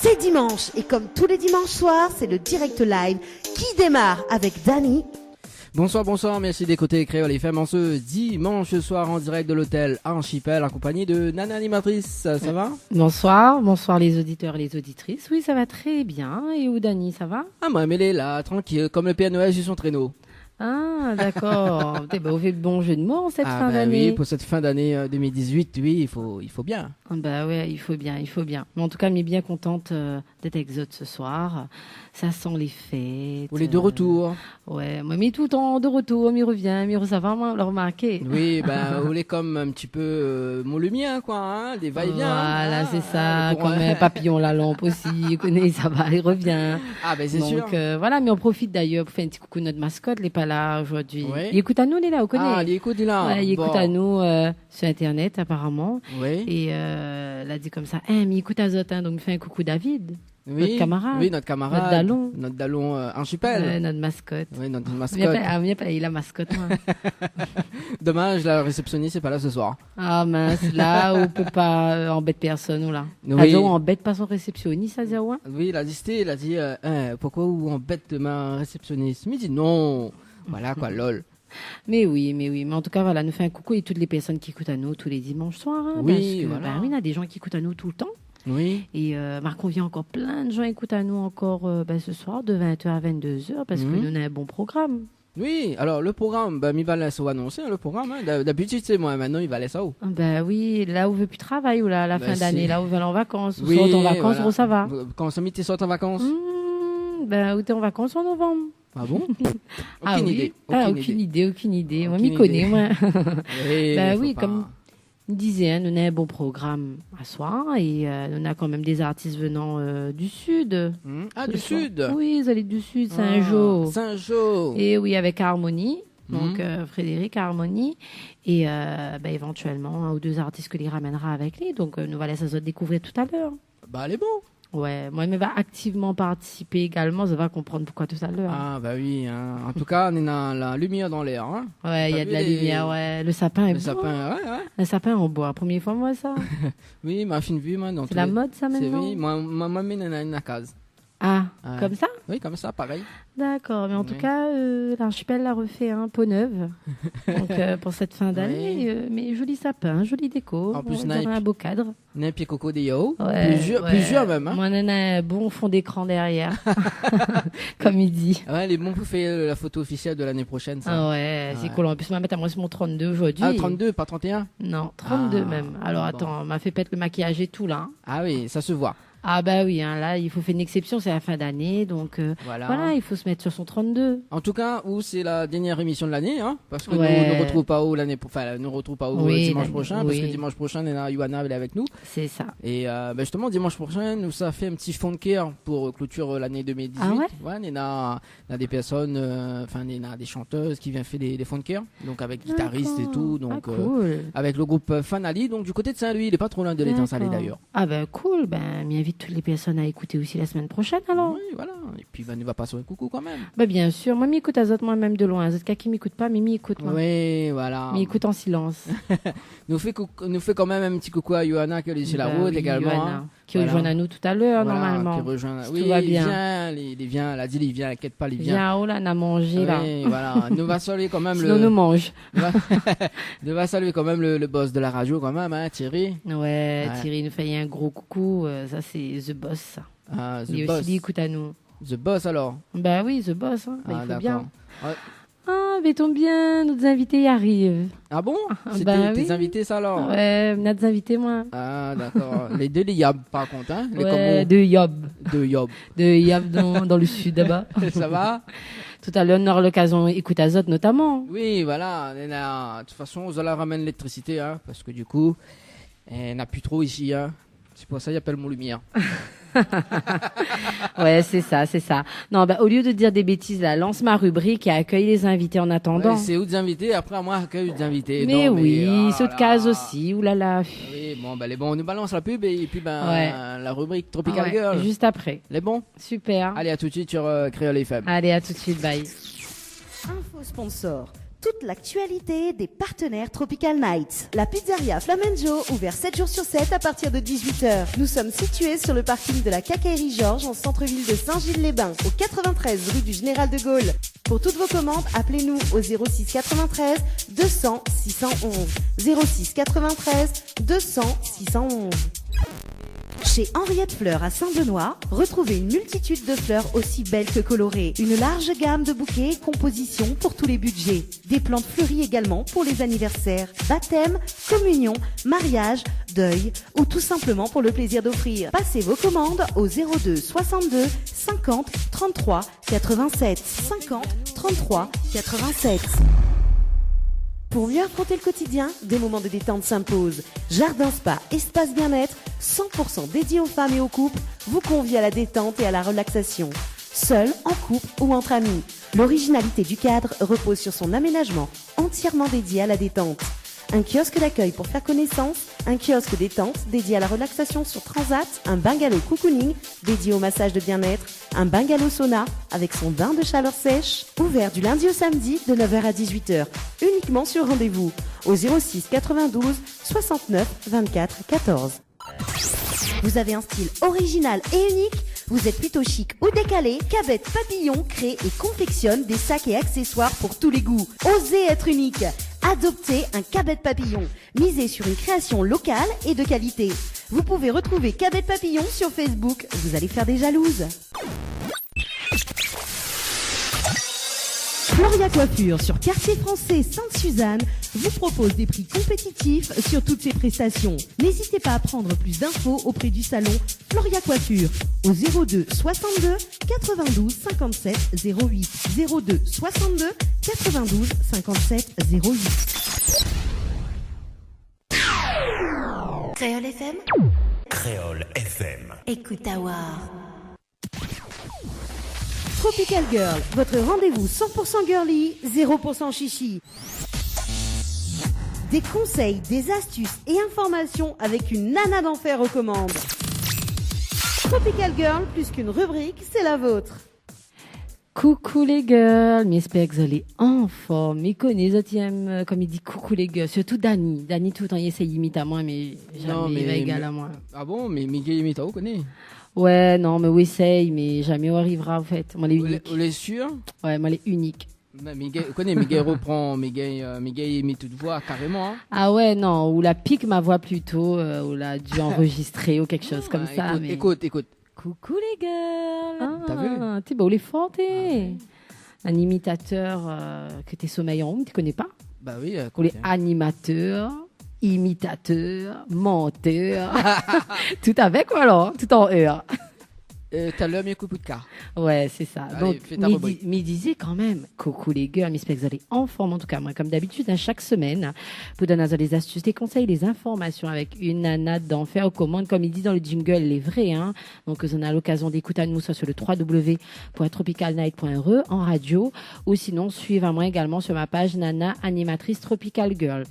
C'est dimanche et comme tous les dimanches soirs, c'est le direct live qui démarre avec Dany. Bonsoir, merci d'écouter Créole FM en ce dimanche soir en direct de l'hôtel Archipel en compagnie de Nana Animatrice, ça va? Bonsoir les auditeurs et les auditrices, oui ça va très bien, et où Dany, ça va? Ah moi mais elle est là, tranquille, comme le Père Noël sur son traîneau. Ah d'accord, on fait de bons jeux de mots en cette fin bah d'année. Oui, pour cette fin d'année 2018, oui, il faut bien. Ah bah ouais, il faut bien. Mais en tout cas, je suis bien contente d'être avec Zod ce soir. Ça sent les fêtes. Vous les de retour. Ouais, moi, mais tout le temps de retour, m'y revient, ça va, le remarquer. Oui, vous les comme un petit peu mon lumière, quoi, hein, des va-et-vient. Voilà, c'est ça, comme un papillon la lampe aussi, il connaît, ça va, il revient. Ah ben c'est sûr. Donc voilà, mais on profite d'ailleurs pour faire un petit coucou à notre mascotte, il est pas là aujourd'hui. Oui. Il écoute à nous, il est là, on connaît. Ah, il écoute, il est là. Ouais, il écoute à nous sur Internet, apparemment. Oui. Et elle a dit comme ça, mais écoute à Zot, hein, donc il fait un coucou David. Oui, notre camarade. Oui, notre camarade. Notre Dallon Archipel. notre mascotte. Oui, notre mascotte. Il a mascotte, moi. Dommage, la réceptionniste n'est pas là ce soir. Ah mince, là, on peut pas embêter personne, ou là. Oui. On embête pas son réceptionniste, ça dit, ouais. Oui, il a dit, pourquoi vous embête ma réceptionniste? Mais il dit non. Voilà, quoi, lol. Mais oui. Mais en tout cas, voilà, nous fait un coucou et toutes les personnes qui écoutent à nous tous les dimanches soirs. Hein, oui, parce que, voilà. Oui, il y a des gens qui écoutent à nous tout le temps. Oui. Et Marc, on vient encore plein de gens écoutent à nous encore ce soir de 20h à 22h parce que nous on a un bon programme. Oui, alors le programme, il va laisser annoncer le programme. Hein. D'habitude, c'est moi, maintenant il va laisser où? Oui, là où veut plus travailler ou là, la fin d'année, là où veut aller en vacances, ou oui, sort en vacances, voilà. où ça va. Quand ça m'était sort en vacances? Où t'es en vacances en novembre. Ah bon? Aucune idée. Moi, m'y connais, moi. Oui, comme on disait, hein, nous avons un bon programme à soir et nous avons quand même des artistes venant du sud. Du sud? Oui, ils allaient du sud, Saint-Jean. Et oui, avec Harmonie. Donc Frédéric Harmonie et éventuellement un ou deux artistes que les ramènera avec lui. Donc nous va laisser ça découvrir tout à l'heure. Elle est bon. Ouais, moi, elle va activement participer également, ça va comprendre pourquoi tout à l'heure. Ah, oui, hein. En tout cas, on est dans la lumière dans l'air, hein. Ouais, il y a de la lumière, ouais. Le sapin est beau. Ouais. Le sapin en bois, première fois, moi, ça. Oui, ma fine vue, moi. C'est la mode, ça, maintenant? Oui, moi, mène une case. Ah, comme ça? Oui, comme ça, pareil. D'accord, mais en tout cas, l'archipel l'a refait un peau neuve donc, pour cette fin d'année. Mais joli sapin, joli déco. En plus, un beau cadre. Un pied coco de yo. Ouais, plusieurs même. Hein. Moi, on a un bon fond d'écran derrière, comme il dit. Ouais, les bons pour faire la photo officielle de l'année prochaine. Ça. Ah ouais, c'est cool. En plus, on va mettre à moi sur mon 32 aujourd'hui. Ah, 32, pas 31? Non, 32 même. Alors attends, on m'a fait pète le maquillage et tout là. Ah oui, ça se voit. Ah bah oui, hein, là, il faut faire une exception, c'est la fin d'année, donc voilà, il faut se mettre sur son 32. En tout cas, c'est la dernière émission de l'année, hein, parce que nous ne retrouvons pas dimanche prochain, parce que dimanche prochain, Yohanna est avec nous. C'est ça. Et justement, dimanche prochain, nous ça fait un petit fond de cœur pour clôture l'année 2018. Ah ouais? On a des personnes, on a des chanteuses qui viennent faire des fonds de cœur, donc avec guitaristes et tout, donc cool. avec le groupe Fanali, donc du côté de Saint-Louis, il est pas trop loin de l'étang salé d'ailleurs. Ah ben cool, m'y invite toutes les personnes à écouter aussi la semaine prochaine alors. Oui, voilà. Et puis nous va passer un coucou quand même. Bah bien sûr, moi m'y écoute à Zot moi-même de loin. Zot qui m'écoute pas, mais m'y écoute moi. Oui, voilà. M'y écoute en silence. nous fait quand même un petit coucou à Yohanna qui est sur la route également. Yohanna, qui rejoint à nous tout à l'heure normalement. Qui rejoint. Si tout va bien. Il vient, elle a dit il vient, inquiète pas, il vient. Viens, oh là, on a mangé là. Oui, voilà. Nous va saluer quand même Sinon nous mange. nous va saluer quand même le boss de la radio quand même, hein, Thierry. Ouais, Thierry nous fait un gros coucou. Ça c'est The Boss. Ah, The il Boss. aussi dit écoute à nous. The Boss alors. Bah oui, The Boss. Hein. Il faut bien. Ouais. Ah, mais tombe bien, nos invités y arrivent. Ah bon? C'était tes invités ça alors? Ouais, on a des invités moi. Ah d'accord. Les deux les Yab par contre, hein? Deux Yob. Deux Yob. Deux Yob dans le sud là-bas. Ça va? Tout à l'heure, on aura l'occasion d'écouter Azot notamment. Oui, voilà. De toute façon, on la ramène l'électricité, hein, parce que du coup, on n'a plus trop ici, hein. C'est pour ça qu'il appelle mon lumière. Ouais, c'est ça. Non, au lieu de dire des bêtises, là, lance ma rubrique et accueille les invités en attendant. Ouais, c'est où des invités, après moi, accueille des invités. Mais saute case aussi, oulala. Oui, bon, les bons, on nous balance la pub et puis, la rubrique Tropical Girl. Juste après. Les bons? Super. Allez, à tout de suite sur Créole FM. Allez, à tout de suite, bye. Info sponsor. toute l'actualité des partenaires Tropical Nights. La pizzeria Flamenjo, ouvert 7 jours sur 7 à partir de 18h. Nous sommes situés sur le parking de la Quincaillerie Georges en centre-ville de Saint-Gilles-les-Bains, au 93 rue du Général de Gaulle. Pour toutes vos commandes, appelez-nous au 06 93 200 611. 06 93 200 611. Chez Henriette Fleurs à Saint-Benoît, retrouvez une multitude de fleurs aussi belles que colorées. Une large gamme de bouquets et compositions pour tous les budgets. Des plantes fleuries également pour les anniversaires, baptêmes, communions, mariages, deuil ou tout simplement pour le plaisir d'offrir. Passez vos commandes au 02 62 50 33 87. 50 33 87. Pour mieux affronter le quotidien, des moments de détente s'imposent. Jardin Spa, espace bien-être, 100% dédié aux femmes et aux couples, vous convie à la détente et à la relaxation. Seul, en couple ou entre amis. L'originalité du cadre repose sur son aménagement, entièrement dédié à la détente. Un kiosque d'accueil pour faire connaissance, un kiosque détente dédié à la relaxation sur transat, un bungalow cocooning dédié au massage de bien-être, un bungalow sauna avec son bain de chaleur sèche, ouvert du lundi au samedi de 9h à 18h, uniquement sur rendez-vous, au 06 92 69 24 14. Vous avez un style original et unique? Vous êtes plutôt chic ou décalé? Cabet Papillon crée et confectionne des sacs et accessoires pour tous les goûts. Osez être unique. Adoptez un Cabet Papillon. Misez sur une création locale et de qualité. Vous pouvez retrouver Cabet Papillon sur Facebook. Vous allez faire des jalouses. Floria Coiffure sur Quartier Français Sainte-Suzanne vous propose des prix compétitifs sur toutes ses prestations. N'hésitez pas à prendre plus d'infos auprès du salon Floria Coiffure au 02 62 92 57 08. 02 62 92 57 08. Créole FM. Créole FM. Écoute Awar. Tropical Girl, votre rendez-vous 100% girly, 0% chichi. Des conseils, des astuces et informations avec une nana d'enfer aux commandes. Tropical Girl, plus qu'une rubrique, c'est la vôtre. Coucou les girls, j'espère que vous allez en forme. Mais connaissez, comme il dit coucou les girls, surtout Dani. Dani tout le temps il essaie d'imiter à moi, mais jamais il va égal à moi. Ah bon, mais Miguel imite à vous connaissez? Ouais, non, mais oui, essaye, mais jamais on arrivera en fait. Moi, les uniques. Vous êtes sûr? Ouais, moi, les uniques. Miguel, Miguel reprend, Miguel imite toute voix carrément. Hein. Ah ouais, non, ou la pique ma voix plutôt, ou l'a dû enregistrer ou quelque chose comme ça. Écoute, mais... écoute. Coucou les girls. T'as vu? T'es beau les fortés. Un imitateur que t'es sommeillant, tu connais pas? Bah oui. Ou les animateurs. Imitateur, menteur, tout avec ou alors, tout en heure. T'as l'homme et coucou de car. Ouais, c'est ça. Allez, donc, mais disait quand même, coucou les girls, j'espère que vous allez en forme en tout cas. Moi, comme d'habitude, chaque semaine, vous donne des astuces, des conseils, des informations avec une nana d'enfer aux commandes. Comme il dit dans le jingle, les vrais, hein. Donc, vous en avez l'occasion d'écouter à nous, soit sur le www.tropicalnight.re en radio, ou sinon, suivez-moi également sur ma page Nana Animatrice Tropical Girl.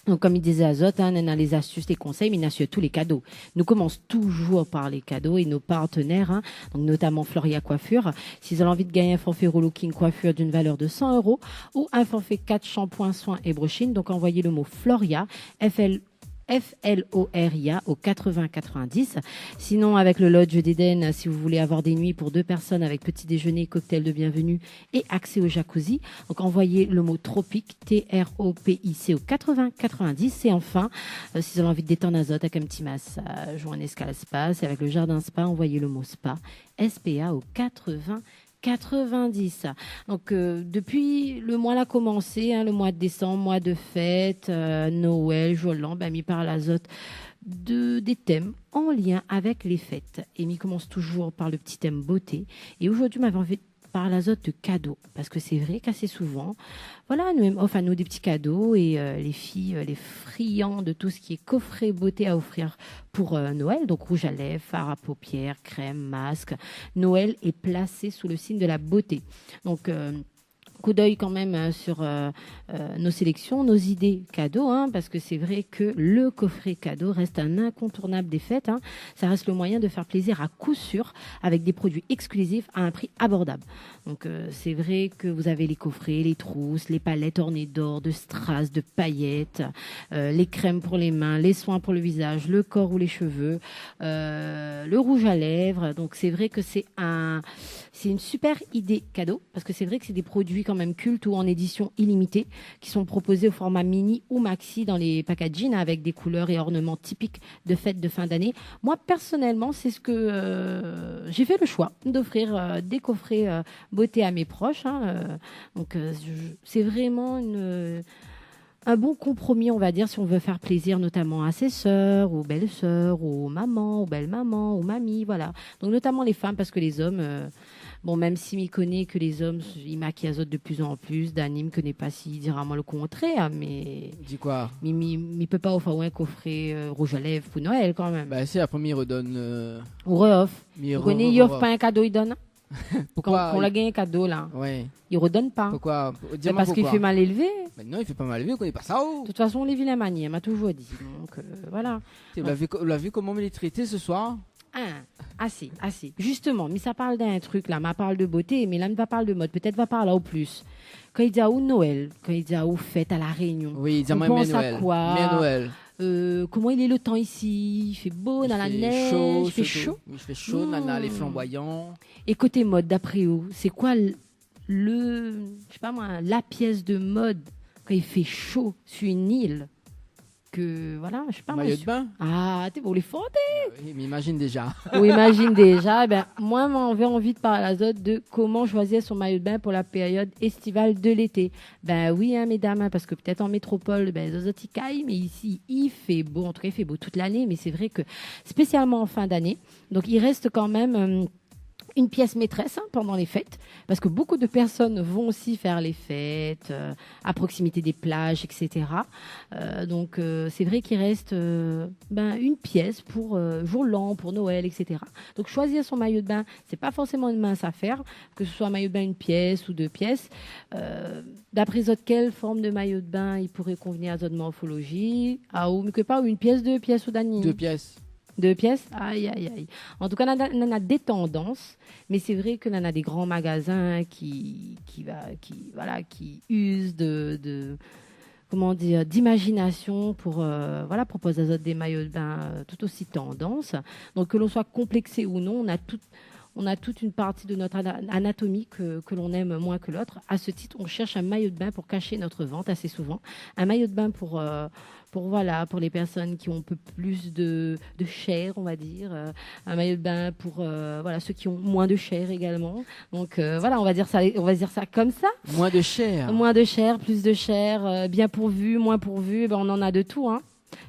Donc, comme il disait Azot, on a les astuces, les conseils, mais il y a surtout les cadeaux. Nous commençons toujours par les cadeaux et nos partenaires, hein, donc notamment Floria Coiffure. Si vous avez envie de gagner un forfait relooking coiffure d'une valeur de 100 € ou un forfait 4 shampoings, soins et brushing, donc envoyez le mot Floria, FLORIA au 8090. Sinon, avec le Lodge d'Éden, si vous voulez avoir des nuits pour 2 personnes avec petit déjeuner, cocktail de bienvenue et accès au jacuzzi, donc envoyez le mot tropique, TROPIC au 8090. Et enfin, si vous avez envie de détendre Azote avec un petit massage ou un escale spa, c'est avec le Jardin Spa, envoyez le mot spa, SPA au 90. Donc depuis le mois là commencé, hein, le mois de décembre, mois de fête, Noël, jour de l'an, m'y parle Azote des thèmes en lien avec les fêtes. Et m'y commence toujours par le petit thème beauté. Et aujourd'hui, m'avait envie de parler Azote de cadeaux, parce que c'est vrai qu'assez souvent, voilà, nous offrons à nous des petits cadeaux et les filles, les friands de tout ce qui est coffret beauté à offrir pour Noël, donc rouge à lèvres, fard à paupières, crème, masque. Noël est placé sous le signe de la beauté. Donc coup d'œil quand même sur nos sélections, nos idées cadeaux, parce que c'est vrai que le coffret cadeau reste un incontournable des fêtes. Ça reste le moyen de faire plaisir à coup sûr avec des produits exclusifs à un prix abordable. Donc c'est vrai que vous avez les coffrets, les trousses, les palettes ornées d'or, de strass, de paillettes, les crèmes pour les mains, les soins pour le visage, le corps ou les cheveux, le rouge à lèvres. Donc c'est vrai que c'est une super idée cadeau parce que c'est vrai que c'est des produits quand même cultes ou en édition illimitée qui sont proposés au format mini ou maxi dans les packaging avec des couleurs et ornements typiques de fêtes de fin d'année. Moi personnellement, c'est ce que j'ai fait le choix d'offrir des coffrets beauté à mes proches. Donc c'est vraiment un bon compromis, on va dire, si on veut faire plaisir notamment à ses sœurs, aux belles-sœurs, aux mamans, aux belles-mamans, aux mamies, voilà. Donc notamment les femmes, parce que les hommes, même si m'y connaît que les hommes, ils maquillent de plus en plus, Dani me connaît pas s'il dira moi le contraire, mais... Dis quoi? Il peut pas offrir un coffret rouge à lèvres pour Noël quand même. Bah si, après il redonne... Ou re-off. Vous connaissez, il offre pas un cadeau, il donne. Pourquoi quand on l'a gagné un cadeau là, il redonne pas. Pourquoi? C'est parce qu'il fait mal élevé. Mais non, il fait pas mal élevé, on connaît pas ça. De toute façon, les vilains manies, elle m'a toujours dit. Donc voilà. Tu l'as vu comment on les traiter ce soir? Assez. Justement, mais ça parle d'un truc là, m'a parle de beauté, mais là, ne va parler de mode. Peut-être va parler au plus. Quand il dit à Noël, quand il dit à fête à la Réunion. Oui, il dit à Noël. Comment il est le temps ici? Il fait beau, dans la neige, il fait chaud. Il fait chaud, nana, les flamboyants. Et côté mode, d'après vous, c'est quoi je sais pas moi, la pièce de mode quand il fait chaud sur une île? Que voilà, je sais pas. Maillot de bain. Ah, t'es pour les fonder. Oui, mais imagine déjà. Oui, imagine déjà. Moi, j'avais envie de parler à Azote de comment choisir son maillot de bain pour la période estivale de l'été. Oui, mesdames, parce que peut-être en métropole, Azote il caille, mais ici, il fait beau. En tout cas, il fait beau toute l'année, mais c'est vrai que spécialement en fin d'année. Donc, il reste quand même une pièce maîtresse pendant les fêtes, parce que beaucoup de personnes vont aussi faire les fêtes à proximité des plages, etc. Donc c'est vrai qu'il reste une pièce pour jour l'an, pour Noël, etc. Donc choisir son maillot de bain, c'est pas forcément une mince affaire, que ce soit un maillot de bain une pièce ou deux pièces. D'après Zot, quelle forme de maillot de bain il pourrait convenir à Zot morphologie, ou que pas, ou une pièce, deux pièces ou d'année. Deux pièces. Deux pièces? Aïe. En tout cas, on a des tendances, mais c'est vrai que on a des grands magasins qui usent d'imagination pour proposer à des maillots de bain tout aussi tendance. Donc que l'on soit complexé ou non, on a toute une partie de notre anatomie que l'on aime moins que l'autre. À ce titre, on cherche un maillot de bain pour cacher notre ventre assez souvent. Un maillot de bain pour les personnes qui ont un peu plus de chair, on va dire. Un maillot de bain pour ceux qui ont moins de chair également. Donc on va dire ça comme ça. Moins de chair. Moins de chair, plus de chair, bien pourvu, moins pourvu. On en a de tout,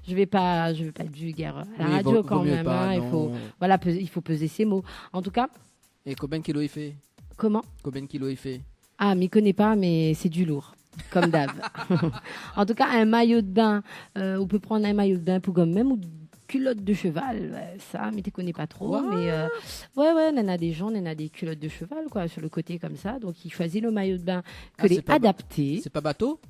Je vais pas être vulgaire à la radio quand même. Il faut peser ses mots. En tout cas. Et combien de kilos il fait? Comment? Combien de kilos il fait? Ah, m'y connais pas, mais c'est du lourd. Comme d'hab. En tout cas, un maillot de bain, on peut prendre un maillot de bain pour gomme même ou culotte de cheval. Ça, mais tu connais pas trop. What? Mais on en a des gens, on en a des culottes de cheval, sur le côté comme ça. Donc, il choisit le maillot de bain adapté. C'est pas bateau?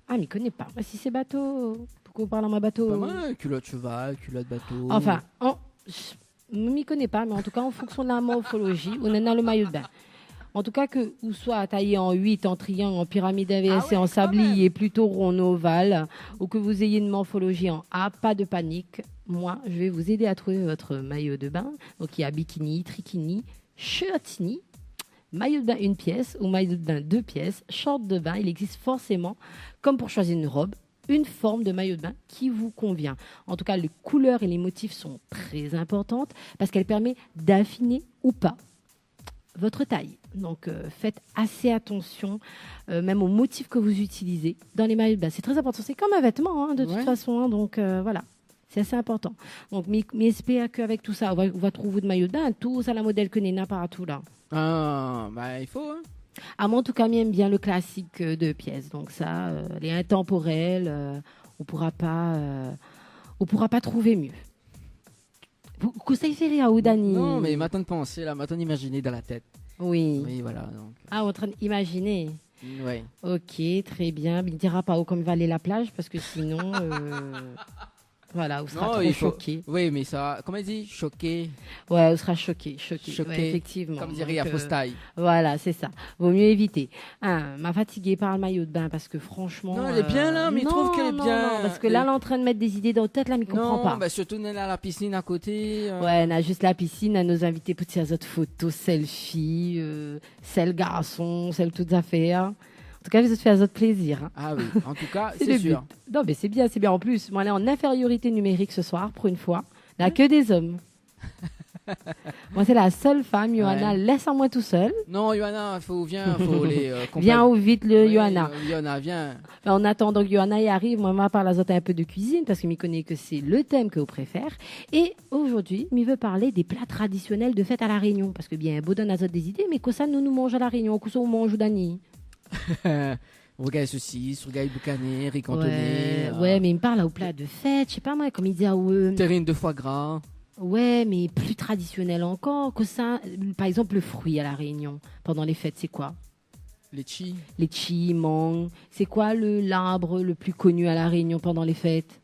Ah, m'y connais pas. Si c'est bateau, pourquoi on parle en bateau? Pas mal, culotte cheval, culotte bateau. Enfin, je m'y connais pas, mais en tout cas, en fonction de la morphologie, on en a le maillot de bain. En tout cas, que vous soit taillé en 8, en triangle, en pyramide inversée, en sablier, plutôt rond ovale, ou que vous ayez une morphologie en A, pas de panique. Moi, je vais vous aider à trouver votre maillot de bain. Donc, il y a bikini, trikini, shirtini, maillot de bain une pièce ou maillot de bain deux pièces, short de bain. Il existe forcément, comme pour choisir une robe, une forme de maillot de bain qui vous convient. En tout cas, les couleurs et les motifs sont très importantes parce qu'elles permettent d'affiner ou pas votre taille. Donc, faites assez attention, même aux motifs que vous utilisez dans les maillots de bain. C'est très important. C'est comme un vêtement, de toute façon. Donc, voilà. C'est assez important. Donc, mais j'espère qu'avec tout ça, on va trouver de maillot de bain, tous à la modèle que Néna partout là. Il faut, moi, en tout cas, j'aime bien le classique de pièces. Donc, ça, les intemporels, on pourra pas trouver mieux. Vous conseillerez à Oudani? Non, mais maintenant de penser, là, maintenant d'imaginer dans la tête. Oui. Oui, voilà. Donc. En train d'imaginer. Ouais. Ok, très bien. Il ne dira pas où comme va aller la plage parce que sinon, voilà, on sera trop choqué. Oui, mais ça, comment il dit, choqué. Ouais, on sera choqué. Ouais, effectivement. Comme dirait Apostai. Voilà, c'est ça. Vaut mieux éviter. M'a fatiguée par le maillot de bain parce que franchement. Non, elle est bien là, mais je trouve qu'elle est bien. Non, parce que là, elle est en train de mettre des idées dans la tête, là, mais il comprend pas. Non, bah surtout, on a la piscine à côté. Ouais, on a juste la piscine, à nos invités pour ces autres photos, selfies, celles garçons, celles toutes affaires. En tout cas, vous êtes fait à votre plaisir. Hein. Ah oui, en tout cas, c'est sûr. Non, mais c'est bien. En plus, moi, elle est en infériorité numérique ce soir, pour une fois. Il n'y a que des hommes. Moi, c'est la seule femme. Johanna, laisse en moi tout seul. Non, Johanna, faut les viens au vite, Johanna. Johanna, viens. En attendant que Johanna y arrive, moi, je parle à Zota un peu de cuisine, parce que je connais que c'est le thème que vous préférez. Et aujourd'hui, je veux parler des plats traditionnels de fête à La Réunion. Parce que bien, beau donne à Zota des idées, mais que ça, nous mange à La Réunion, que ça, on mange Dani. Regarde saucisse, regarde boucané, riz cantonné. Ouais, mais il me parle au plat de fête, je sais pas moi, comme il dit terrine de foie gras. Ouais, mais plus traditionnel encore que ça. Par exemple, le fruit à La Réunion, pendant les fêtes, c'est quoi? Litchi. Litchi, mangue. C'est quoi l'arbre le plus connu à La Réunion pendant les fêtes?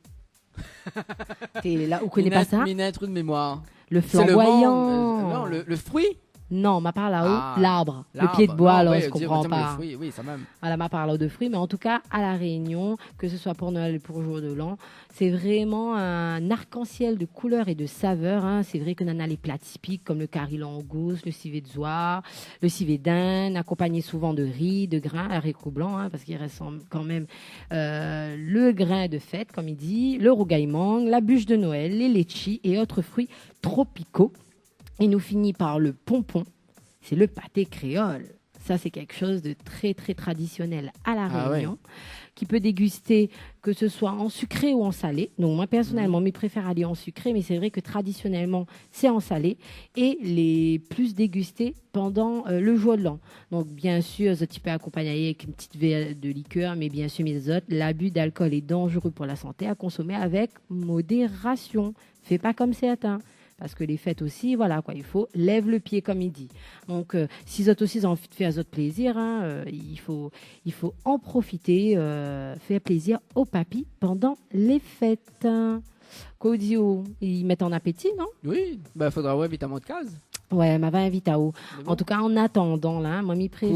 T'es là, vous connaissez pas ça? Trou de mémoire. Le flamboyant. Non, le fruit. Non, ma part là-haut, l'arbre, le pied de bois, alors je comprends pas. Le fruit, oui, ça même. Voilà, ma part là de fruits, mais en tout cas, à La Réunion, que ce soit pour Noël ou pour le jour de l'an, c'est vraiment un arc-en-ciel de couleurs et de saveurs. Hein. C'est vrai qu'on en a les plats typiques comme le curry langouste, le civet de zoie, le civet d'Inde, accompagné souvent de riz, de grains, haricots blancs, hein, parce qu'il reste quand même le grain de fête, comme il dit, le rougaïmang, la bûche de Noël, les litchis et autres fruits tropicaux. Et nous finit par le pompon, c'est le pâté créole. Ça, c'est quelque chose de très, très traditionnel à La Réunion, qui peut déguster que ce soit en sucré ou en salé. Donc, moi, personnellement, je préfère aller en sucré, mais c'est vrai que traditionnellement, c'est en salé. Et les plus dégustés pendant le jour de l'an. Donc, bien sûr, tu peux accompagner avec une petite verre de liqueur, mais bien sûr, mes autres, l'abus d'alcool est dangereux pour la santé à consommer avec modération. Fais pas comme certains. Parce que les fêtes aussi, voilà quoi, il faut lève le pied comme il dit. Donc, si vous aussi avez envie de faire votre plaisir, hein, il faut en profiter, faire plaisir aux papis pendant les fêtes. Qu'audio, ils mettent en appétit, non? Oui, bah faudra vite à mon de case. Ouais, m'avait invité à haut. Bon. En tout cas, en attendant, là, moi, m'y préfère.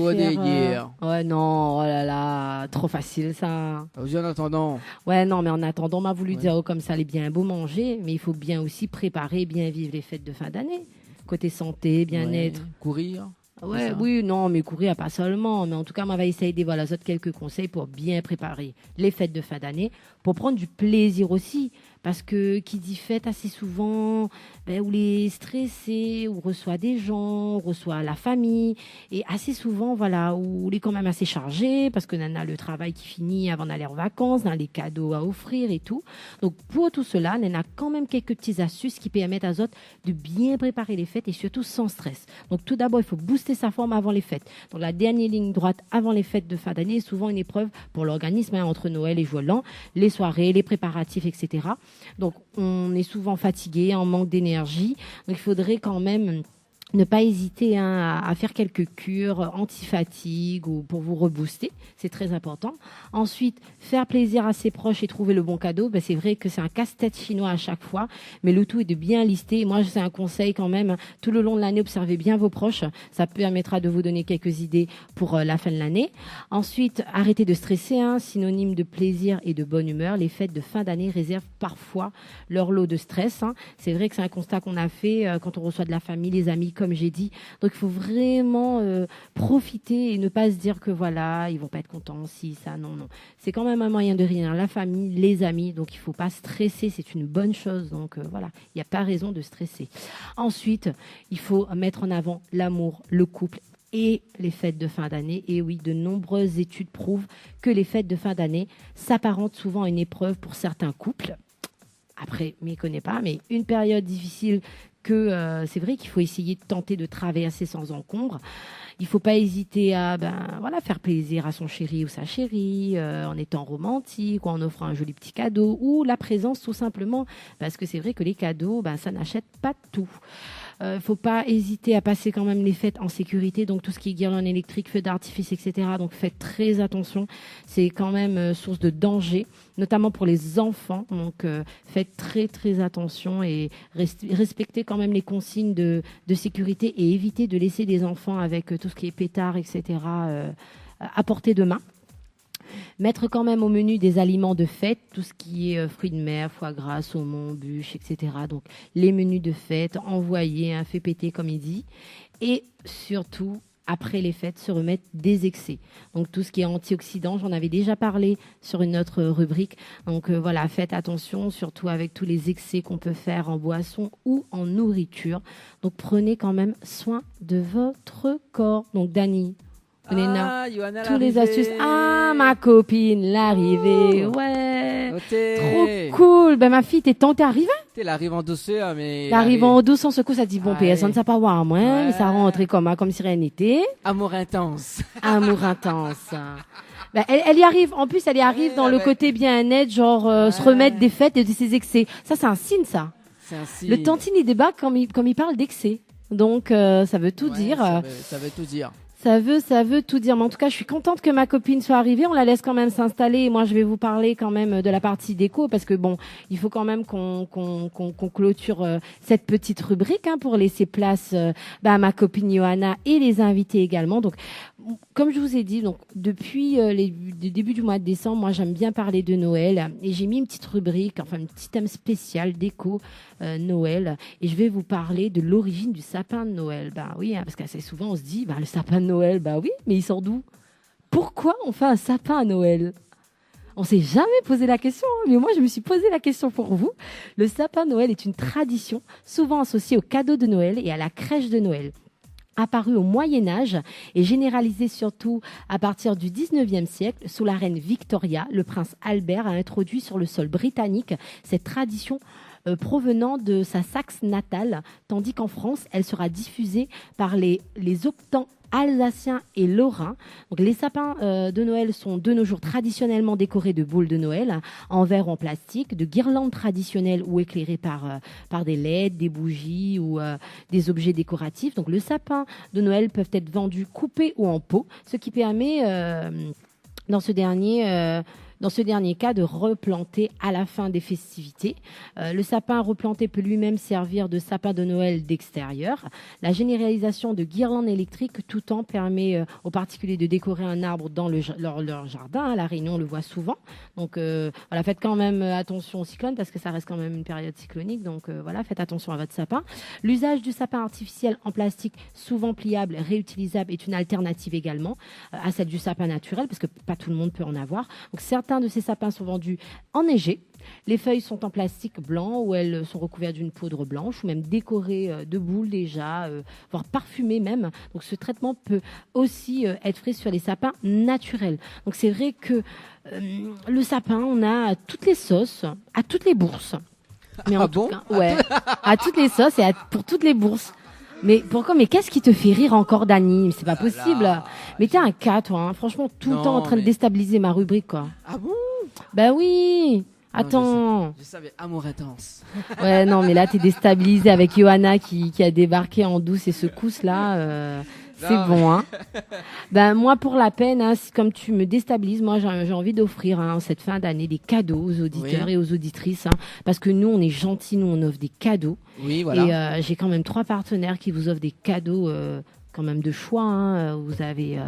Ouais, non, oh là là, trop facile, ça. En attendant. Ouais, non, mais en attendant, m'a voulu dire, comme ça, allait bien beau manger, mais il faut bien aussi préparer, bien vivre les fêtes de fin d'année. Côté santé, bien-être. Courir. Ouais, oui, non, mais courir, pas seulement. Mais en tout cas, moi, va essayer de voilà, quelques conseils pour bien préparer les fêtes de fin d'année, pour prendre du plaisir aussi. Parce que qui dit fête assez souvent, où les stressés, où reçoit des gens, où reçoit la famille, et assez souvent, voilà, où il est quand même assez chargé, parce que on a le travail qui finit avant d'aller en vacances, on a les cadeaux à offrir et tout. Donc pour tout cela, on a quand même quelques petites astuces qui permettent à autres de bien préparer les fêtes et surtout sans stress. Donc tout d'abord, il faut booster sa forme avant les fêtes. Donc la dernière ligne droite avant les fêtes de fin d'année est souvent une épreuve pour l'organisme, hein, entre Noël et jour de l'an, les soirées, les préparatifs, etc. Donc, on est souvent fatigué, en manque d'énergie. Donc, il faudrait quand même ne pas hésiter à faire quelques cures anti-fatigue ou pour vous rebooster. C'est très important. Ensuite, faire plaisir à ses proches et trouver le bon cadeau. C'est vrai que c'est un casse-tête chinois à chaque fois, mais le tout est de bien lister. Moi, c'est un conseil quand même. Tout le long de l'année, observez bien vos proches. Ça permettra de vous donner quelques idées pour la fin de l'année. Ensuite, arrêtez de stresser. Synonyme de plaisir et de bonne humeur. Les fêtes de fin d'année réservent parfois leur lot de stress. C'est vrai que c'est un constat qu'on a fait quand on reçoit de la famille, les amis, comme j'ai dit. Donc, il faut vraiment profiter et ne pas se dire que voilà, ils vont pas être contents, si, ça, non. C'est quand même un moyen de rien. La famille, les amis, donc il faut pas stresser, c'est une bonne chose. Donc, voilà, il n'y a pas raison de stresser. Ensuite, il faut mettre en avant l'amour, le couple et les fêtes de fin d'année. Et oui, de nombreuses études prouvent que les fêtes de fin d'année s'apparentent souvent à une épreuve pour certains couples. Après, je ne m'y connais pas, mais une période difficile que c'est vrai qu'il faut essayer de tenter de traverser sans encombre. Il ne faut pas hésiter à faire plaisir à son chéri ou sa chérie en étant romantique ou en offrant un joli petit cadeau ou la présence tout simplement, parce que c'est vrai que les cadeaux, ça n'achète pas tout. faut pas hésiter à passer quand même les fêtes en sécurité. Donc tout ce qui est guirlande électrique, feux d'artifice, etc. Donc faites très attention. C'est quand même source de danger, notamment pour les enfants. Donc faites très très attention et respectez quand même les consignes de sécurité et évitez de laisser des enfants avec tout ce qui est pétard, etc. À portée de main. Mettre quand même au menu des aliments de fête, tout ce qui est fruits de mer, foie gras, saumon, bûche, etc. Donc les menus de fête, envoyer, fait péter comme il dit. Et surtout, après les fêtes, se remettre des excès. Donc tout ce qui est antioxydants, j'en avais déjà parlé sur une autre rubrique. Donc voilà, faites attention, surtout avec tous les excès qu'on peut faire en boisson ou en nourriture. Donc prenez quand même soin de votre corps. Donc Dani, Johanna, tous les astuces. Ah, ma copine, l'arrivée. Ouais. Trop cool. Ben, ma fille, t'es arrivée? T'es l'arrivée en douceur, mais. L'arrivée en douce, sans secousse, ça dit bon, PS, on ne sait pas voir, moi, mais ça rentre comme sérénité. Amour intense. Amour intense. Ben, elle y arrive. En plus, elle y arrive dans le côté bien-être, genre, se remettre des fêtes et de ses excès. Ça, c'est un signe, ça. C'est un signe. Le tantine, il débat comme il parle d'excès. Donc, ça veut tout dire. Ça veut tout dire. Ça veut tout dire. Mais en tout cas, je suis contente que ma copine soit arrivée. On la laisse quand même s'installer. Et moi, je vais vous parler quand même de la partie déco parce que bon, il faut quand même qu'on clôture cette petite rubrique pour laisser place à ma copine Johanna et les invités également. Donc, comme je vous ai dit, donc depuis le début du mois de décembre, moi, j'aime bien parler de Noël et j'ai mis une petite rubrique, enfin, un petit thème spécial déco Noël. Et je vais vous parler de l'origine du sapin de Noël. Ben oui, parce qu'assez souvent, on se dit, le sapin de Noël, bah oui, mais il sort d'où? Pourquoi on fait un sapin à Noël? On s'est jamais posé la question, mais moi je me suis posé la question pour vous. Le sapin de Noël est une tradition souvent associée aux cadeaux de Noël et à la crèche de Noël. Apparu au Moyen-Âge et généralisé surtout à partir du 19e siècle, sous la reine Victoria, le prince Albert a introduit sur le sol britannique cette tradition provenant de sa Saxe natale, tandis qu'en France, elle sera diffusée par les optants alsaciens et lorrains. Donc, les sapins de Noël sont de nos jours traditionnellement décorés de boules de Noël en verre ou en plastique, de guirlandes traditionnelles ou éclairées par des LED, des bougies ou des objets décoratifs. Donc, le sapin de Noël peuvent être vendus coupés ou en pot, ce qui permet dans ce dernier cas, de replanter à la fin des festivités. Le sapin replanté peut lui-même servir de sapin de Noël d'extérieur. La généralisation de guirlandes électriques tout temps permet aux particuliers de décorer un arbre dans leur jardin. À La Réunion, on le voit souvent. Donc voilà, faites quand même attention au cyclone parce que ça reste quand même une période cyclonique. Donc voilà, faites attention à votre sapin. L'usage du sapin artificiel en plastique, souvent pliable, réutilisable, est une alternative également à celle du sapin naturel parce que pas tout le monde peut en avoir. Donc certains de ces sapins sont vendus enneigés. Les feuilles sont en plastique blanc ou elles sont recouvertes d'une poudre blanche ou même décorées de boules déjà, voire parfumées même. Donc ce traitement peut aussi être fait sur les sapins naturels. Donc c'est vrai que le sapin, on a à toutes les sauces, à toutes les bourses. Mais en tout cas, ouais, à toutes les sauces et pour toutes les bourses. Mais pourquoi? Mais qu'est-ce qui te fait rire encore, Dani? C'est pas possible. Mais t'es un cas, toi. Franchement, tout le temps en train de déstabiliser ma rubrique, quoi. Ah bon? Bah oui. Attends. Non, je savais amour intense. Ouais, non, mais là, t'es déstabilisé avec Johanna qui a débarqué en douce et secousse, là. C'est bon, hein. Ben, moi, pour la peine, comme tu me déstabilises, moi, j'ai envie d'offrir, cette fin d'année, des cadeaux aux auditeurs et aux auditrices, parce que nous, on est gentils, nous, on offre des cadeaux. Oui, voilà. Et j'ai quand même 3 partenaires qui vous offrent des cadeaux, quand même de choix, Vous avez,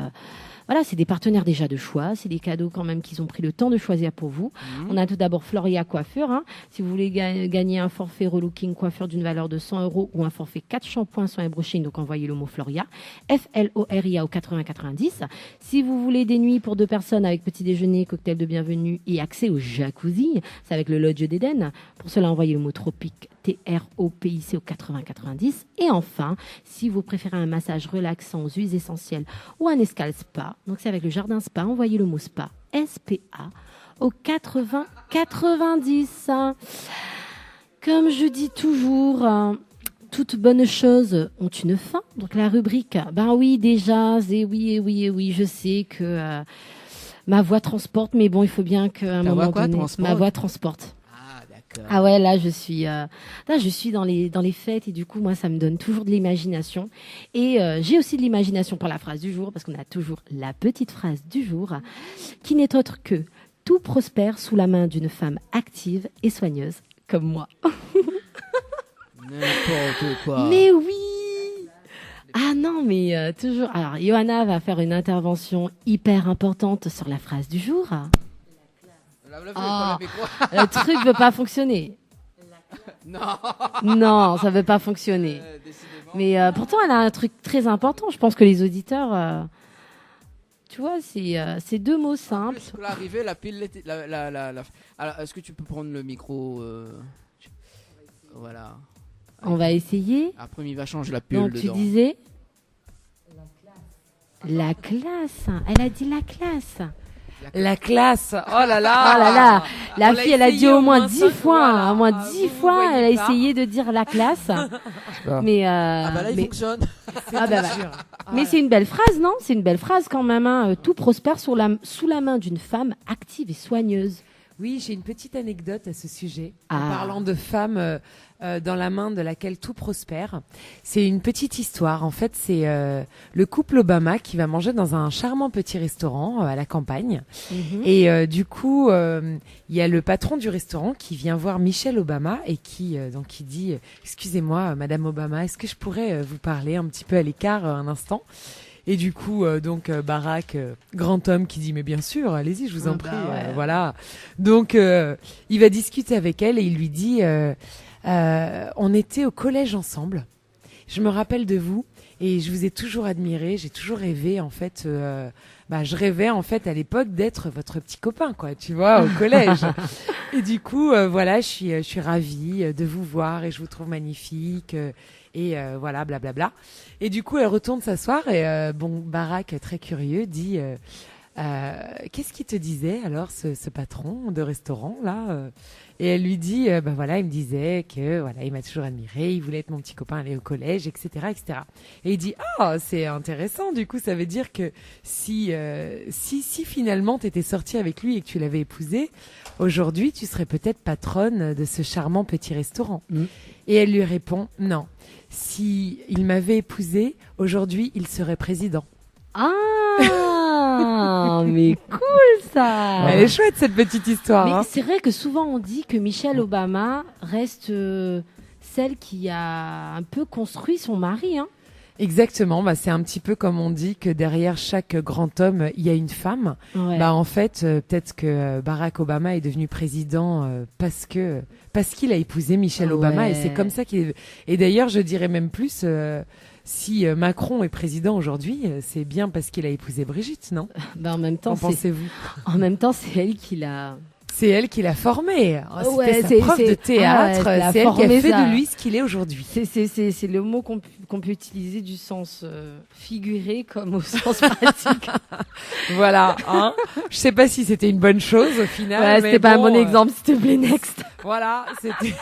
voilà, c'est des partenaires déjà de choix. C'est des cadeaux quand même qu'ils ont pris le temps de choisir pour vous. On a tout d'abord Floria Coiffure. Si vous voulez gagner un forfait relooking coiffure d'une valeur de 100 € ou un forfait 4 shampoings soins et brushing, donc envoyez le mot Floria. FLORIA au 8090. Si vous voulez des nuits pour 2 personnes avec petit déjeuner, cocktail de bienvenue et accès au jacuzzi, c'est avec le Lodge d'Éden. Pour cela, envoyez le mot tropique. TROPIC au 8090. Et enfin, si vous préférez un massage relaxant aux huiles essentielles ou un escale spa, donc c'est avec le jardin spa, envoyez le mot spa, SPA, au 8090. Comme je dis toujours, toutes bonnes choses ont une fin. Donc la rubrique, ben oui, déjà, oui, je sais que ma voix transporte, mais bon, il faut bien qu'à un moment donné, ma voix transporte. Ah ouais, là je suis dans les fêtes et du coup moi ça me donne toujours de l'imagination et j'ai aussi de l'imagination pour la phrase du jour parce qu'on a toujours la petite phrase du jour qui n'est autre que tout prospère sous la main d'une femme active et soigneuse comme moi. N'importe quoi. Mais oui. Ah non, mais toujours. Alors, Johanna va faire une intervention hyper importante sur la phrase du jour. Le truc veut pas fonctionner. Non, ça veut pas fonctionner. Mais pourtant, elle a un truc très important. Je pense que les auditeurs, tu vois, c'est deux mots simples. Pour l'arrivée, la pile, alors, est-ce que tu peux prendre le micro Voilà. On va essayer. Après, il va changer la pile. Donc, dedans. tu disais la classe. Elle a dit la classe. La classe. Oh là là. Oh là là. La fille, elle a dit au moins 10 fois. Au moins 10 fois, elle a essayé de dire la classe. Mais ah bah là, il fonctionne. Mais c'est une belle phrase, non? C'est une belle phrase quand même. Hein. Tout prospère sous la main d'une femme active et soigneuse. Oui, j'ai une petite anecdote à ce sujet. En parlant de femmes dans la main de laquelle tout prospère. C'est une petite histoire. En fait, c'est le couple Obama qui va manger dans un charmant petit restaurant à la campagne. Mm-hmm. Et du coup, il y a le patron du restaurant qui vient voir Michelle Obama et qui dit « Excusez-moi, Madame Obama, est-ce que je pourrais vous parler un petit peu à l'écart un instant ?» Et du coup, Barack, grand homme qui dit, mais bien sûr, allez-y, je vous en prie. Voilà. Donc, il va discuter avec elle et il lui dit, on était au collège ensemble. Je me rappelle de vous et je vous ai toujours admiré. J'ai toujours rêvé, en fait, je rêvais, en fait, à l'époque d'être votre petit copain, quoi, tu vois, au collège. Et du coup, je suis ravie de vous voir et je vous trouve magnifique. Et voilà, blablabla. Et du coup, elle retourne s'asseoir et Barack, très curieux, dit qu'est-ce qu'il te disait alors, ce patron de restaurant là Et elle lui dit il me disait que voilà, il m'a toujours admiré, il voulait être mon petit copain, aller au collège, etc., etc. Et il dit c'est intéressant. Du coup, ça veut dire que si finalement t'étais sortie avec lui et que tu l'avais épousé, aujourd'hui, tu serais peut-être patronne de ce charmant petit restaurant. Mmh. Et elle lui répond non. Si il m'avait épousée, aujourd'hui, il serait président. Ah, mais cool ça. Elle est chouette cette petite histoire. Mais c'est vrai que souvent on dit que Michelle Obama reste celle qui a un peu construit son mari. Hein. Exactement, c'est un petit peu comme on dit que derrière chaque grand homme, il y a une femme. Ouais. En fait, peut-être que Barack Obama est devenu président parce qu'il a épousé Michelle Obama et c'est comme ça qu'il est. Et d'ailleurs, je dirais même plus, si Macron est président aujourd'hui, c'est bien parce qu'il a épousé Brigitte, non ? En même temps, pensez-vous ? En même temps, c'est elle qui l'a. C'est elle qui l'a formé. C'était sa prof de théâtre. C'est elle qui a fait de lui ce qu'il est aujourd'hui. C'est le mot qu'on peut utiliser du sens figuré comme au sens pratique. Voilà. Hein. Je sais pas si c'était une bonne chose au final. Ouais, c'était pas un bon exemple, s'il te plaît, next. Voilà, c'était.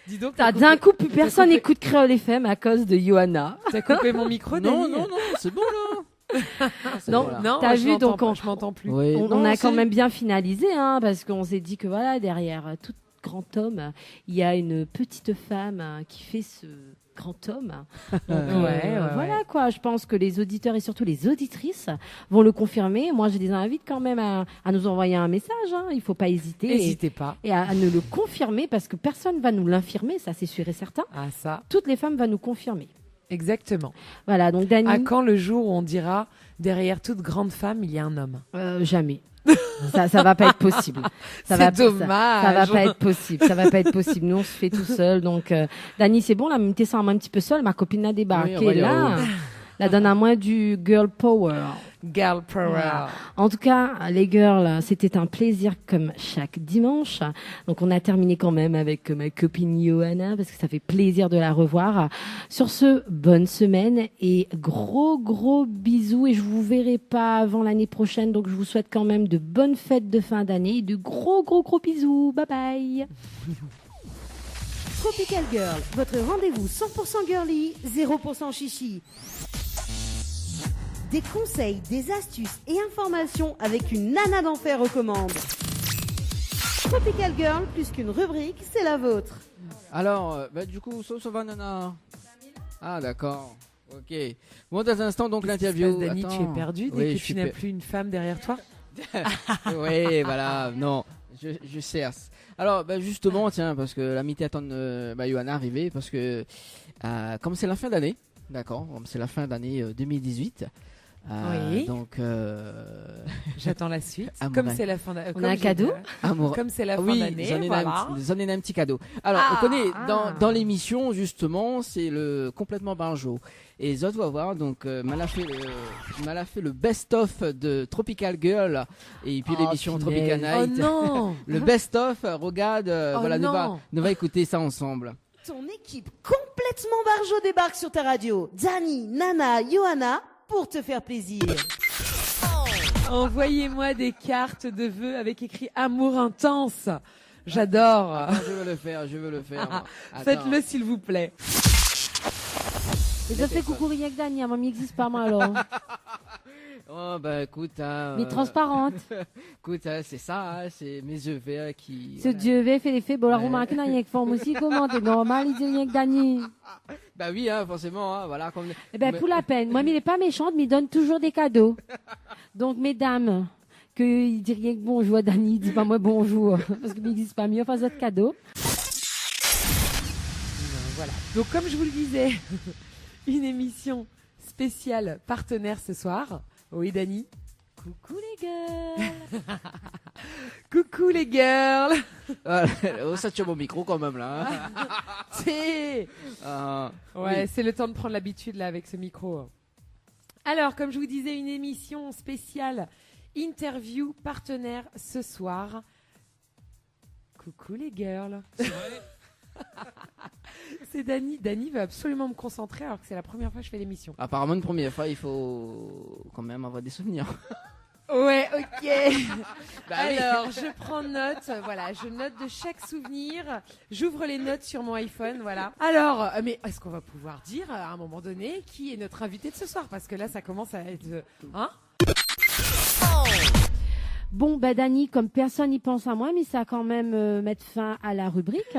Dis donc. D'un coup, plus personne n'écoute Créole FM à cause de Johanna. T'as coupé mon micro, Dani ? Non, c'est bon là. Non, t'as vu, donc je m'entends plus. Oui. On a quand même bien finalisé, hein, parce qu'on s'est dit que voilà, derrière tout grand homme, il y a une petite femme qui fait ce grand homme. Voilà quoi. Je pense que les auditeurs et surtout les auditrices vont le confirmer. Moi, je les invite quand même à nous envoyer un message. Hein. Il faut pas hésiter. N'hésitez pas. Et à nous le confirmer parce que personne va nous l'infirmer, ça c'est sûr et certain. Ah ça. Toutes les femmes vont nous confirmer. Exactement. Voilà, donc Dani. À quand le jour où on dira derrière toute grande femme il y a un homme ? Jamais. Ça va pas être possible. C'est dommage. Ça va pas être possible. Ça va pas être possible. Nous on se fait tout seul. Donc Dani, c'est bon là, même t'es ça un petit peu seule. Ma copine a débarqué là. La donne à moi du girl power. Girl power. Voilà. En tout cas, les girls, c'était un plaisir comme chaque dimanche. Donc, on a terminé quand même avec ma copine Johanna parce que ça fait plaisir de la revoir. Sur ce, bonne semaine et gros bisous. Et je vous verrai pas avant l'année prochaine. Donc, je vous souhaite quand même de bonnes fêtes de fin d'année et de gros bisous. Bye bye. Tropical Girl, votre rendez-vous 100% girly, 0% chichi. Des conseils, des astuces et informations avec une nana d'enfer aux commandes. Tropical Girl, plus qu'une rubrique, c'est la vôtre. Alors, du coup, ça va, Nana? Ah, d'accord. Ok. Bon, dans un instant, donc, l'interview. Dani, tu es perdu dès que tu n'as plus une femme derrière toi? Oui, voilà. Non, je cherche. Alors, justement, tiens, parce que la mi-temps Johanna arrivée, parce que comme c'est la fin d'année, d'accord, comme c'est la fin d'année 2018. Oui. Donc, j'attends la suite. Comme c'est la fin d'année, on a un cadeau. Comme c'est la fin d'année, j'en ai un petit cadeau. Alors, on connaît dans l'émission justement, c'est le complètement banjo. Et Zod va voir, donc m'a fait le best-of de Tropical Girl et puis l'émission Tropical Night. Oh non. Le best-of, regarde, voilà, nous va écouter ça ensemble. Ton équipe complètement barjo débarque sur ta radio. Dani, Nana, Johanna, pour te faire plaisir. Envoyez-moi des cartes de vœux avec écrit amour intense. J'adore. Je veux le faire. Faites-le s'il vous plaît. Et je fais coucou rien que Dani, mamie n'existe pas moi alors. Oh écoute, mais transparente. Écoute, c'est ça, c'est mes yeux verts qui. Ce Dieu verts fait l'effet. Bon la remarque n'a rien que forme aussi comment t'es normal il dit rien que Dani. Bah oui, forcément, voilà. Comme... pour la peine. Moi, mais il est pas méchante, mais il donne toujours des cadeaux. Donc mesdames, il dit rien que bonjour à Dani, il dit pas moi bonjour parce qu'il n'existe pas mieux, fasse votre cadeau. Voilà. Donc comme je vous le disais, une émission spéciale partenaire ce soir. Oui, Dani. Coucou les girls. Coucou les girls. Ça tient mon micro quand même là. Ouais, c'est le temps de prendre l'habitude là avec ce micro. Alors, comme je vous disais, une émission spéciale interview partenaire ce soir. Coucou les girls. C'est vrai. C'est Dani. Dani veut absolument me concentrer alors que c'est la première fois que je fais l'émission. Apparemment, une première fois, il faut quand même avoir des souvenirs. Ouais, ok. Alors, je prends note. Voilà, je note de chaque souvenir. J'ouvre les notes sur mon iPhone. Voilà. Alors, mais est-ce qu'on va pouvoir dire à un moment donné qui est notre invité de ce soir? Parce que là, ça commence à être. Hein? Bon, Dani, comme personne n'y pense à moi, mais ça va quand même mettre fin à la rubrique.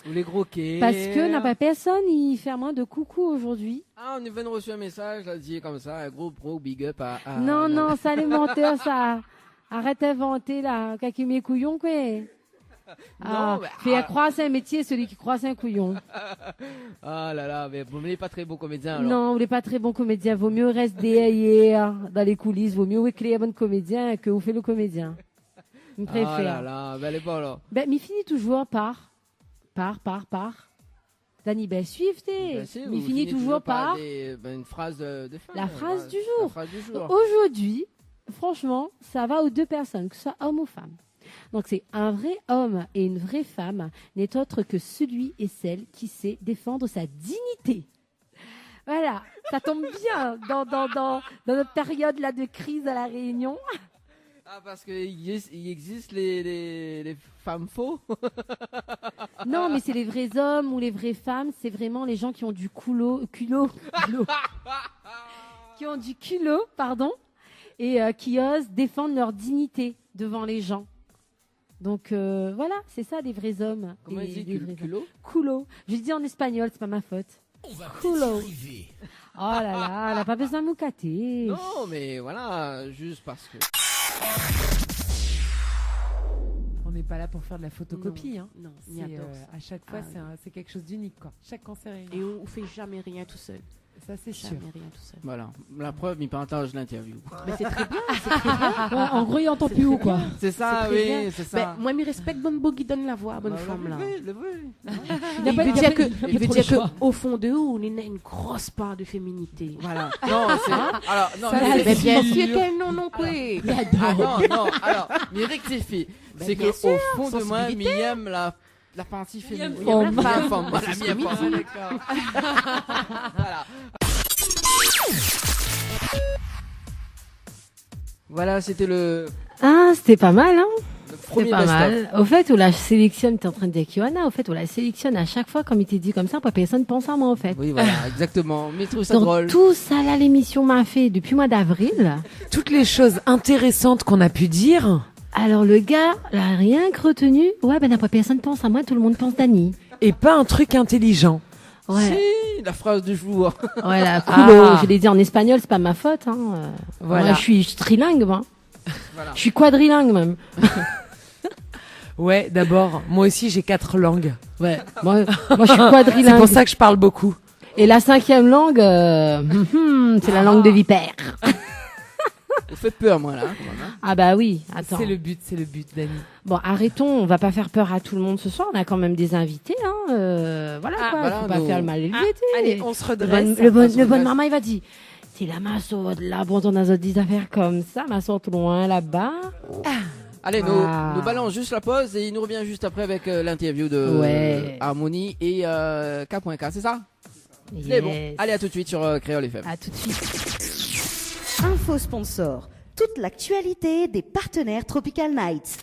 Ou les gros quais. Parce que n'a pas personne, il fait moins de coucou aujourd'hui. On vient de recevoir un message, là, dit comme ça, un gros big up à Non, ça les menteurs, ça. Arrête d'inventer, là, kaki mes couillons, quoi. Fais croire c'est un métier, celui qui croit c'est un couillon. Ah là là, mais vous n'êtes pas très bon comédien, alors. Non, vous n'êtes pas très bon comédien. Vaut mieux rester derrière, dans les coulisses. Vaut mieux éclairer un bon comédien que vous faites le comédien. Je préfère. Ah là là, elle est pas là. Mais finit toujours par. Dani, suivez, mais finit toujours par une phrase de fin. La phrase du jour. Aujourd'hui, franchement, ça va aux deux personnes, que ce soit homme ou femme. Donc c'est un vrai homme et une vraie femme n'est autre que celui et celle qui sait défendre sa dignité. Voilà, ça tombe bien dans notre période là de crise à La Réunion. Ah, parce qu'il existe les femmes faux. Non, mais c'est les vrais hommes ou les vraies femmes. C'est vraiment les gens qui ont du culot, qui ont du culot, pardon, et qui osent défendre leur dignité devant les gens. Donc voilà, c'est ça les vrais hommes. Comment il dit culot? Culot. Je le dis en espagnol, c'est pas ma faute. Culot. Oh là là, elle n'a pas besoin de moucater. Non, mais voilà, juste parce que... On n'est pas là pour faire de la photocopie. Non, à chaque fois, c'est quelque chose d'unique, quoi. Chaque cancer est unique. Et on ne fait jamais rien tout seul. Ça, c'est sûr. Jamais rien tout seul. Voilà, la preuve, il partage l'interview. Mais c'est très bien, c'est très bien. En gros, il n'entend plus où, quoi. C'est ça, oui, c'est ça. Moi, je respecte Bonne Beau qui donne la voix à bonne femme, là. Le vrai. Il veut dire qu'au fond de nous, on a une grosse part de féminité. Voilà. Non, c'est... Alors, non, mais bien sûr qu'elle non, quoi. Non, alors, mais rectifie. C'est qu'au fond de moi, Miyam, la partie féminine. Femme. Voilà, c'était le... Ah, c'était pas mal, hein. C'était pas mal. Au fait, on la sélectionne, t'es en train de dire Johanna, au fait, on la sélectionne à chaque fois, comme il t'est dit comme ça, pas personne pense à moi, en fait. Oui, voilà, exactement. Mais trouve ça donc, drôle. Tout ça, là, l'émission m'a fait depuis le mois d'avril. Toutes les choses intéressantes qu'on a pu dire, Alors le gars, là, rien que retenu. Ouais, ben après personne pense à moi, tout le monde pense Dani. Et pas un truc intelligent. Ouais. Si, la phrase du jour. Ouais, la culo. Je l'ai dit en espagnol, c'est pas ma faute. Hein. Voilà. Moi, je suis trilingue, moi. Voilà. Je suis quadrilingue même. Ouais, d'abord, moi aussi j'ai 4 langues. Ouais, moi je suis quadrilingue. C'est pour ça que je parle beaucoup. Et la 5e langue, c'est la langue de vipère. Vous faites peur, moi, là. Ah bah oui, attends. C'est le but, Dani. Bon, arrêtons, on va pas faire peur à tout le monde ce soir. On a quand même des invités, hein. Voilà quoi, voilà, faut pas faire le mal élevé. Allez, on se redresse. Le bon maman, il va dire, c'est la masso de là, bon, on a des affaires comme ça, masso tout loin là-bas. Allez, nous balançons juste la pause et il nous revient juste après avec l'interview de Harmonie et K.K, c'est ça? Yes. C'est bon. Allez, à tout de suite sur Créole FM. À tout de suite. Info sponsor. Toute l'actualité des partenaires Tropical Nights.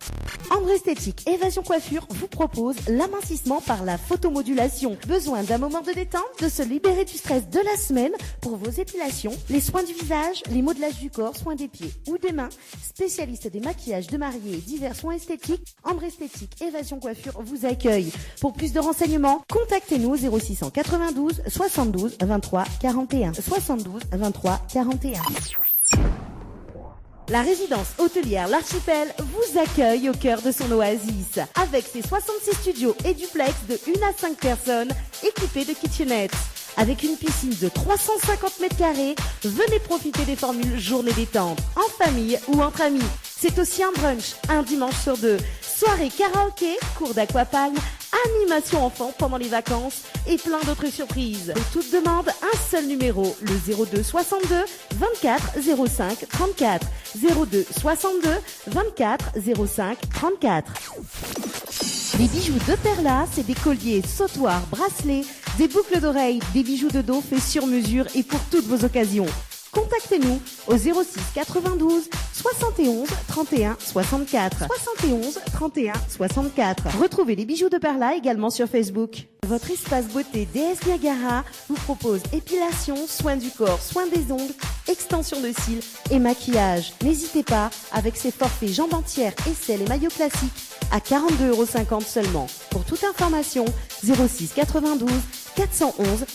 Ambre Esthétique Évasion Coiffure vous propose l'amincissement par la photomodulation. Besoin d'un moment de détente, de se libérer du stress de la semaine pour vos épilations, les soins du visage, les modelages du corps, soins des pieds ou des mains. Spécialiste des maquillages de mariés et divers soins esthétiques, Ambre Esthétique Évasion Coiffure vous accueille. Pour plus de renseignements, contactez-nous au 0692 72 23 41. 72 23 41. La résidence hôtelière L'Archipel vous accueille au cœur de son oasis. Avec ses 66 studios et duplex de 1 à 5 personnes équipés de kitchenettes. Avec une piscine de 350 mètres carrés, venez profiter des formules journée détente, en famille ou entre amis. C'est aussi un brunch, un dimanche sur 2. Soirée karaoké, cours d'aquapalme, animation enfant pendant les vacances et plein d'autres surprises. Pour toute demande, un seul numéro, le 02 62 24 05 34. 02 62 24 05 34. Les bijoux de Perla, c'est des colliers, sautoirs, bracelets, des boucles d'oreilles, des bijoux de dos faits sur mesure et pour toutes vos occasions. Contactez-nous au 06 92 71 31 64. 71 31 64. Retrouvez les bijoux de Perla également sur Facebook. Votre espace beauté DS Niagara vous propose épilation, soins du corps, soins des ongles, extension de cils et maquillage. N'hésitez pas avec ses forfaits jambes entières, aisselles et maillots classiques à 42,50 € seulement. Pour toute information, 06 92 411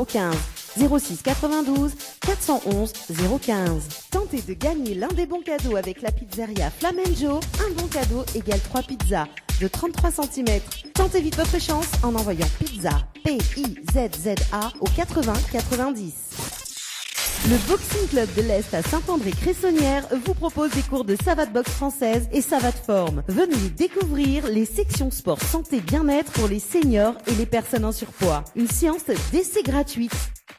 015. 06 92 411 015. Tentez de gagner l'un des bons cadeaux avec la pizzeria Flamenjo. Un bon cadeau égale 3 pizzas de 33 cm. Tentez vite votre chance en envoyant pizza P-I-Z-Z-A au 80 90. Le Boxing Club de l'Est à Saint-André-Cressonnière vous propose des cours de savate boxe française et savate forme. Venez découvrir les sections sport santé bien-être pour les seniors et les personnes en surpoids. Une séance d'essai gratuite.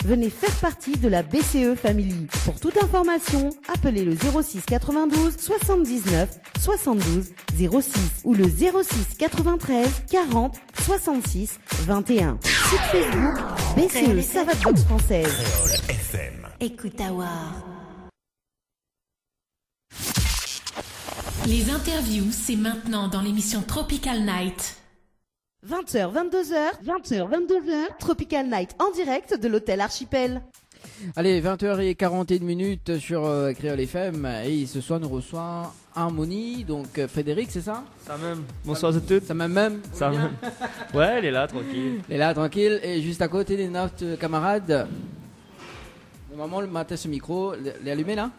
Venez faire partie de la BCE Family. Pour toute information, appelez le 06 92 79 72 06 ou le 06 93 40 66 21. Site Facebook BCE Savate Box Française. Créole FM. Écoute avoir. Les interviews, c'est maintenant dans l'émission Tropical Night. 20h, 22h, Tropical Night en direct de l'hôtel Archipel. Allez, 20h41 sur Créole FM et ce soir nous reçoit Harmonie, donc Frédéric, c'est ça? Ça même. Bonsoir à toutes. Ça même. Ça même. Ouais, elle est là, tranquille. Elle est là, tranquille. Et juste à côté de notre camarade, normalement le matin ce micro, il est allumé là?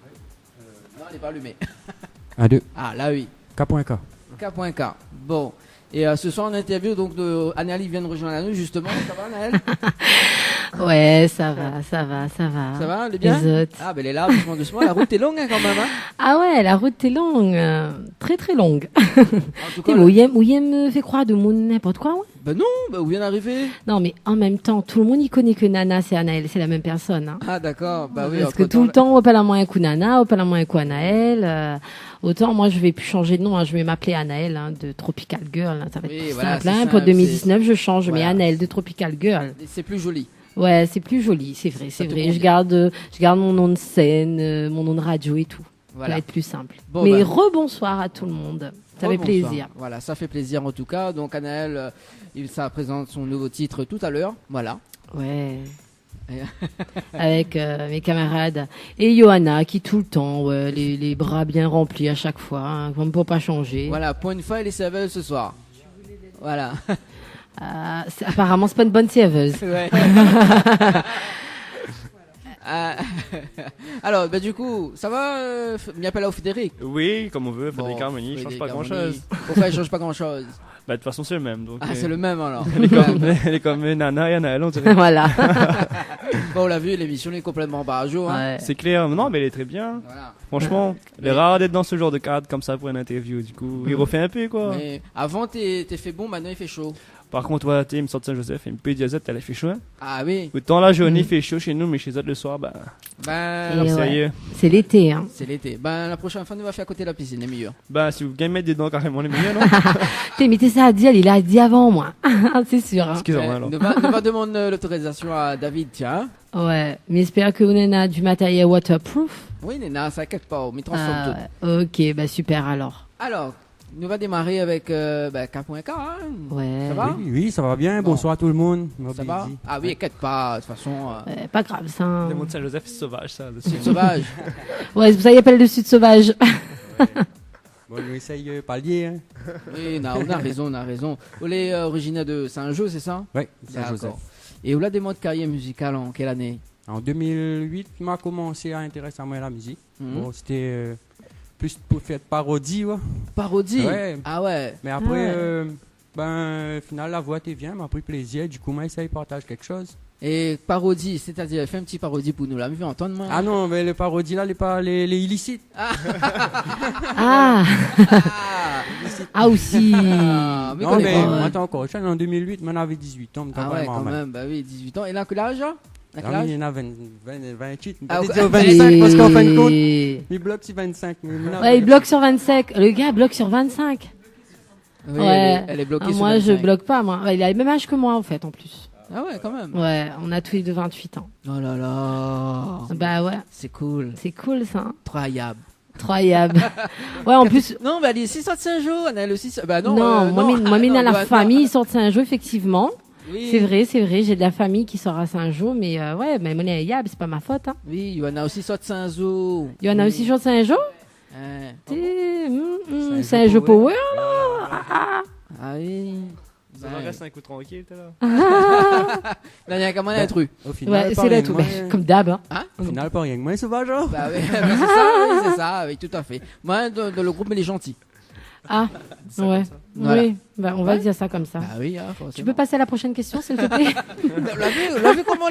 Non, il n'est pas allumé. A2. Ah, là oui. K.K. K.K. Bon. Et ce soir, en interview, donc, Anaël vient de rejoindre nous, justement. Ça va, Anaël? Ouais, ça va. Ça va, elle est bien? Ah, ben elle est là, doucement. La route est longue, hein, quand même, hein? Ah ouais, la route est longue. Très, très longue. En tout cas, William me fait croire de mon n'importe quoi, ouais. Ben non, où vient d'arriver? Non, mais en même temps, tout le monde y connaît que Nana, c'est Anaël, c'est la même personne, hein. Ah, d'accord, bah oui. Parce que tout le temps, on appelle à moi un coup Nana, on appelle à moi un coup Anaël. Autant, moi, je vais plus changer de nom, hein, je vais m'appeler Anaël, hein, de Tropical Girl, hein, ça va être simple, hein. Pour 2019, je change, mais Anaël de Tropical Girl. C'est plus joli. Ouais, c'est plus joli, c'est vrai. Je garde mon nom de scène, mon nom de radio et tout. Voilà. Ça va être plus simple. Bon, mais rebonsoir à tout le monde. Ça fait plaisir. Voilà, ça fait plaisir en tout cas. Donc Anaël, ça présente son nouveau titre tout à l'heure. Voilà. Ouais. avec mes camarades. Et Johanna qui tout le temps, les bras bien remplis à chaque fois, hein, comme pour pas changer. Voilà, pour une fois, elle est serveuse ce soir. Voilà. Apparemment, c'est pas une bonne serveuse. Ouais. Alors, du coup, ça va m'appelle au Frédéric. Oui, comme on veut, Frédéric Harmonie, il change pas grand-chose. Pourquoi il change pas grand-chose? De toute façon, c'est le même. Donc, c'est le même alors. Elle est comme Nana et Anaël, on dirait. Voilà. Bon, on l'a vu, l'émission est complètement barjo. Hein. Ouais. C'est clair. Non, mais elle est très bien. Voilà. Franchement, il est rare d'être dans ce genre de cadre comme ça pour une interview. Du coup, il refait un peu, quoi. Mais avant, t'es fait bon, maintenant il fait chaud. Par contre, toi, il me sort de Saint-Joseph et me peut dire, elle a fait chaud. Hein. Ah oui. Autant la journée, il fait chaud chez nous, mais chez eux, le soir, sérieux. C'est l'été, hein. C'est l'été. La prochaine fois, nous va faire à côté de la piscine, les meilleurs. Si vous gagnez mettre dedans carrément les meilleurs, non? Mais t'es ça à dire, il a dit avant moi. C'est sûr. Hein. Excusez-moi alors. Nous va demander l'autorisation à David, tiens. Ouais, mais j'espère que vous avez du matériel waterproof. Oui, Nena, ça inquiète pas, mais transforme tout. Ok, super alors. Alors, nous va démarrer avec K.K. Hein. Ouais. Ça va? Oui, ça va bien. Bon. Bonsoir à tout le monde. Ça va? Ah oui, inquiète pas, de toute façon. Pas grave, ça. Le mot de Saint-Joseph, c'est sauvage, ça. C'est sauvage. Ouais, c'est pour ça qu'il appelle le sud sauvage. Bon, on essaye pas lier. Hein. Oui, on a raison. Vous êtes originaire de Saint-Jean, c'est ça? Oui, Saint-Joseph. Et vous avez des modes de carrière musicale en quelle année? En 2008, je m'ai commencé à intéresser à moi à la musique. Bon, c'était plus pour faire parodie. Ouais. Parodie? Ouais. Ah ouais. Mais après, au final, la voix t'est bien, m'a pris plaisir. Du coup, moi, essaye de partager quelque chose. Et parodie, c'est-à-dire, fais un petit parodie pour nous, là, vu entendre moi. Ah non, mais les parodies là, les illicites. Ah aussi. Mais non, mais attends encore, je suis en 2008, mais on avait 18 ans. Ah ouais, quand même, bah oui, 18 ans. Et là, quel âge? Il y en a 28. Ah, 25, parce qu'en fin de compte, il bloque sur 25. Ouais, il bloque sur 25. Le gars bloque sur 25. Oui, ouais. Elle est bloquée sur moi, 25. je bloque pas, moi. Il a le même âge que moi, en fait, en plus. Ah ouais, quand même. Ouais, on a tous les deux 28 ans. Oh là là. Bah ouais. C'est cool. C'est cool, ça. Hein. Troyable. Ouais, en plus. Non, les 6 sortent Saint-Jean, on a le 6. Bah non. Moi, dans la famille, ils sortent Saint-Jean, effectivement. Oui. C'est vrai. J'ai de la famille qui sort à Saint-Jean, mais ouais, mais mon Yab, c'est pas ma faute. Hein. Oui, il y en a aussi sortent Saint-Jean. Il y en a aussi sortent Saint-Jean. Saint-Jean Power, là. Ah oui. Ça va rester un coup tranquille, t'es là. Là, il y a comment un truc. Au final, c'est là tout. Comme d'hab. Hein? Au final, pas rien que moi, sauvage. Bah oui, c'est ça, oui, tout à fait. Moi, dans le groupe, mais les gentils. Ah, ouais. Voilà. Oui, on va dire ça comme ça. Ah oui, tu peux passer à la prochaine question, s'il te plaît? Vous l'avez vu comment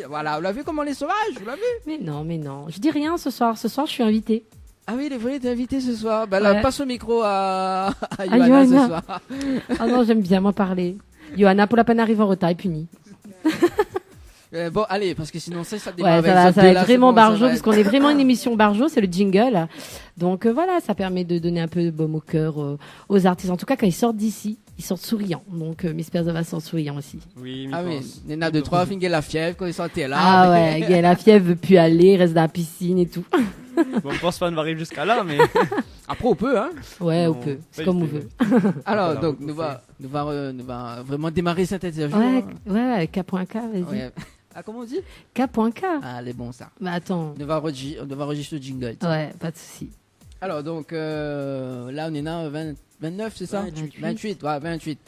voilà, vous l'avez vu comment les sauvages, vous l'avez vu? Mais non. Je dis rien ce soir. Ce soir, je suis invitée. Ah oui, il est vrai, t'es invité ce soir. Bah ouais. là, passe au micro à Johanna ce soir. Ah non, j'aime bien moi parler. Johanna, pour la peine, arrive en retard et punie. Bon, allez, parce que sinon ça démarre. Ouais, ça va être vraiment barjo, parce qu'on est vraiment une émission barjo, c'est le jingle. Donc voilà, ça permet de donner un peu de baume au cœur aux artistes. En tout cas, quand ils sortent d'ici, ils sortent souriants. Donc Miss Perzova sort souriant aussi. Oui, ah oui, Nena de 3, Finger la fièvre, quand ils sortaient là. Ah ouais, la fièvre veut plus aller, reste dans la piscine et tout. Bon, je pense pas qu'on va arriver jusqu'à là, mais. Après, on peut, hein. Ouais, on peut. C'est comme on veut. Alors, donc, nous va vraiment démarrer cette interview. Ouais, K.K, vas-y. Ouais. Ah, comment on dit? K.K. Ah, elle est bon, ça. Bah, attends. On va enregistrer le jingle. Ouais, pas de souci. Alors, donc, là, on est là, 29, c'est ça? 28, ouais, 28.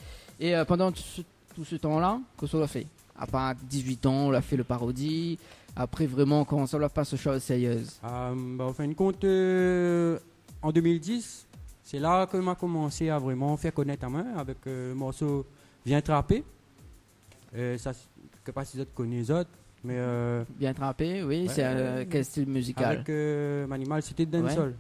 Et pendant tout ce temps-là, qu'est-ce qu'on a fait? À part 18 ans, on a fait le parodie. Après, vraiment, quand ça ne passe aux choses sérieuses. En fin de compte, en 2010, c'est là que m'a commencé à vraiment faire connaître à moi avec le morceau Viens trapper. Ça, je ne sais pas si vous connaissez les autres, mais... Bien trapper, oui, c'est quel style musical? Avec Manimal, c'était dancehall.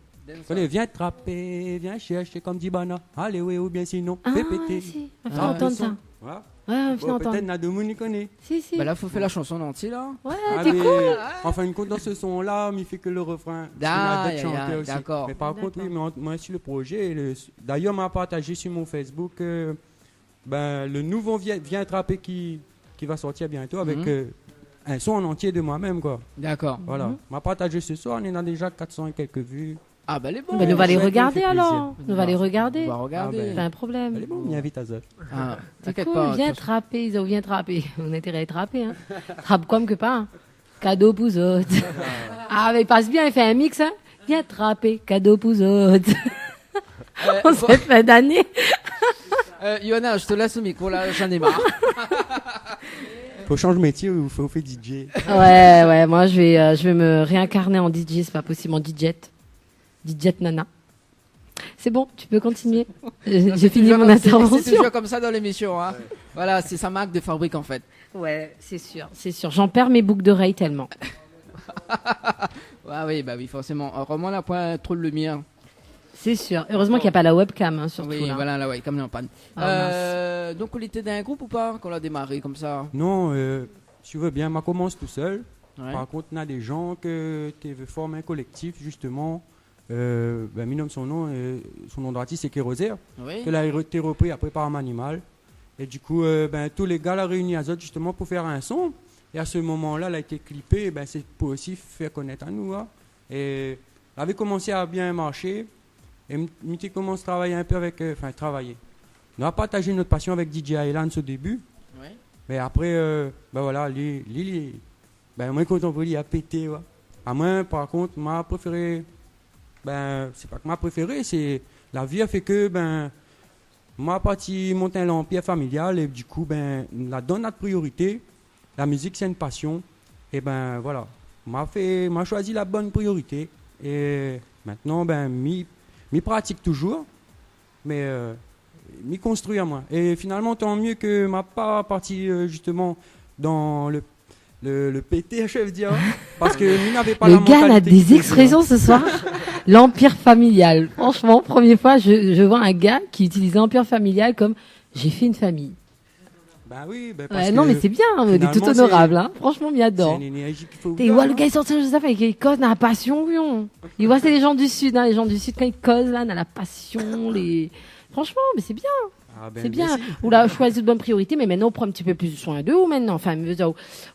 Allez, viens trapper, viens chercher comme Dibana. Allez, oui, ou bien sinon, pépété. Si, on va faire entendre ça. Voilà. Ouais, peut-être Nadomoun y connaît. Si. Bah là, faut faire la chanson en entier, là. Ouais, t'es cool. En fin de compte, dans ce son-là, il fait que le refrain. D'accord. Mais par contre, oui, moi, sur le projet, d'ailleurs, m'a partagé sur mon Facebook le nouveau Viens trapper qui va sortir bientôt avec un son en entier de moi-même, quoi. D'accord. Voilà. M'a partagé ce soir, on en a déjà 400 et quelques vues. Ah bah elle est bonne. Nous va les regarder alors. Nous va les regarder. On va regarder. Pas un problème. Elle est bonne, on y invite à ça. Ah, t'inquiète pas. Viens trapper, Iso, viens trapper. On a intérêt à trapper, hein. Trappe comme que pas. Hein. Cadeau pour autres. Ah, mais il passe bien, il fait un mix, hein. Viens trapper, cadeau pour autres. On s'est fait d'année. Johanna, je te laisse le micro, là, j'en ai marre. Faut changer de métier ou faut faire DJ. Ouais, moi je vais me réincarner en DJ, c'est pas possible, en DJ Nana. C'est bon, tu peux continuer. J'ai fini mon intervention. C'est toujours comme ça dans l'émission, hein. Ouais. Voilà, c'est sa marque de fabrique en fait. Ouais, c'est sûr. J'en perds mes boucles d'oreilles tellement. Ouais, oui, bah oui, forcément. Romain la point trop de lumière. C'est sûr. Heureusement qu'il n'y a pas la webcam, hein, surtout. Oui, là. voilà, la webcam est en panne. Donc, on était dans un groupe ou pas quand on a démarré comme ça? Non, si tu veux bien, on commence tout seul. Ouais. Par contre, on a des gens que tu veux former un collectif, justement. Minum, son nom d'artiste, c'est Kéroser. Oui. Que a été repris après par un animal. Et du coup, tous les gars l'ont réuni à Zot, justement, pour faire un son. Et à ce moment-là, elle a été clippée. C'est pour aussi faire connaître à nous. Hein. Et elle avait commencé à bien marcher. Et nous commencé à travailler un peu avec... travailler. On a partagé notre passion avec DJ Islands au début. Ouais. Mais après, voilà, Lily... moi, quand on veut, il a pété. Ouais. À moi, par contre, ma préférée... c'est pas que ma préférée, c'est... La vie a fait que, moi, parti monter un empire familial. Et du coup, la donne notre priorité. La musique, c'est une passion. Et voilà. M'a choisi la bonne priorité. Et maintenant, m'y pratique toujours, mais m'y construit à moi. Et finalement, tant mieux que m'a pas parti justement dans le PT, je veux dire, parce que nous n'avait pas la mentalité. Le gars a des expressions ce soir. L'empire familial. Franchement, première fois, je vois un gars qui utilise l'empire familial comme j'ai fait une famille. Oui, non, mais c'est bien, on est tout honorable, hein. Franchement, m'y adore. C'est une énergie qu'il faut. Et ouais, le gars, il sort de ça, il cause dans la passion, oui. Il voit, c'est les gens du Sud, hein. Les gens du Sud, quand ils causent, là, dans la passion, franchement, mais c'est bien. C'est bien. Merci. Ou là, choisir de bonne priorité, mais maintenant, on prend un petit peu plus de soin d'eux, ou maintenant, enfin,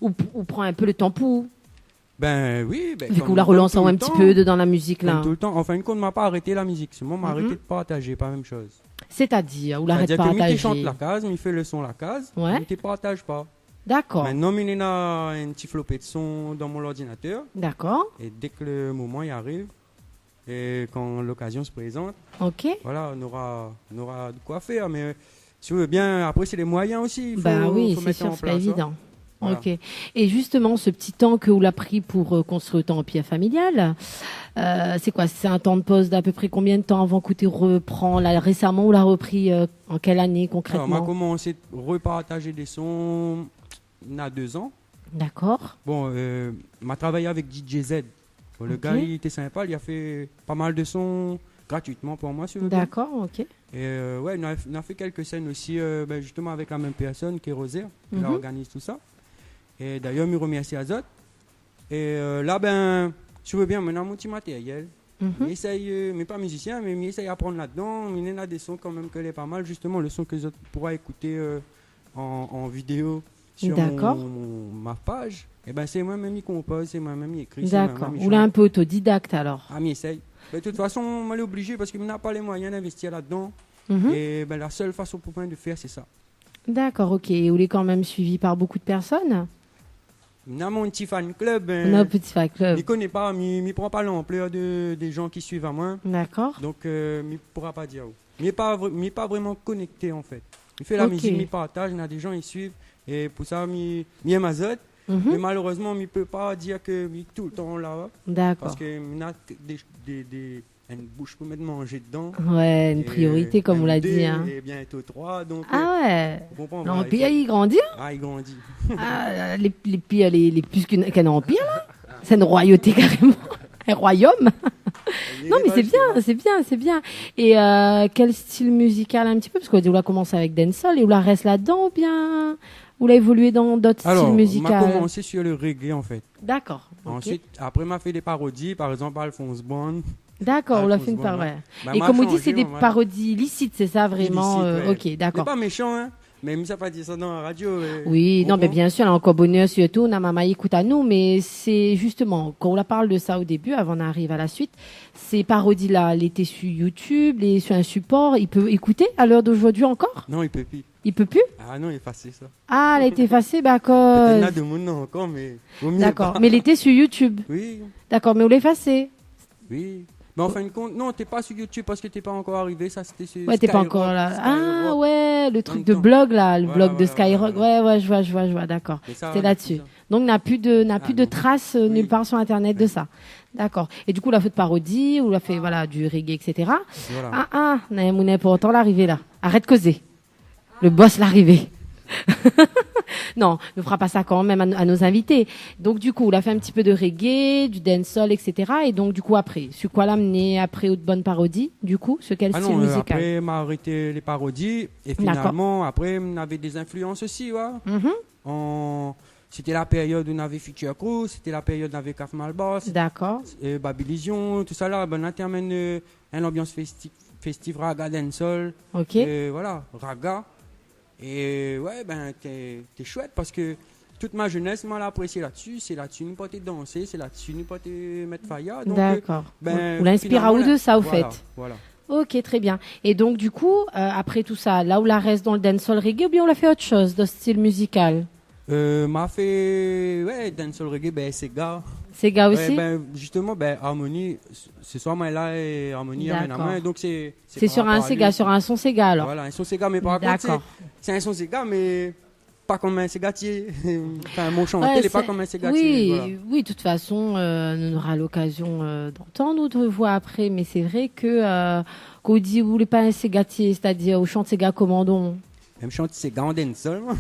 ou prend un peu le temps pour. Oui. Du coup, la relance un petit peu dans la musique, là. Tout le temps. Enfin, une compte m'a pas arrêté la musique. C'est moi, m'a arrêté de partager, pas la même chose. C'est-à-dire, ou l'arrête de partager. C'est-à-dire que chante la case, il fait le son la case, mais tu partages pas. D'accord. Maintenant, il y a un petit flopé de son dans mon ordinateur. D'accord. Et dès que le moment y arrive, et quand l'occasion se présente, voilà, on aura de quoi faire. Mais si vous voulez bien, après, c'est les moyens aussi. Il faut c'est sûr, en c'est place, pas évident. Voilà. Ok. Et justement, ce petit temps que vous l'a pris pour construire ton empire familial, c'est quoi? C'est un temps de pause d'à peu près combien de temps avant que tu reprends là récemment ou l'a repris en quelle année concrètement? Alors, on a commencé à repartager des sons il y a 2 ans. D'accord. Bon, on a travaillé avec DJ Z. Bon, le gars, il était sympa, il a fait pas mal de sons gratuitement pour moi. D'accord, ok. Et on a fait quelques scènes aussi, justement avec la même personne qui est Roser, qui organise tout ça. Et d'ailleurs, je me remercie à Zot. Et là, si tu veux bien, maintenant, mon petit matériel. J'essaye, mais pas musicien, mais j'essaye d'apprendre là-dedans. Il y en a des sons quand même que les pas mal. Justement, le son que Zot pourra écouter en vidéo sur ma page. Et c'est moi-même qui compose, c'est moi-même qui écrit. D'accord. Ou là, un peu autodidacte alors. Ah, mais essaye. De toute façon, on est obligé parce qu'il n'a pas les moyens d'investir là-dedans. Et la seule façon pour moi de faire, c'est ça. D'accord, ok. Et vous l'êtes quand même suivi par beaucoup de personnes? On a mon petit fan club. On a un petit fan club. Il ne connaît pas, il ne prend pas l'ampleur des gens qui suivent à moi. D'accord. Donc, il ne pourra pas dire où. Il n'est pas vraiment connecté, en fait. Il fait la musique, il partage, il y a des gens qui suivent. Et pour ça, il aime Azot. Mais malheureusement, il ne peut pas dire que tout le temps là. D'accord. Parce qu'il a une bouche pour mettre manger dedans. Ouais, une priorité, comme on l'a dit. Et bientôt 3. Donc, l'empire, il grandit. Il grandit. Les plus qu'un empire, là. C'est une royauté carrément. Un royaume. Non, mais c'est bien. Et quel style musical un petit peu? Parce qu'on a commencé avec dancehall et on la reste là-dedans ou bien ou l'a évolué dans d'autres styles musicaux? Alors, on a commencé sur le reggae en fait. D'accord. Ensuite, après, on a fait des parodies, par exemple Alphonse Brown. D'accord, on l'a fait une parodie. Et comme on dit, c'est des parodies licites, c'est ça vraiment? Illicite, Ok, d'accord. C'est pas méchant, hein. Mais ça pas dit ça dans la radio. Oui, non, mais bien sûr, là, encore bonheur surtout, on a maman écoute à nous, mais c'est justement, quand on la parle de ça au début, avant d'arriver à la suite, ces parodies-là, elle était sur YouTube, sur un support, il peut écouter à l'heure d'aujourd'hui encore? Non, il peut plus. Il peut plus? Ah non, il est effacé ça. Ah, elle a été effacée, d'accord. Peut-être là de monde non encore, mais au mieux d'accord, pas. mais elle était sur YouTube. Oui. D'accord, mais on l'a effacée. Oui. Mais en fin de compte, non, t'es pas sur YouTube parce que t'es pas encore arrivé, ça c'était sur Ouais, t'es pas encore là. Ah ouais, le truc de blog là, le blog de Skyrock. Ouais, je vois, d'accord. C'est là-dessus. Donc n'a plus de traces nulle part sur internet de ça. D'accord. Et du coup, la fait de parodie, ou la fait voilà du reggae, etc. Voilà. On est pourtant l'arrivée là. Arrête de causer. Le boss l'arrivée. Non, ne fera pas ça quand même à nos invités. Donc du coup, on a fait un petit peu de reggae, du dancehall, etc. Et donc du coup après, sur quoi l'amener après de bonnes parodies, du coup, sur quel style musical? Après, m'a arrêté les parodies et finalement après, on avait des influences aussi, ouais. C'était la période où on avait Future Crew, c'était la période où on avait Kaf Malbas. D'accord. Babylision, tout ça là, on a terminé une ambiance festive raga dancehall. Ok. Voilà, raga. Et ouais, ben, t'es chouette parce que toute ma jeunesse m'a apprécié là-dessus. C'est là-dessus, nous pas danser, c'est là-dessus, nous pas mettre faya. D'accord. Ben, on l'inspire à ou deux, ça, au fait. Voilà. Ok, très bien. Et donc, du coup, après tout ça, là où la reste dans le dancehall reggae, ou bien on l'a fait autre chose de style musical? M'a fait, ouais, dancehall reggae, ben, Sega. Sega aussi? Ouais, ben, justement, ben, Harmonie, ce soir, moi, là, et Harmonie, amène à main. Donc, c'est sur un Sega, sur un son Sega, alors. Voilà, un son Sega, mais par contre, c'est un son Sega, mais pas comme un Segatier. Enfin, mon chanteur n'est pas comme un Segatier. Oui, voilà. Oui, de toute façon, on aura l'occasion d'entendre notre voix après, mais c'est vrai que, quand on dit, vous voulez pas un Segatier, c'est-à-dire, au chante Sega commandon. Même chante Sega en dancehall, moi.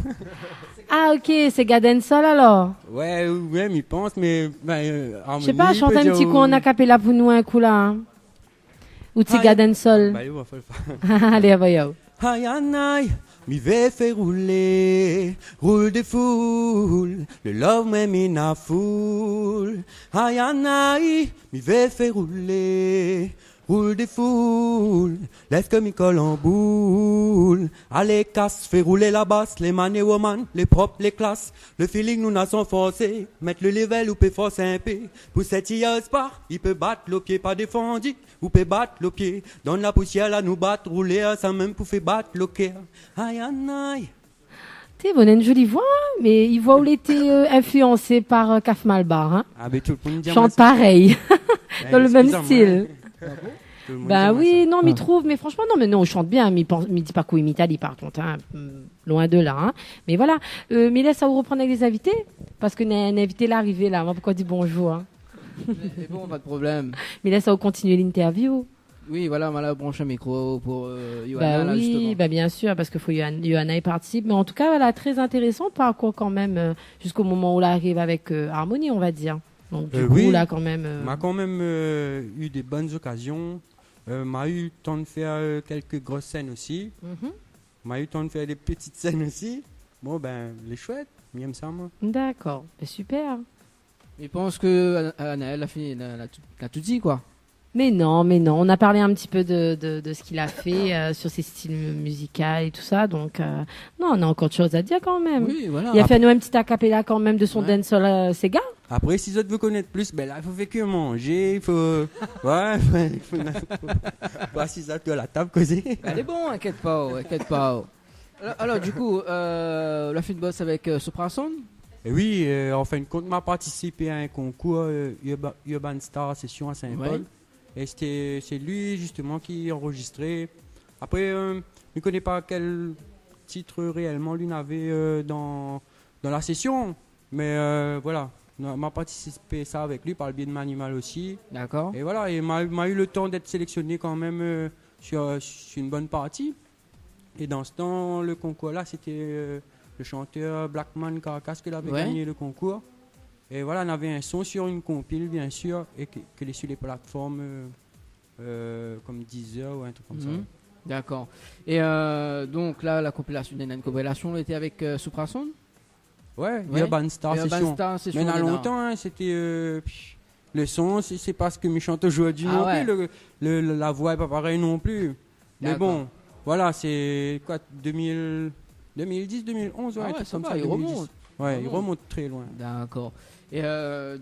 Ah, ok, Sega dancehall, alors. Ouais, mais il pense, mais, je sais pas, chante un petit coup en acapella pour nous, un coup là, hein. Ou Sega dancehall. Bah, allez, on va faire le allez, voyons. Aïe, aïe, mi vais faire rouler, roule de foule, le love me mine à foule. Aïe, aïe, mi vais faire rouler, roule de foule, laisse que mi colle en boule. Allez, casse, fais rouler la basse, les man et woman, les propres, les classes. Le feeling nous n'a sans forcer, mettre le level ou peut forcer un peu. Pour cette years pas, il peut battre le pied pas défendu. Ou peut battre le pied, dans la poussière là nous battre, rouler sans même pour faire battre le cœur. Aïe aïe. Tu sais, on a une jolie voix, mais il voit où il était influencé par Kaf Malbar. Hein. Ah, mais tout le monde dit chante pareil, dans le même style. Bah oui, non, mais trouve, mais franchement, non, il chante bien, mais il dit pas quoi Italie par contre, hein, loin de là. Hein. Mais voilà, mais laisse à vous reprendre avec les invités, parce que un invité l'arrivée là, pourquoi dire bonjour. Hein. C'est bon, pas de problème. Mais laisse à vous continuer l'interview. Oui, voilà, on a branché un micro pour Johanna. Bah oui, bah bien sûr, parce qu'il faut Johanna y participe. Mais en tout cas, voilà, très intéressant parcours quand même, jusqu'au moment où elle arrive avec Harmonie, on va dire. Donc du coup, oui, là quand même. M'a quand même eu des bonnes occasions. M'a eu le temps de faire quelques grosses scènes aussi. M'a eu le temps de faire des petites scènes aussi. Bon ben, les chouettes, j'aime ça moi. D'accord, bah, super. Je pense que Anaël a tout dit quoi. Mais non, on a parlé un petit peu de ce qu'il a fait sur ses styles musicaux et tout ça, donc non, on a encore de choses à dire quand même. Oui, voilà. Il a fait nous un petit acapella quand même de son dancehall Sega. Après, si vous veut connaître plus, ben là, il faut faire que manger, il faut... Ouais, il faut assis à la table, causer. Elle est bon, inquiète pas. Alors du coup, la fin de boss avec Soprason. Et oui, en fin de compte, m'a participé à un concours Urban Star Session à Saint-Paul. Ouais. Et c'est lui justement qui enregistrait. Après, je ne connais pas quel titre réellement lui n'avait dans la session. Mais voilà, m'a participé ça avec lui par le biais de Manimal aussi. D'accord. Et voilà, et m'a eu le temps d'être sélectionné quand même sur une bonne partie. Et dans ce temps, le concours-là, c'était le chanteur Blackman Carcass qui avait gagné le concours. Et voilà, on avait un son sur une compile, bien sûr, et qu'elle est sur les plateformes comme Deezer ou un truc comme ça. D'accord. Et donc là, la compilation, une compilation était avec Soprason. Ouais, Urban Star Session. Mais il y a longtemps, hein, c'était le son, c'est pas ce que mes chanteurs jouent du non plus. La voix est pas pareille non plus. Mais bon, voilà, c'est quoi, 2000 2010, 2011, ouais. Ah ouais, tout ça comme va, ça, il 2010. remonte. Ouais, il remonte très loin. D'accord. Et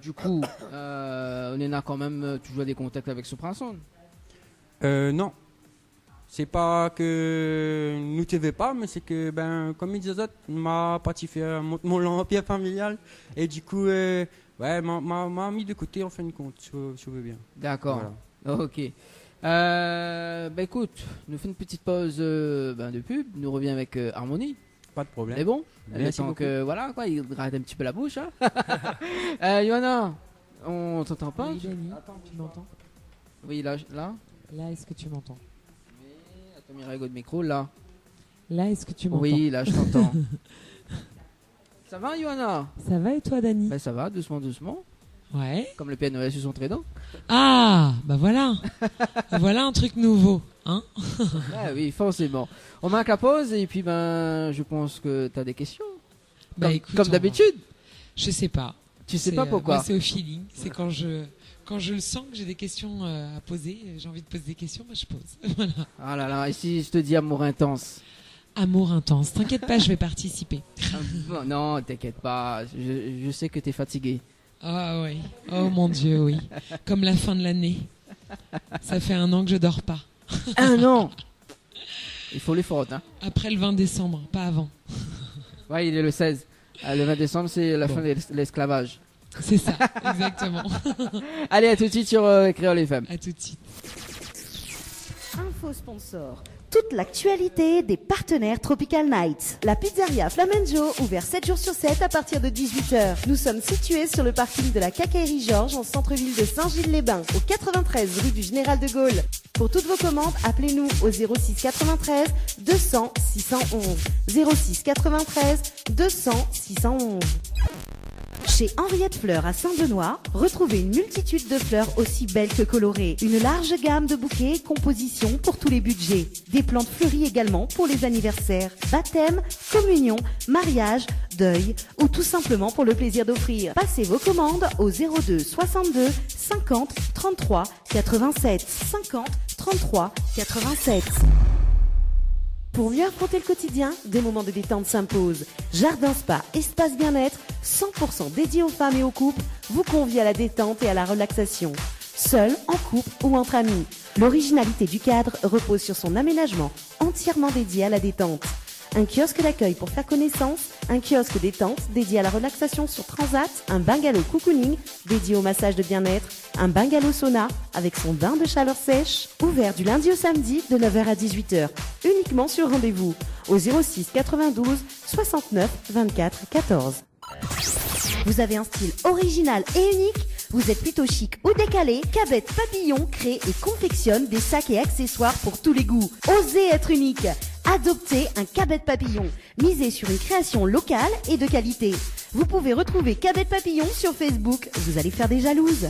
du coup, on a quand même toujours des contacts avec Soprinson. Non. C'est pas que nous ne te pas, mais c'est que, comme ils disaient, m'a parti faire mon empire familial. Et du coup, m'a mis de côté en fin de compte, si je veux bien. D'accord. Voilà. Ok. Écoute, nous faisons une petite pause de pub. Nous revenons avec Harmonie. Pas de problème. C'est bon. Merci beaucoup. Voilà, quoi, il gratte un petit peu la bouche. Hein. Johanna, on t'entend pas? Oui, Denis. Attends, tu m'entends? Oui, là. Là, est-ce que tu m'entends? Oui, attends, de micro, là. Là, est-ce que tu m'entends? Oui, là, je t'entends. Ça va, Johanna? Ça va et toi, Dani? Ça va, doucement, doucement. Ouais. Comme le piano sur son traîneau. Ah, bah voilà. Voilà un truc nouveau, hein? Oui, forcément. On marque la pause et puis je pense que tu as des questions. Comme d'habitude. Je sais pas. Tu sais pas pourquoi? Moi, c'est au feeling. C'est quand je le sens que j'ai des questions à poser, j'ai envie de poser des questions, je pose. Voilà. Ah là là, et si je te dis amour intense? Amour intense. T'inquiète pas, je vais participer. Non, t'inquiète pas. Je sais que t'es fatigué. Ah oui. Oh mon Dieu, oui. Comme la fin de l'année. Ça fait 1 an que je dors pas. 1 an. Il faut l'effort, hein. Après le 20 décembre, pas avant. Ouais, il est le 16. Le 20 décembre, c'est la fin de l'esclavage. C'est ça, exactement. Allez, à tout de suite sur Créole FM. À tout de suite. Info sponsor. Toute l'actualité des partenaires Tropical Nights. La pizzeria Flamenjo, ouvert 7 jours sur 7 à partir de 18h. Nous sommes situés sur le parking de la Cacaillerie Georges en centre-ville de Saint-Gilles-les-Bains, au 93 rue du Général de Gaulle. Pour toutes vos commandes, appelez-nous au 06 93 200 611. 06 93 200 611. Chez Henriette Fleurs à Saint-Benoît, retrouvez une multitude de fleurs aussi belles que colorées. Une large gamme de bouquets et compositions pour tous les budgets. Des plantes fleuries également pour les anniversaires, baptême, communion, mariage, deuil ou tout simplement pour le plaisir d'offrir. Passez vos commandes au 02 62 50 33 87 50 33 87. Pour mieux affronter le quotidien, des moments de détente s'imposent. Jardin Spa, espace bien-être, 100% dédié aux femmes et aux couples, vous convie à la détente et à la relaxation. Seul, en couple ou entre amis. L'originalité du cadre repose sur son aménagement, entièrement dédié à la détente. Un kiosque d'accueil pour faire connaissance, un kiosque détente dédié à la relaxation sur Transat, un bungalow cocooning dédié au massage de bien-être, un bungalow sauna avec son bain de chaleur sèche, ouvert du lundi au samedi de 9h à 18h, uniquement sur rendez-vous, au 06 92 69 24 14. Vous avez un style original et unique? Vous êtes plutôt chic ou décalé? Cabette Papillon crée et confectionne des sacs et accessoires pour tous les goûts. Osez être unique. Adoptez un Cabette Papillon. Misez sur une création locale et de qualité. Vous pouvez retrouver Cabette Papillon sur Facebook. Vous allez faire des jalouses.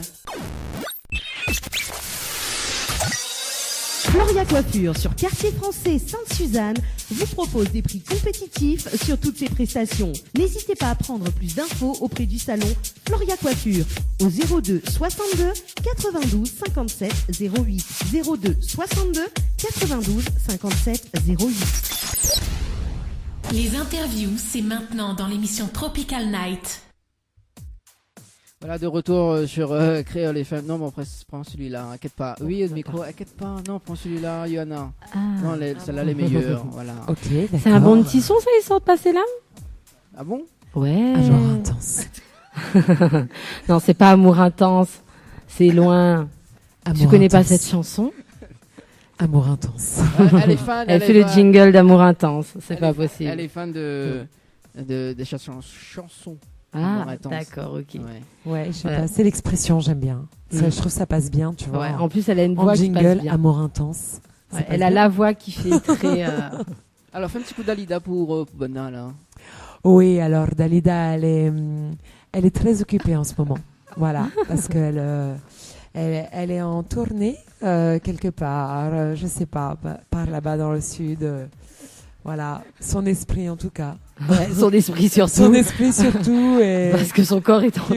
Floria Coiffure sur Quartier Français Sainte-Suzanne vous propose des prix compétitifs sur toutes ses prestations. N'hésitez pas à prendre plus d'infos auprès du salon Floria Coiffure au 02 62 92 57 08 02 62 92 57 08. Les interviews, c'est maintenant dans l'émission Tropical Night. Voilà, de retour sur Créole FM. Non, bon, prends celui-là, inquiète pas. Oui, le micro, inquiète pas. Non, prends celui-là, Johanna. Non, celle-là, les meilleures. Voilà. Ok, d'accord. C'est un bon petit son, ça, ils sont passés là? Ah bon? Ouais. Amour intense. Non, c'est pas Amour intense. C'est loin. Amour Tu connais intense. pas cette chanson? Amour intense. Elle est fan. Elle fait le jingle d'Amour intense. C'est pas possible. Elle est fan des chansons. Ah, d'accord, ok. Ouais, je sais pas, c'est l'expression, j'aime bien. Ça, je trouve ça passe bien, tu vois. Ouais, en plus, elle a une en voix jingle, qui passe bien. Amour intense. Ouais, elle a la voix qui fait très... Alors, fais un petit coup d'Alida pour Bonna, là. Oui, alors Dalida, elle est très occupée en ce moment. Voilà, parce qu'elle elle est en tournée quelque part, je sais pas, par là-bas dans le sud. Voilà, son esprit en tout cas Ouais, son esprit surtout. Son esprit surtout. Et... Parce que son corps est entre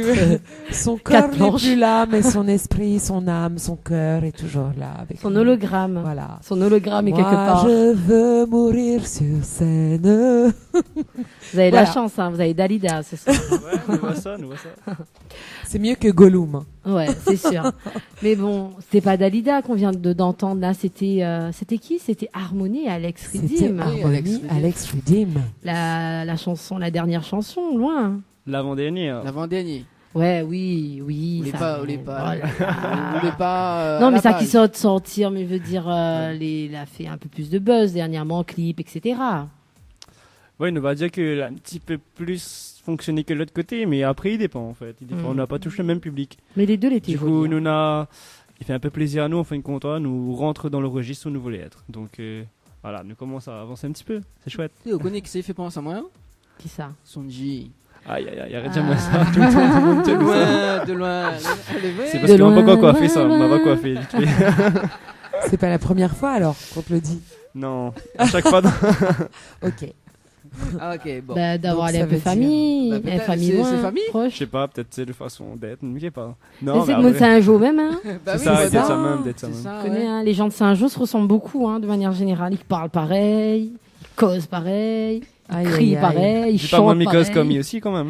son corps n'est plus là, mais son esprit, son âme, son cœur est toujours là. Avec son hologramme. Voilà. Son hologramme est quelque part. Je veux mourir sur scène. Vous avez la chance, hein, vous avez Dalida ce soir. Ouais, nous voit ça. C'est mieux que Gollum. Ouais, c'est sûr. Mais bon, c'était pas Dalida qu'on vient d'entendre là, c'était qui? C'était Harmonie et Alex Ridim. C'était Harmonie, Alex Ridim. La chanson, la dernière chanson, loin. L'avant-dernier. L'avant-dernier. Ouais, oui. Vous voulez pas. Non, mais ça qui sort de sortir, mais je veux dire, il a fait un peu plus de buzz dernièrement, clip, etc. Oui, on va dire qu'il a un petit peu plus fonctionné que l'autre côté, mais après il dépend en fait. On n'a pas tous le même public. Mais les deux l'étaient. Du coup, il fait un peu plaisir à nous, en fin de compte, nous rentre dans le registre où nous voulons être. Donc voilà, nous commençons à avancer un petit peu, c'est chouette. Vous connaissez qui s'est fait penser à moi? Qui ça? Sonji. Aïe, arrête de moi ça. Tout le temps, de loin. C'est parce qu'on m'a pas coiffé ça, on m'a pas coiffé. C'est pas la première fois alors qu'on te le dit? Non, à chaque fois. Ok. Ah ok, bon. D'avoir les famille, famille loin, proche. Je sais pas, peut-être c'est de façon d'être, je sais pas. Non, c'est de Saint-Jean même, hein. C'est ça, d'être ça même, Je connais, hein, les gens de Saint-Jean se ressemblent beaucoup, hein, de manière générale. Ils parlent pareil, ils causent pareil, ils crient pareil, ils chantent pareil. Pas moi, comme lui aussi quand même,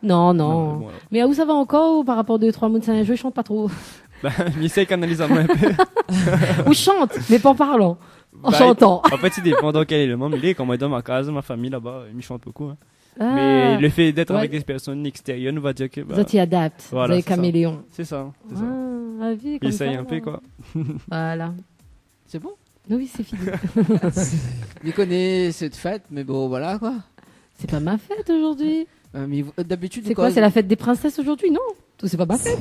non? Non. Mais où ça va encore par rapport aux 2-3 mots de Saint-Jean, ils chantent pas trop. Il essaie de canaliser un peu. Ou chante, mais pas en parlant. En chantant. En fait, il dépend dans quel élément. Mais quand on est dans ma case, ma famille là-bas, ils chantent beaucoup. Hein. Mais le fait d'être avec des personnes extérieures, on va dire que. Vous y adapte. Voilà, vous avez caméléon. C'est ça. Il essaye un peu, quoi. Voilà. C'est bon? Oui, c'est fini. Je connais cette fête, mais bon, voilà quoi. C'est pas ma fête aujourd'hui. Mais d'habitude, c'est quoi? C'est la fête des princesses aujourd'hui? Non, c'est pas ma fête.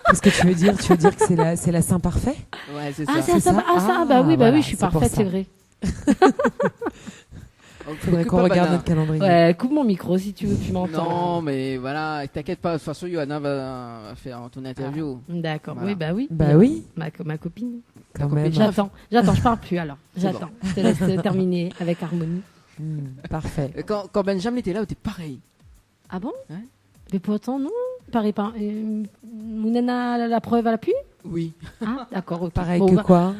Qu'est-ce que tu veux dire? Tu veux dire que c'est la Saint parfait? Ouais, c'est ça. Ah, c'est ça. Bah oui, je suis parfaite, c'est vrai. Faudrait qu'on regarde notre calendrier. Ouais, coupe mon micro si tu veux, tu m'entends. Non, mais voilà, t'inquiète pas. De toute façon, Johanna va faire ton interview. D'accord. Voilà. Oui. Ma copine. Quand même. J'attends, je parle plus alors. J'attends. Bon. Je te laisse terminer avec Harmonie. Parfait. Quand Benjamin était là, t'es pareil. Ah bon? Ouais. Mais pourtant, non. Pareil, Mounana, la preuve à l'appui? Oui. Ah, d'accord. Pareil que quoi?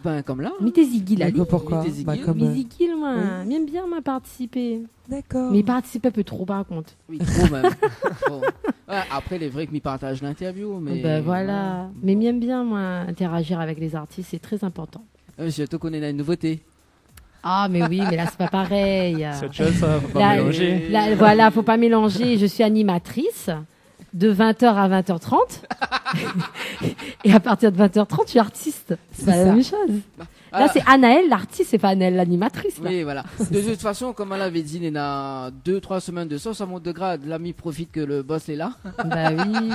Ben, comme là. Mais t'es Ziggy, là. Pourquoi? Mais Ziggy, moi. J'aime bien, participer. D'accord. Mais participer un peu trop, par contre. Oui, trop même. Bon. Ouais, après, les vrais qui m'y partagent l'interview, mais. Ben voilà. Mais j'aime bien, moi, interagir avec les artistes, c'est très important. Je te connais une nouveauté. Ah, mais oui, mais là, c'est pas pareil. C'est autre chose, ça. Faut pas mélanger. Là, voilà, faut pas mélanger. Je suis animatrice de 20h à 20h30. Et à partir de 20h30, je suis artiste. C'est pas la même chose. Là, c'est Anaëlle, l'artiste, c'est pas Anaëlle, l'animatrice. Oui, voilà. De toute façon, comme elle avait dit, il y a 2-3 semaines de ça monte de grade. L'ami profite que le boss est là. Bah oui.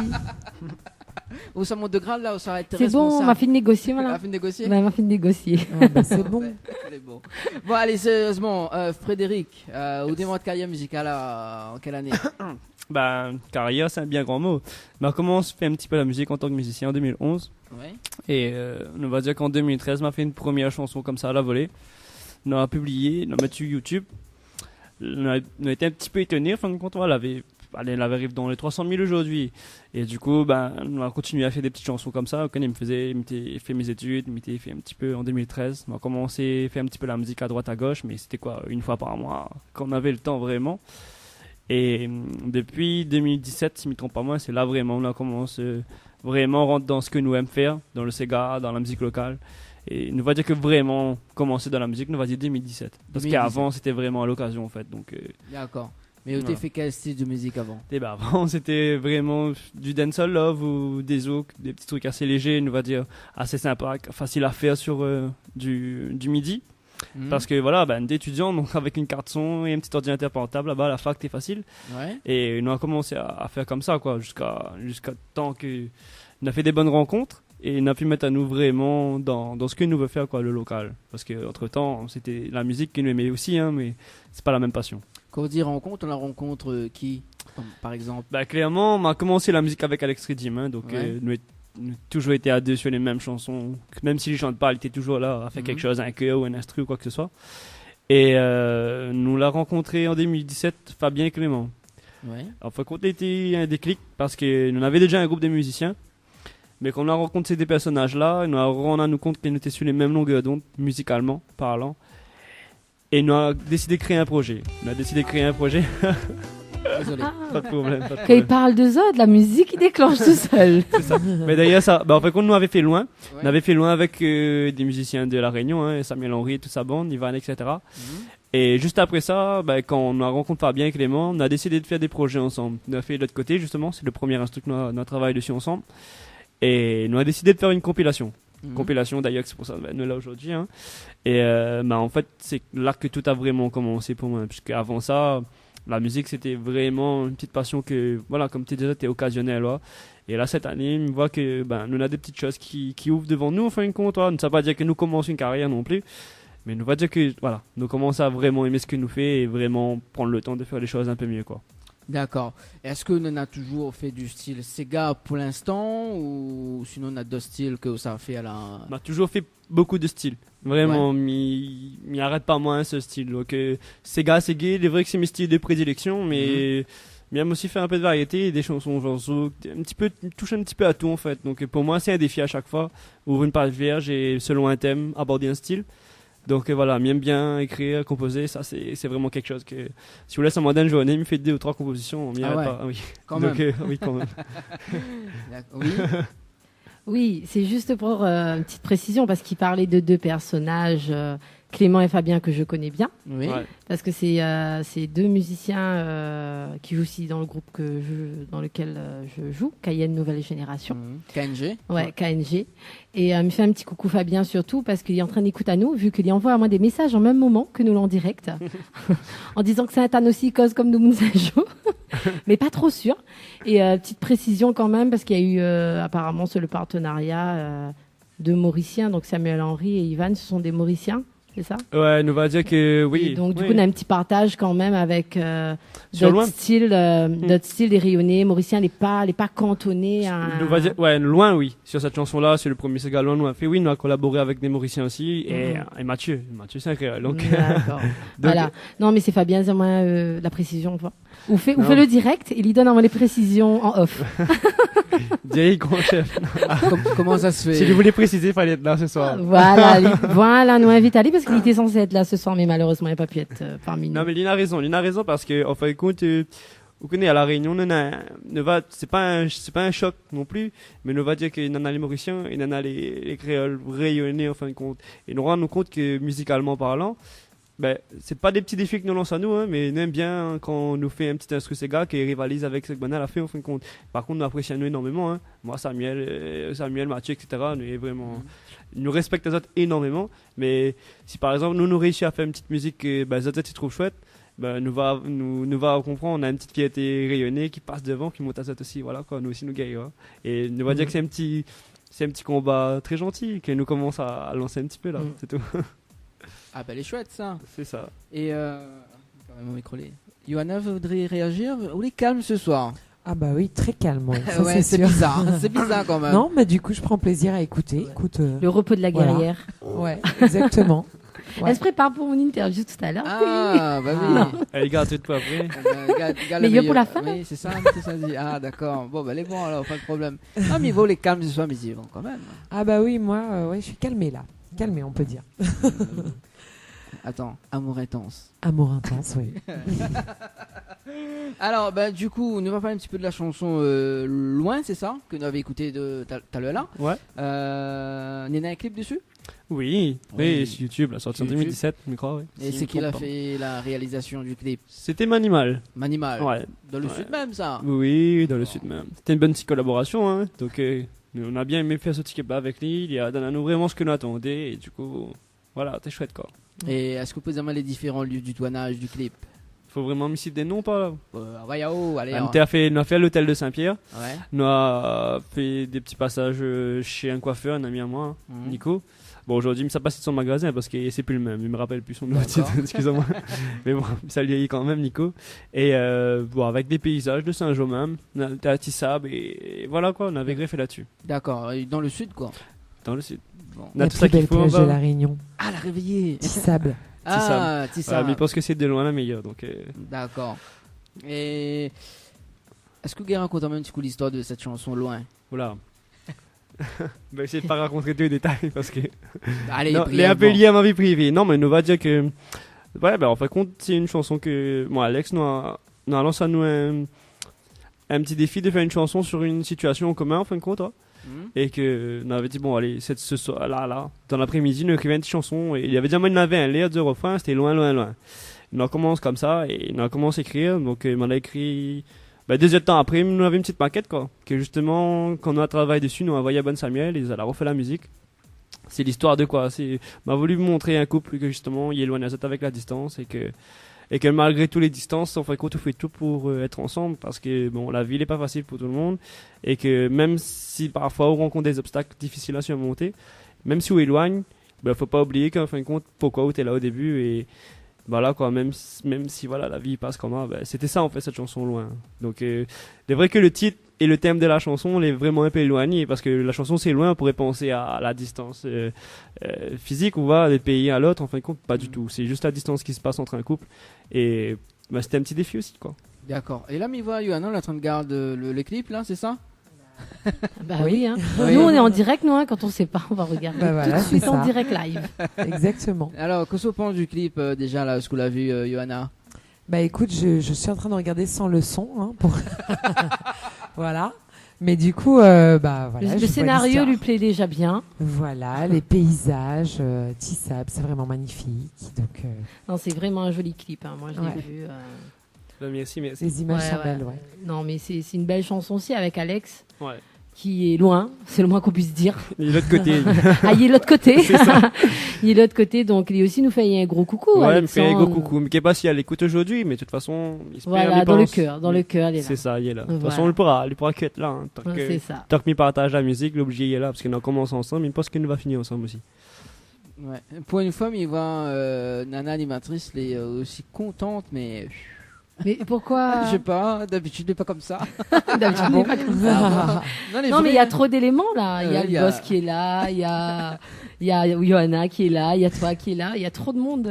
Ou ça monte de grade, là, où ça va être c'est bon, on m'a fait de négocier, voilà. On m'a fait de négocier? On m'a fait de négocier. C'est bon. Bon, allez, sérieusement, Frédéric, au démarrage de carrière musicale, en quelle année? Carrière, c'est un bien grand mot. Mais on commence à faire un petit peu la musique en tant que musicien en 2011. Ouais. Et on va dire qu'en 2013, on a fait une première chanson comme ça à la volée. On a publié, on a mis sur YouTube. On a été un petit peu étonnés, en fin de compte, elle avait arrivé dans les 300 000 aujourd'hui. Et du coup, on a continué à faire des petites chansons comme ça. Quand il fait mes études, il m'était fait un petit peu en 2013. On a commencé à faire un petit peu la musique à droite à gauche, mais c'était quoi, une fois par mois, quand on avait le temps vraiment. Et depuis 2017, si je ne me trompe pas moi, c'est là vraiment on a commencé vraiment rentrer dans ce que nous aimons faire, dans le Sega, dans la musique locale. Et nous va dire que vraiment commencer dans la musique, nous va dire 2017. Parce qu'avant, c'était vraiment à l'occasion en fait. Donc, d'accord. Mais tu as fait quel style de musique avant? Avant, c'était vraiment du dancehall love ou des zouk, des petits trucs assez légers, nous va dire assez sympa, facile à faire sur du midi. Parce que voilà, d'étudiant, donc avec une carte son et un petit ordinateur portable, là-bas, la fac, c'était facile. Ouais. Et on a commencé à faire comme ça, quoi, jusqu'à temps qu'on a fait des bonnes rencontres et on a pu mettre à nous vraiment dans ce que nous veut faire, quoi, le local. Parce qu'entre-temps, c'était la musique qui nous aimait aussi, hein, mais c'est pas la même passion. Quand on dit rencontre, on la rencontre qui, par exemple? Clairement, on a commencé la musique avec Alex Ridim, hein, donc nous avons toujours été à deux sur les mêmes chansons. Même s'il ne chante pas, il était toujours là à faire quelque chose, un chœur ou un instru ou quoi que ce soit. Et nous l'a rencontré en 2017, Fabien et Clément. Ouais. Enfin, quand était un déclic, parce que nous avions déjà un groupe de musiciens, mais quand on a rencontré ces deux personnages-là, nous avons rendu compte qu'ils étaient sur les mêmes longueurs d'onde, musicalement parlant. Et nous avons décidé de créer un projet. Désolé. Pas de problème. Quand il parle de Zod, la musique il déclenche tout seul. C'est ça. Mais d'ailleurs, ça, en fait, quand nous avait fait loin, on avait fait loin avec des musiciens de La Réunion, hein, Samuel Henry et toute sa bande, Ivan, etc. Et juste après ça, quand on a rencontré Fabien et Clément, on a décidé de faire des projets ensemble. On a fait de l'autre côté, justement, c'est le premier instrument que nous avons travaillé dessus ensemble. Et nous avons décidé de faire une compilation. Compilation d'ailleurs, c'est pour ça que nous là aujourd'hui. Hein. Et en fait, c'est là que tout a vraiment commencé pour moi. Puisque avant ça, la musique, c'était vraiment une petite passion que, voilà, comme tu disais, c'était occasionnel. Ouais. Et là, cette année, on voit que nous avons des petites choses qui ouvrent devant nous, en fin de compte. Ouais. Ça ne veut pas dire que nous commençons une carrière non plus. Mais nous va dire que voilà, nous commençons à vraiment aimer ce que nous fait et vraiment prendre le temps de faire les choses un peu mieux, quoi. D'accord. Est-ce que nous a toujours fait du style Sega pour l'instant ou sinon on a d'autres styles que ça a fait à la... On a toujours fait beaucoup de styles. Vraiment, m'y arrête pas moins ce style. Donc Sega, c'est gay, il est vrai que c'est mes styles de prédilection, mais j'aime aussi faire un peu de variété, des chansons genre zouk, touche un petit peu à tout en fait. Donc pour moi, c'est un défi à chaque fois. Ouvrir une page vierge et selon un thème, aborder un style. Donc voilà, m'aime bien écrire, composer, ça c'est vraiment quelque chose que si vous laissez un modèle journée, il me fait 2 ou 3 compositions, on m'y arrête pas. Oui. Quand donc, même. Oui, quand même. Oui. Oui, c'est juste pour une petite précision parce qu'il parlait de 2 personnages, Clément et Fabien que je connais bien. Oui. Ouais. Parce que c'est 2 musiciens qui jouent aussi dans le groupe dans lequel je joue, Cayenne Nouvelle Génération. KNG. Ouais, KNG. Et me fait un petit coucou Fabien surtout parce qu'il est en train d'écouter à nous, vu qu'il envoie à moi des messages en même moment que nous l'en direct, en disant que c'est un Thanosicos comme nous Joe, mais pas trop sûr. Et petite précision quand même parce qu'il y a eu apparemment sur le partenariat de Mauriciens, donc Samuel Henry et Ivan, ce sont des Mauriciens. C'est ça? Ouais, nous va dire que oui. Et donc, du coup, on a un petit partage quand même avec d'autres styles des rayonnés. Mauricien n'est pas cantonné à... Nous va dire, ouais, loin, oui. Sur cette chanson-là, sur le premier Sega, loin, nous a fait, oui, nous a collaboré avec des Mauriciens aussi. Et Mathieu, c'est un créole. Donc... D'accord. Voilà. Non, mais c'est Fabien, c'est moi la précision, quoi. On fait le direct, il lui donne les précisions en off. Direct, grand chef. Comment ça se fait? Si vous voulez préciser, il fallait être là ce soir. Voilà, nous invite à aller parce qu'il était censé être là ce soir, mais malheureusement, il n'a pas pu être parmi nous. Non, mais Lina a raison parce que, en fin de compte, vous connaissez, à La Réunion, c'est pas un choc non plus, mais nous va dire qu'il y en a les Mauriciens, il y en a les créoles rayonnés, en fin de compte. Et nous rendons compte que, musicalement parlant, c'est pas des petits défis que nous lançons à nous, hein, mais nous aime bien quand on nous fait un petit instru Sega qui rivalise avec ce que Banal a fait, en fin de compte. Par contre, nous apprécions nous énormément, hein. Moi, Samuel, Mathieu, etc., nous respectons les autres énormément, mais si par exemple, nous réussissons à faire une petite musique que les autres ils trouvent chouette, nous va comprendre, on a une petite fierté rayonnée qui passe devant, qui monte à ça aussi, voilà, quoi, nous aussi nous gagnons. Et nous va dire que c'est un petit combat très gentil, que nous commençons à lancer un petit peu là, c'est tout. Ah elle est chouette ça. C'est ça. Et quand même mon micro Johanna voudrait réagir. Ou les calme ce soir? Ah bah oui, très calme. Ouais, c'est bizarre. C'est bizarre quand même. Non, mais du coup, je prends plaisir à écouter. Ouais. Écoute, le repos de la guerrière. Voilà. Ouais, exactement. Ouais. Elle se prépare pour mon interview tout à l'heure. Ah, bah oui. Elle garde tout pour après. Mais il y a pour la fin. Oui, c'est ça. Ah, d'accord. Bon, les bons alors, pas de problème. Non, mais il vaut les calmes ce soir, mais ils vont quand même. Ah bah oui, moi, je suis calmée là. Calmée, on peut dire. Attends, amour intense. Amour intense, oui. Alors, du coup, on va parler un petit peu de la chanson Loin, c'est ça? Que nous avons écouté tout à l'heure là. Ouais. Il y en a un clip dessus? Oui, sur YouTube, la sortie en 2017, je crois. Oui. Et c'est qui a fait la réalisation du clip? C'était Manimal. Ouais. Dans le sud même, ça? Oui, dans le sud même. C'était une bonne petite collaboration, hein. Donc, on a bien aimé faire ce clip avec lui. Il a donné à nous vraiment ce que nous attendions. Et du coup, voilà, c'était chouette, quoi. Et est-ce que vous pouvez dire les différents lieux du tournage du clip? Faut vraiment me citer des noms, pas là. Allez. On a fait l'hôtel de Saint-Pierre. Ouais. On a fait des petits passages chez un coiffeur, un ami à moi, Nico. Bon, aujourd'hui, il ne sait pas si c'est son magasin parce que c'est plus le même. Il me rappelle plus son nom. Excusez-moi. Mais bon, ça lui quand même, Nico. Et avec des paysages de Saint-Jean même. On était à Tissab et voilà quoi, on avait greffé là-dessus. D'accord. Et dans le sud quoi? Dans le sud. Bon. On a la tout ça qu'il faut. Plage de La Réunion. Ah, la Réveillée. Tissab. Ah, Tissam. Mais parce que c'est de loin la meilleure. Donc, D'accord. Et est-ce que vous raconte un petit coup l'histoire de cette chanson Loin? Voilà. Ben, j'essaie de pas raconter tous les détails parce que. Allez, non, les un peu liés à ma vie privée. Non, mais on va dire que. Ouais, ben en fin de compte, c'est une chanson que. Moi, Alex nous a lancé à nous un petit défi de faire une chanson sur une situation en commun en fin de compte. Hein. Et que on avait dit, bon, allez, ce soir, là, dans l'après-midi, nous écrivait une petite chanson. Et il y avait déjà moi, il avait un l'air de refrain, c'était loin, loin, loin. On commence comme ça et on a commencé à écrire. Donc, il m'en a écrit. Ben, 2 temps après, il nous avait une petite maquette, quoi. Que justement, quand on a travaillé dessus, nous a envoyé à Bonne Samuel et ils a refait la musique. C'est l'histoire de quoi? M'a voulu montrer un couple que justement, il est loin avec la distance et que malgré toutes les distances, on fait tout pour être ensemble parce que bon, la vie n'est pas facile pour tout le monde et que même si parfois on rencontre des obstacles difficiles à surmonter, même si on éloigne, ben, faut pas oublier qu'en fin de compte, pourquoi on était là au début et voilà quoi, même si voilà la vie passe comme ça, ben, c'était ça en fait cette chanson Loin. Donc c'est vrai que le titre et le thème de la chanson on est vraiment un peu éloigné parce que la chanson c'est loin, on pourrait penser à la distance physique ou va des pays à l'autre, en fin de compte pas du tout, c'est juste la distance qui se passe entre un couple et ben, c'était un petit défi aussi quoi. D'accord. Et là mi voit Yohanna, on est en train de garder le clip là, c'est ça? Bah oui, hein. Nous on est en direct, nous, hein, quand on sait pas, on va regarder voilà, tout de suite en direct live. Exactement. Alors, qu'est-ce qu'on pense du clip déjà là, est-ce que vous l'avez vu, Yohanna? Bah écoute, je suis en train de regarder sans le son, hein, pour voilà. Mais du coup, bah voilà. Le scénario lui plaît déjà bien. Voilà, les paysages, Tissab, c'est vraiment magnifique. Donc. Non, c'est vraiment un joli clip. Hein. Moi, je l'ai vu. Merci. Les images sont belles, ouais. Non, mais c'est une belle chanson aussi avec Alex. Ouais. Qui est loin, c'est le moins qu'on puisse dire. Il est de l'autre côté. Ah, il est de l'autre côté. C'est ça. Il est de l'autre côté, donc lui aussi nous fait un gros coucou. Ouais, Alexandre. me fait un gros coucou. Mais je sais pas si elle écoute aujourd'hui, mais de toute façon, il se voilà, dans le cœur, il est là. C'est ça, il est là. De toute Voilà. façon, il pourra que être là. Hein, c'est ça. Tant qu'il partage la musique, l'objet il est là, parce qu'on a commencé ensemble, mais il pense qu'il va finir ensemble aussi. Ouais. Pour une fois, il voit Nana animatrice, elle est aussi contente, mais. Mais pourquoi? Je sais pas, d'habitude, il n'est pas comme ça. D'habitude, il n'est pas comme ça. Non, mais il y a trop d'éléments là. Il y a le boss qui est là, il y a Yohanna qui est là, il y a toi qui est là. Il y a trop de monde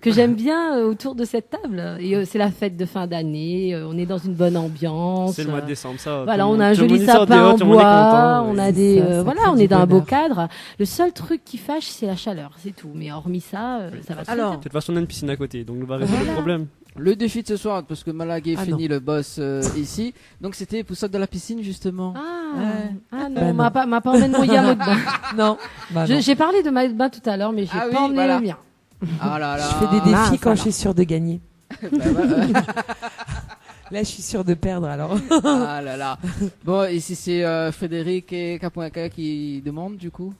que j'aime bien autour de cette table. Et c'est la fête de fin d'année. On est dans une bonne ambiance. C'est le mois de décembre, ça. Voilà, on a un joli sapin en bois. On a des, voilà, on est dans un beau cadre. Le seul truc qui fâche, c'est la chaleur, c'est tout. Mais hormis ça, ça va. Alors, de toute façon, on a une piscine à côté, donc on va résoudre le problème. Le défi de ce soir, parce que Malagué finit le boss ici, donc c'était pour sortir de la piscine justement. Ah non, m'a pas emmené mon yacht dedans. Non. J'ai parlé de maillot de bain tout à l'heure, mais j'ai pas emmené le mien. Ah là là. Je fais des défis quand je suis sûre de gagner. Là, je suis sûre de perdre alors. Ah là là. Bon, ici c'est Frédéric et K.K qui demandent du coup.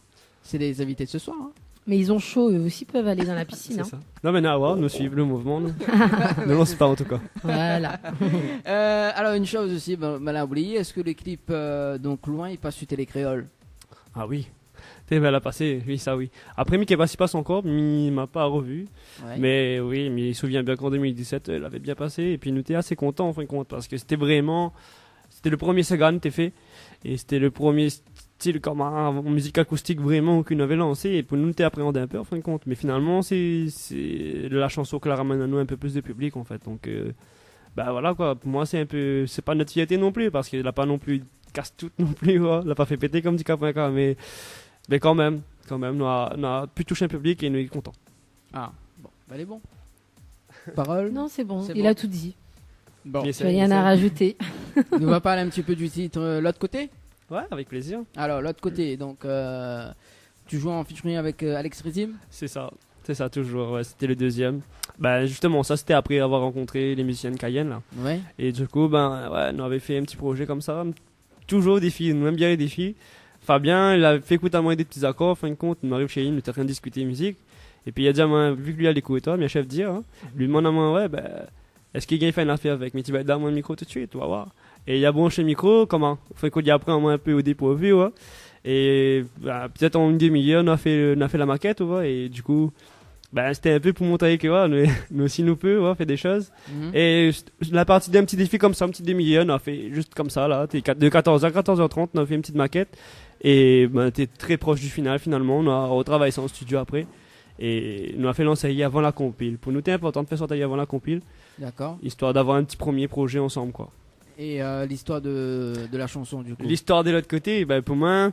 C'est les invités de ce soir. Hein. Mais ils ont chaud, eux aussi peuvent aller dans la piscine. Hein. Ça. Non, mais Nawa, nous suivons le mouvement. Ne lance pas en tout cas. Voilà. Alors, une chose aussi, mal à oublier, est-ce que les clips, donc loin, ils passent sur Télécréole? Ah oui. Elle a passé, oui, ça oui. Après, Mickey passe encore, mais il m'a pas revu. Ouais. Mais oui, mais il se souvient bien qu'en 2017, elle avait bien passé. Et puis, nous étions assez contents en fin de compte parce que c'était le premier Sagan t'es fait. Et c'était le premier style comme en musique acoustique vraiment qu'on avait lancé. Et pour nous, t'es appréhendé un peu en fin de compte. Mais finalement, c'est la chanson qui la ramène à nous un peu plus de public en fait. Donc, bah voilà quoi. Pour moi, c'est pas notre fierté non plus parce qu'elle a pas non plus casse tout non plus. Ouais. Elle a pas fait péter comme dit K.K. Mais quand même, on a pu toucher un public et nous est content. Ah, bon, bah, elle est bon. Parole? Non, c'est bon, il a tout dit. Bon, rien à rajouter. On va parler un petit peu du titre L'autre côté? Ouais, avec plaisir. Alors, L'autre côté, donc tu joues en featuring avec Alex Rizim? C'est ça toujours, ouais, c'était le deuxième. Bah justement, ça c'était après avoir rencontré les musiciens de Cayenne là. Ouais. Et du coup, ouais, on avait fait un petit projet comme ça. Toujours des filles, nous aimons bien les défis. Fabien, il a fait écouter à moi des petits accords, en fin de compte, il m'arrive chez lui, il était en train de discuter musique. Et puis il a dit à moi, vu que lui a l'écouté toi, bien chef dire, hein, lui demande à moi, ouais, est-ce qu'il gagne faire une affaire avec? Mais tu vas être dans mon micro tout de suite, tu vas voir. Et il a branché le micro, comment? Fait qu'il a pris à moi un peu au dépourvu, ouais. Et peut-être en une demi-heure, on a fait la maquette, ouais, et du coup, c'était un peu pour montrer que nous aussi nous peut faire des choses. Et la partie d'un petit défi comme ça, un petit demi-heure, on a fait juste comme ça là, de 14h à 14h30, on a fait une petite maquette et t'es très proche du final finalement, on a retravaillé ça en studio après Et nous a fait l'enseigner avant la compile. Pour nous, c'était important de faire sortir avant la compile. D'accord. Histoire d'avoir un petit premier projet ensemble, quoi. Et l'histoire de la chanson, du coup. L'histoire de l'autre côté, pour moi,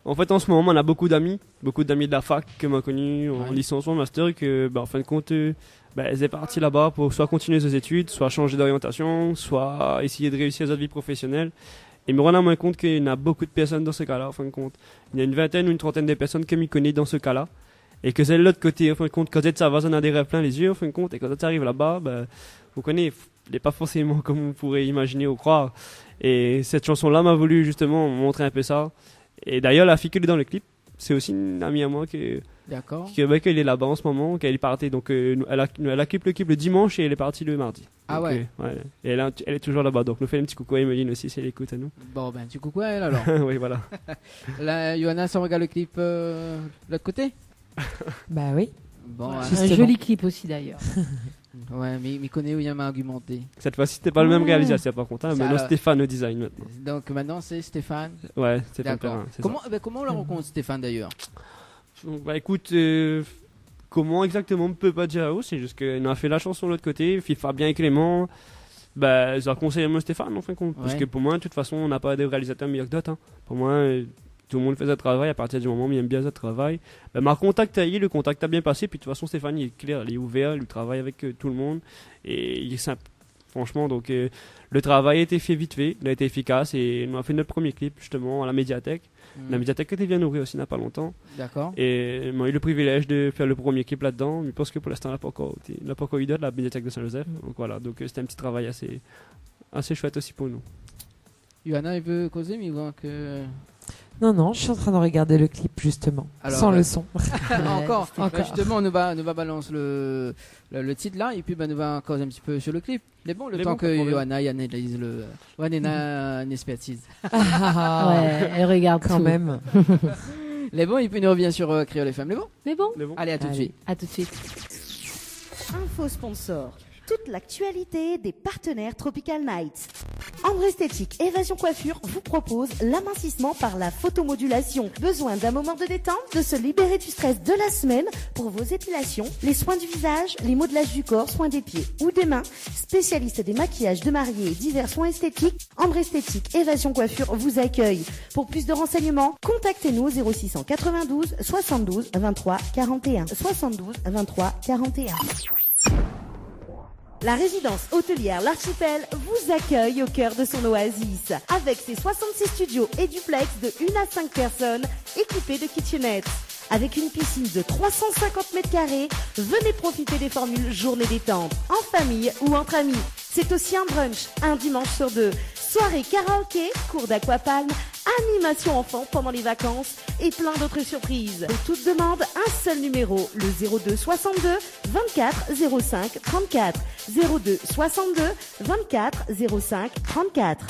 en fait, en ce moment, on a beaucoup d'amis de la fac que m'a connu en licence ou en master, que, en fin de compte, elles est parti là-bas pour soit continuer ses études, soit changer d'orientation, soit essayer de réussir sa vie professionnelle. Et me rendre compte qu'il y a beaucoup de personnes dans ce cas-là, en fin de compte. Il y a une vingtaine ou une trentaine de personnes que m'y connaissent dans ce cas-là. Et que c'est de l'autre côté, en fin de compte, quand ça va, ça a des rêves plein les yeux, en fin de compte, et quand ça arrive là-bas, vous connaissez, il n'est pas forcément comme vous pourrez imaginer ou croire. Et cette chanson-là m'a voulu justement montrer un peu ça. Et d'ailleurs, la fille qui est dans le clip, c'est aussi une amie à moi qu'elle est là-bas en ce moment, qu'elle est partie. Donc, elle a clip le clip le dimanche et elle est partie le mardi. Ah donc, ouais. Et elle est toujours là-bas. Donc, nous fait un petit coucou à Emeline aussi si elle écoute à nous. Bon, petit coucou à elle alors. Oui, voilà. Là, Johanna, ça regarde le clip de l'autre côté? Bah oui. Bon, un joli clip aussi d'ailleurs. Ouais, mais il connaît où il m'a argumenté. Cette fois-ci, c'était pas le même réalisateur par contre, mais non, Stéphane au design maintenant. Donc maintenant, c'est Stéphane. Ouais, Stéphane. D'accord. Comment on le rencontre, Stéphane d'ailleurs? Écoute, comment exactement on peut pas dire où, c'est juste qu'on a fait la chanson de l'autre côté, Fabien et Clément. Ils ont conseillé moi Stéphane en fin de compte. Parce que pour moi, de toute façon, on n'a pas de réalisateur meilleur que d'autres. Hein. Pour moi, tout le monde fait ce travail. À partir du moment où il aime bien ce travail, m'a contacté, le contact a bien passé. Puis de toute façon, Stéphane, il est clair, il est ouvert, il travaille avec tout le monde. Et il est simple. Franchement, donc le travail a été fait vite fait, il a été efficace. Et on a fait notre premier clip justement à la médiathèque. La médiathèque était bien ouverte aussi, il n'y a pas longtemps. D'accord. Et moi, j'ai eu le privilège de faire le premier clip là-dedans. Mais parce que pour l'instant, il n'a pas encore eu d'autres, la médiathèque de Saint-Joseph. Donc voilà, donc c'était un petit travail assez chouette aussi pour nous. Johanna, il veut causer, mais il voit que... Non, je suis en train de regarder le clip justement, alors, sans le son. Encore. Justement, on nous va balancer le titre là, et puis nous va causer un petit peu sur le clip. Mais bon, le temps que Johanna analyse le... Johanna une expertise. Ouais, elle regarde quand même. Les bons, et puis nous revient sur Créole FM. Les bons. Allez, à tout de suite. À tout de suite. Info sponsor. Toute l'actualité des partenaires Tropical Nights. Ambre Esthétique Évasion Coiffure vous propose l'amincissement par la photomodulation. Besoin d'un moment de détente, de se libérer du stress de la semaine pour vos épilations, les soins du visage, les modelages du corps, soins des pieds ou des mains. Spécialiste des maquillages de mariés et divers soins esthétiques, Ambre Esthétique Évasion Coiffure vous accueille. Pour plus de renseignements, contactez-nous au 0692 72 23 41. 72 23 41. La résidence hôtelière L'Archipel vous accueille au cœur de son oasis. Avec ses 66 studios et duplex de 1 à 5 personnes équipés de kitchenettes. Avec une piscine de 350 mètres carrés, venez profiter des formules journée détente, en famille ou entre amis. C'est aussi un brunch, un dimanche sur 2. Soirée karaoké, cours d'aquapalme, animation enfant pendant les vacances et plein d'autres surprises. Pour toute demande, un seul numéro, le 02 62 24 05 34. 02 62 24 05 34.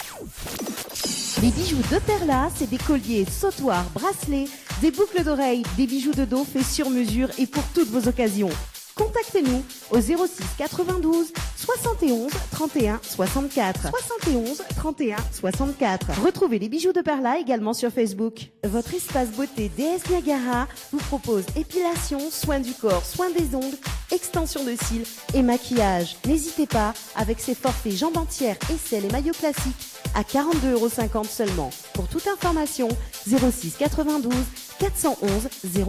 Les bijoux de Perla, c'est des colliers, sautoirs, bracelets, des boucles d'oreilles, des bijoux de dos faits sur mesure et pour toutes vos occasions. Contactez-nous au 06 92 71 31 64. 71 31 64. Retrouvez les bijoux de Perla également sur Facebook. Votre espace beauté DS Niagara vous propose épilation, soins du corps, soins des ongles, extension de cils et maquillage. N'hésitez pas avec ses forfaits jambes entières, aisselles et maillots classiques à 42,50 € seulement. Pour toute information, 06 92 411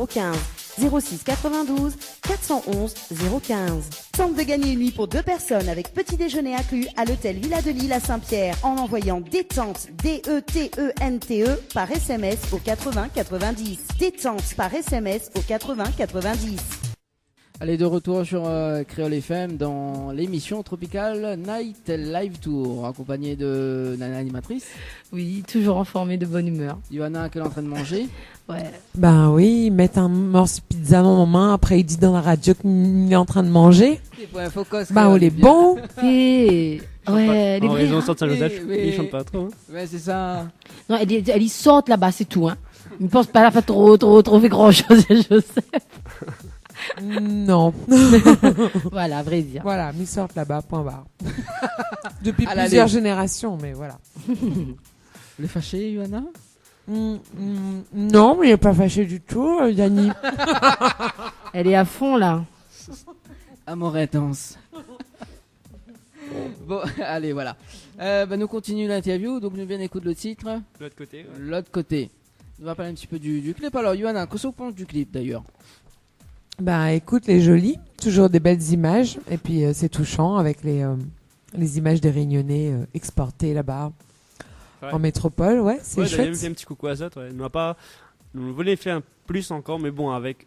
015. 06 92 411 015. Tente de gagner une nuit pour 2 personnes avec petit déjeuner inclus à l'hôtel Villa de Lille à Saint-Pierre en envoyant détente DETENTE par SMS au 80 90. Détente par SMS au 80 90. Allez, de retour sur Créole FM dans l'émission Tropical Night Live Tour, accompagné de l'animatrice. Oui, toujours informée de bonne humeur. Johanna, qu'elle est en train de manger. Ouais. Ben oui, ils mettent un morceau de pizza dans mon main, après il dit dans la radio qu'il est en train de manger. On est bon. Et... Ouais, en raison de Saint-Joseph, ils chantent pas trop. Hein. Ouais, c'est ça. Non, elle y sortent là-bas, c'est tout. Hein. Ils ne pensent pas à faire trop fait grand-chose, Joseph. Non. Voilà, à vrai dire. Voilà, ils sortent là-bas, point barre. Depuis plusieurs générations, mais voilà. Le fâché, Johanna? Non, mais il n'est pas fâché du tout, Yanni. Elle est à fond là. Amour intense. Bon, allez, voilà. Nous continuons l'interview. Donc, nous viens d'écouter le titre. L'autre côté. Ouais. L'autre côté. On va parler un petit peu du clip. Alors, Johanna, qu'est-ce que vous pensez du clip d'ailleurs? Bah, écoute, les jolies, toujours des belles images. Et puis, c'est touchant avec les images des Réunionnais exportées là-bas en métropole. Ouais, c'est chouette. D'ailleurs, un petit coucou à ça. Ouais. Nous voulons faire un plus encore, mais bon, avec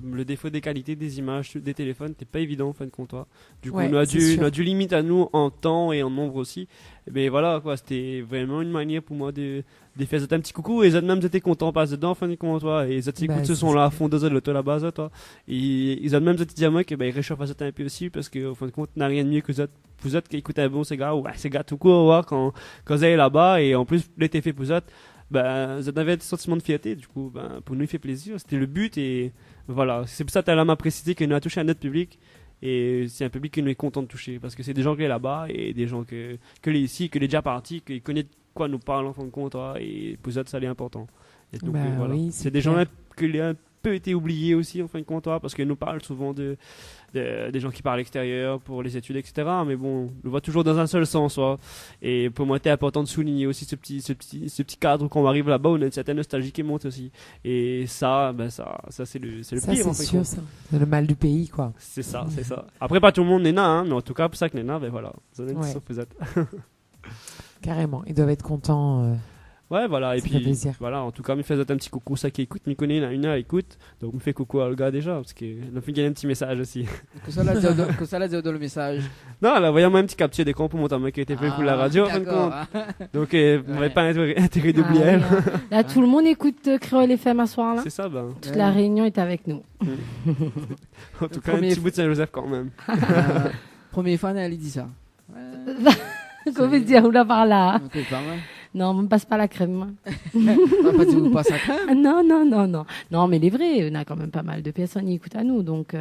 le défaut des qualités des images des téléphones, c'était pas évident en fin de compte. Du coup, on a dû limite à nous en temps et en nombre aussi. Mais voilà, quoi, c'était vraiment une manière pour moi de faire un petit coucou. Et les autres même étaient contents de passer dedans en fin de compte. Et les autres écoutent ce son-là à fond de l'auto là-bas. Et ils ont même dit à moi qu'ils réchauffent un peu aussi parce qu'en fin de compte, n'a rien de mieux que vous autres qui écoutez bon ces gars. Ouais, ces gars tout court, quand vous allez là-bas. Et en plus, l'été fait pour vous autres. Vous avez un sentiment de fierté. Du coup, pour nous, il fait plaisir. C'était le but. Et voilà, c'est pour ça que tu m'a précisé que nous a touché un autre public et c'est un public que nous est content de toucher parce que c'est des gens qui sont là-bas et des gens que les ici, que les déjà partis, qui connaissent de quoi nous parlent en fin de compte et pour eux ça c'est important. Et donc voilà, oui, c'est des gens qui ont un peu été oubliés aussi en fin de compte parce que nous parlent souvent des gens qui parlent à l'extérieur pour les études etc. Mais bon, on le voit toujours dans un seul sens et pour moi c'était important de souligner aussi ce petit cadre quand on arrive là-bas où on a une certaine nostalgie qui monte aussi et ça c'est le ça, pire c'est sûr, ça. C'est le mal du pays quoi. C'est ça. Après pas tout le monde n'est nain mais en tout cas pour ça que les nains voilà carrément, ils doivent être contents. Ouais, voilà, et ça puis voilà, en tout cas, me faisait un petit coucou, ça qui écoute, me connaît, une écoute, donc me fait coucou à le gars déjà, parce qu'il a fait gagner un petit message aussi. Que ça l'a dit dans le message. Non, là, voyons-moi un petit capture d'écran pour montrer qui a été fait pour la radio, en fin de compte. Donc, on n'avait pas intérêt d'oublier elle. Là, tout le monde écoute Créole FM à soir là. C'est ça, Toute la Réunion est avec nous. En tout cas, un petit bout de Saint-Joseph quand même. Premier fan, elle dit ça. Comment dire, ou là par là. Non, on ne passe pas la crème. Vous passez la crème? Non, mais les vrais, on a quand même pas mal de personnes qui écoutent à nous. Donc,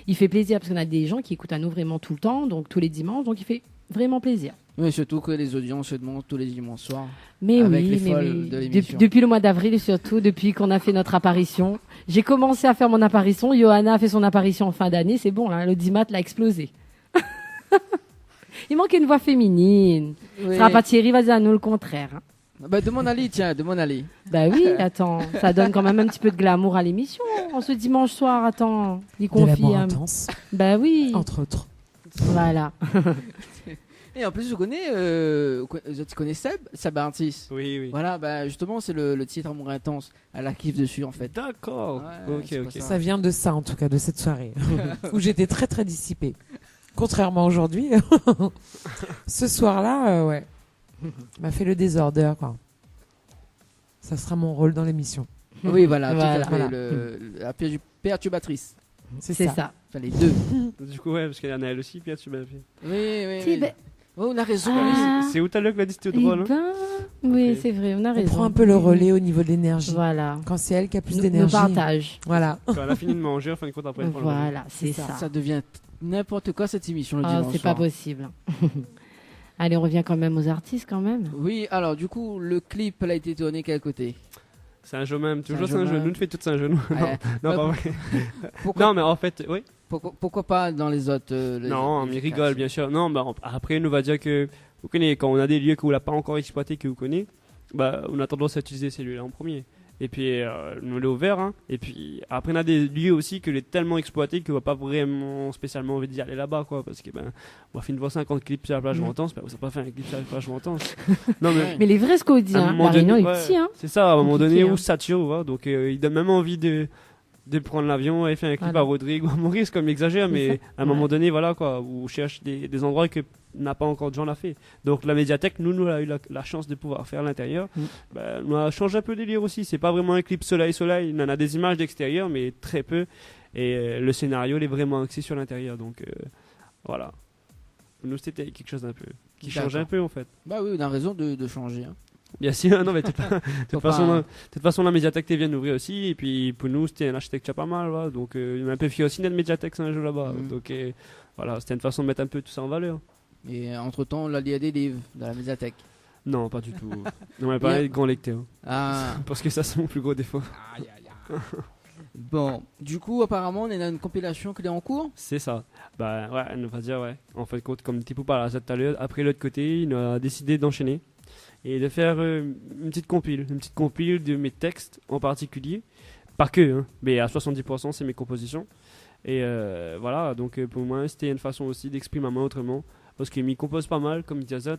il fait plaisir parce qu'on a des gens qui écoutent à nous vraiment tout le temps, donc tous les dimanches. Donc, il fait vraiment plaisir. Oui, surtout que les audiences se demandent tous les dimanches soirs. Mais avec oui, les folles de l'émission. Depuis le mois d'avril, surtout depuis qu'on a fait notre apparition. J'ai commencé à faire mon apparition. Johanna a fait son apparition en fin d'année. C'est bon, là, l'audimat l'a explosé. Il manque une voix féminine. Oui. Ce sera pas Thierry, vas-y à nous le contraire. Demande Ali, tiens, demande Ali. Bah oui, attends, ça donne quand même un petit peu de glamour à l'émission. Ce dimanche soir, attends, il confie. De l'amour intense. Bah oui. Entre autres. Voilà. Et en plus, je connais, tu connais Seb Artis. Oui. Voilà, justement, c'est le titre Amour intense. Elle a kiff dessus, en fait. D'accord. Ouais, ok. Ça vient de ça, en tout cas, de cette soirée, où j'étais très très dissipée. Contrairement à aujourd'hui, ce soir-là, ouais, m'a fait le désordre, quoi. Ça sera mon rôle dans l'émission. Oui, voilà. La perturbatrice. C'est ça. Enfin, les deux. Du coup, ouais, parce qu'il y en a elle aussi, perturbatrice. Oui. Oh, on a raison. C'est où t'as l'heure que la dit c'était drôle. Oui, okay. C'est vrai, on a raison. On prend un peu le relais au niveau de l'énergie. Voilà. Quand c'est elle qui a plus d'énergie. On partage. Voilà. Quand elle a fini de manger, en fin de compte, après. Voilà, c'est ça. Ça devient n'importe quoi cette émission le dimanche. C'est pas possible. Allez, on revient quand même aux artistes quand même. Oui, alors du coup, le clip a été tourné quel côté? C'est un jeu même, toujours c'est un jeu. Nous, on fait tout un jeu. Non, pas vrai. Pourquoi... Non, mais en fait, oui. Pourquoi pas dans les autres non, mais rigole, bien sûr. Non, après, nous va dire que vous connaissez, quand on a des lieux qu'on n'a pas encore exploité, que vous connaissez, on a tendance à utiliser celui-là en premier. Et puis, nous l'avons ouvert. Hein. Et puis, après, on a des lieux aussi que est tellement exploité qu'on va pas vraiment spécialement envie d'y aller là-bas, quoi. Parce que, on va faire une fois 50 clips sur la plage Ventange, on va pas faire un clip sur la plage Ventange. Non, mais les vrais, ce qu'on dit, hein. La Réunion est petit, hein. C'est ça, à un moment donné, où ça tue, hein. Donc, il donne même envie de prendre l'avion et faire un clip à Rodrigue ou à Maurice, comme il exagère, mais à un moment donné, voilà, quoi, où on cherche des endroits que n'a pas encore de gens l'a fait. Donc la médiathèque, nous a eu la chance de pouvoir faire à l'intérieur. On a changé un peu de délire aussi. C'est pas vraiment un clip soleil. Il en a des images d'extérieur, mais très peu. Et le scénario, il est vraiment axé sur l'intérieur. Donc voilà. Pour nous, c'était quelque chose d'un peu qui change un peu en fait. Bah oui, on a raison de changer. Hein. Bien sûr, non, mais de toute façon, la médiathèque vient d'ouvrir aussi. Et puis pour nous, c'était une architecture pas mal. Voilà. Donc il m'a un peu fier aussi notre médiathèque, c'est un jeu là-bas. Donc voilà, c'était une façon de mettre un peu tout ça en valeur. Et entre-temps, on a lié des livres dans la médiathèque. Non, pas du tout. On m'a parlé de grand lecteur. Ah. Parce que ça, c'est mon plus gros défaut. Bon, du coup, apparemment, on est dans une compilation qui est en cours. C'est ça. Bah ouais, on va dire ouais. En fait, comme Tipou parlait tout à l'heure, après l'autre côté, il a décidé d'enchaîner et de faire une petite compile de mes textes en particulier. Pas que, hein, mais à 70% c'est mes compositions. Et voilà, donc pour moi c'était une façon aussi d'exprimer ma main autrement. Parce qu'il m'y compose pas mal, comme il dit Azat.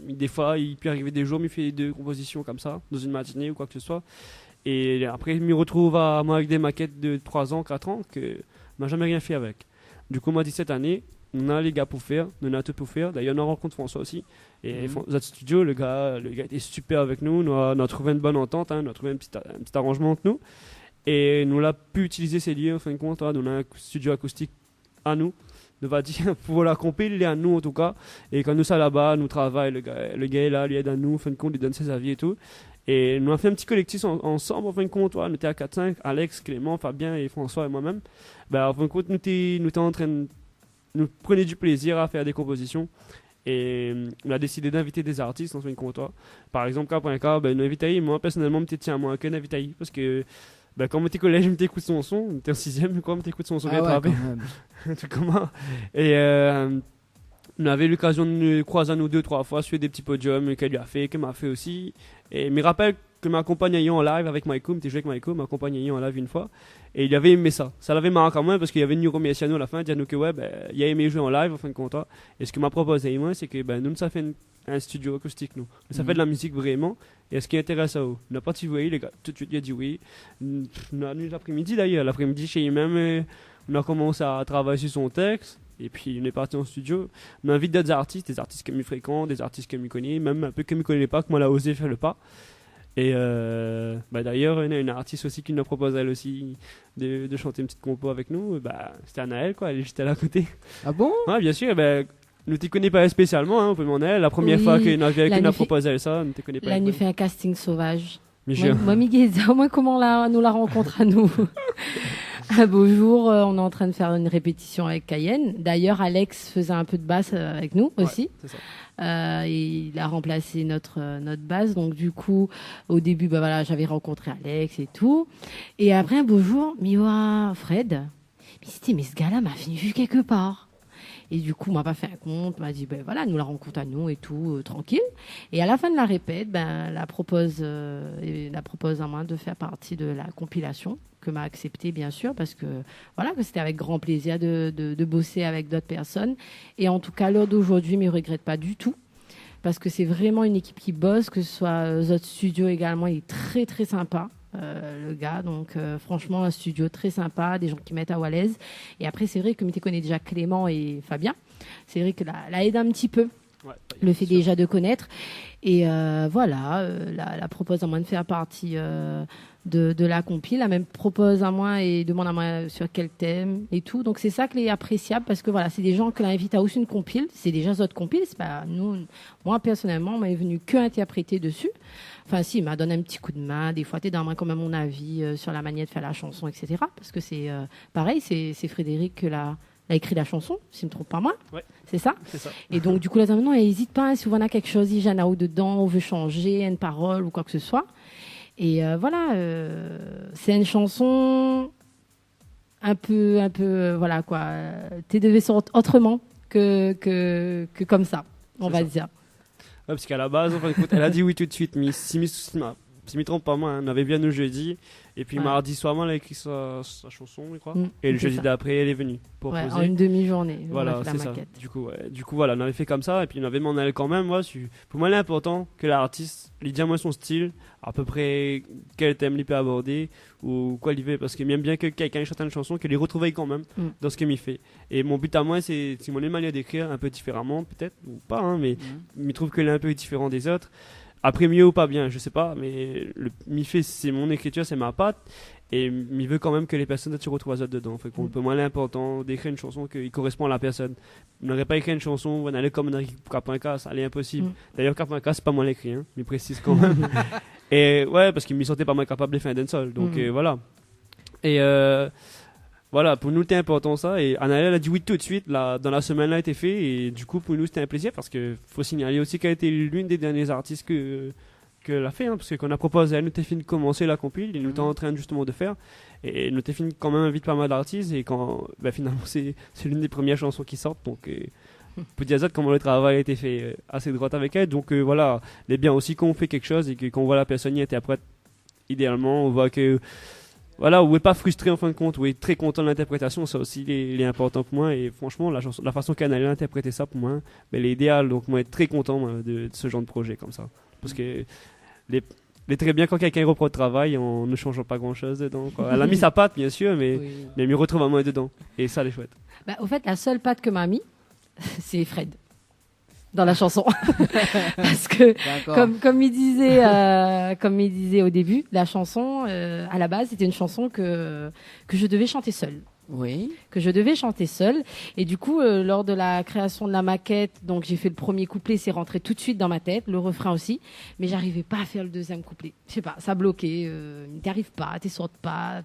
Des fois, il peut arriver des jours, il fait 2 compositions comme ça, dans une matinée ou quoi que ce soit. Et après, il me retrouve à moi avec des maquettes de 3 ans, 4 ans, que je n'ai jamais rien fait avec. Du coup, moi, dit cette année, on a les gars pour faire, on a tout pour faire. D'ailleurs, on a rencontré François aussi. Et Zat Studio, le gars était super avec nous. On a trouvé une bonne entente, hein, on a trouvé un petit arrangement entre nous. Et nous l'a pu utiliser ces lieux, en fin de compte. On a un studio acoustique à nous. On va dire, pour la compil, il est à nous en tout cas. Et quand nous sommes là-bas, nous travaillons, le gars est là, lui aide à nous, en fin de compte, il donne ses avis et tout. Et nous avons fait un petit collectif ensemble, en fin de compte. On était à 4-5, Alex, Clément, Fabien et François et moi-même. En fin de compte, nous étions en train de nous prendre du plaisir à faire des compositions. Et on a décidé d'inviter des artistes en fin de compte. Par exemple, K.K, nous invitons, moi personnellement, je tiens à moi qu'un invité parce que. Quand on était collège, je m'écoute son son. On était en 6ème, quoi, on m'écoute son son. Tout comment. Et on avait l'occasion de nous croiser nous 2-3 fois sur des petits podiums qu'elle lui a fait, qu'elle m'a fait aussi. Et je me rappelle que ma compagne ayant en live avec Maïko, j'étais joué avec Maïko, ma compagne ayant en live une fois. Et il avait aimé ça. Ça l'avait marqué quand même parce qu'il y avait une remercié à nous à la fin, dire nous que il a aimé jouer en live en fin de compte. Et ce que m'a proposé moi, c'est que nous, ça fait un studio acoustique, nous. Ça fait de la musique vraiment. Et ce qui intéresse à eux. On a parti oui, les gars. Tout de suite, il a dit oui. L'après-midi d'ailleurs, l'après-midi chez lui-même, on a commencé à travailler sur son texte. Et puis, on est parti en studio. On invite d'autres artistes, des artistes que je fréquente, des artistes que je connais, même un peu que je ne connais pas, que moi, elle a osé faire le pas. Et d'ailleurs, il y a une artiste aussi qui nous propose elle aussi de chanter une petite compo avec nous. C'était Anaël, quoi. Elle est juste à côté. Ah bon? Ouais, bien sûr. Nous ne te connais pas spécialement, hein, on elle. La première fois qu'on a proposé ça, nous ne te connais pas. Là, nous fait un casting sauvage. Moi, Miguel, moi, comment nous la rencontre à nous? Un beau jour, on est en train de faire une répétition avec Cayenne. D'ailleurs, Alex faisait un peu de basse avec nous aussi. C'est ça. Il a remplacé notre basse. Donc, du coup, au début, j'avais rencontré Alex et tout. Et après, un beau jour, Miwa, Fred, il s'est dit, mais ce gars-là m'a vu quelque part. Et du coup, m'a pas fait un compte, m'a dit, nous la rencontre à nous et tout, tranquille. Et à la fin de la répète, la propose à moi de faire partie de la compilation, que m'a accepté, bien sûr, parce que que c'était avec grand plaisir de bosser avec d'autres personnes. Et en tout cas, l'heure d'aujourd'hui, je ne me regrette pas du tout, parce que c'est vraiment une équipe qui bosse, que ce soit Zot Studio également, il est très, très sympa. Le gars, donc franchement un studio très sympa, des gens qui mettent à l'aise. Et après c'est vrai que tu connais déjà Clément et Fabien, c'est vrai que la aide un petit peu, le fait déjà de connaître. Et la propose à moi de faire partie de la compile, la même propose à moi et demande à moi sur quel thème et tout. Donc c'est ça qui est appréciable, parce que c'est des gens que l'invite à aussi une compile, c'est déjà d'autres compiles, c'est pas nous. Moi personnellement, on m'est venu que interpréter dessus. Enfin, si, il m'a donné un petit coup de main. Des fois, tu es dans quand même mon avis sur la manière de faire la chanson, etc. Parce que c'est pareil, c'est Frédéric qui a écrit la chanson, si je ne me trompe pas moi. Ouais. C'est ça. Ça. Et donc, du coup, là, maintenant, n'hésite pas, si on a quelque chose, il y en a ou dedans, on veut changer une parole ou quoi que ce soit. Et c'est une chanson un peu tu devais sortir autrement que comme ça, on va dire. Parce qu'à la base, elle a dit oui tout de suite, mais si je me trompe pas, moi, on avait bien le jeudi, et puis mardi soir, elle a écrit sa chanson, je crois, et le jeudi d'après, elle est venue pour poser. En une demi-journée, voilà, c'est ça. Du coup, voilà, on avait fait comme ça, et puis on avait demandé à elle quand même, pour moi, il est important que l'artiste lui dise moi son style, à peu près quel thème il peut aborder, ou quoi il veut, parce qu'il aime bien que quelqu'un chante une chanson, qu'il les retrouve quand même dans ce qu'il fait. Et mon but à moi, c'est mon manière d'écrire un peu différemment, peut-être, ou pas, hein, mais il trouve qu'elle est un peu différent des autres. Après, mieux ou pas bien, je sais pas, mais m'y fait, c'est mon écriture, c'est ma patte, et m'y veut quand même que les personnes se retrouvent à dedans. Fait qu'on peut moins l'important d'écrire une chanson qui correspond à la personne. On n'aurait pas écrit une chanson, on allait comme on a écrit K.K, ça allait impossible. D'ailleurs, K.K, c'est pas moi l'écrit, hein, mais précise quand même. Et parce qu'il me sentait pas moins capable de faire un seul. Donc voilà. Et voilà, pour nous c'était important ça, et Anaël a dit oui tout de suite, dans la semaine là a été fait, et du coup pour nous c'était un plaisir, parce que faut signaler aussi qu'elle a été l'une des derniers artistes que qu'elle a fait, hein, parce que qu'on a proposé à nous t'es fini de commencer la compil, et nous t'es en train justement de faire, et nous t'es fini quand même invite pas mal d'artistes, et quand finalement c'est l'une des premières chansons qui sortent, donc pour dire comment le travail a été fait assez droit avec elle, donc voilà, il est bien aussi qu'on fait quelque chose et qu'on voit la personne y interprète, idéalement on voit que voilà, ou est pas frustré en fin de compte, ou est très content de l'interprétation, ça aussi il est important pour moi, et franchement la façon qu'elle a interprété ça pour moi, elle est idéale, donc moi être très content moi, de ce genre de projet comme ça, parce que les très bien quand quelqu'un reprend le travail en ne changeant pas grand chose dedans, quoi. Elle a mis sa patte bien sûr, mais il m'y retrouve vraiment dedans, et ça elle est chouette. Au fait la seule patte que m'a mis c'est Fred dans la chanson parce que comme il disait au début, la chanson à la base c'était une chanson que je devais chanter seule. Oui. Que je devais chanter seule. Et du coup, lors de la création de la maquette, donc j'ai fait le premier couplet, c'est rentré tout de suite dans ma tête, le refrain aussi, mais j'arrivais pas à faire le deuxième couplet. Je sais pas, ça bloquait, t'arrives pas, t'es sortes pas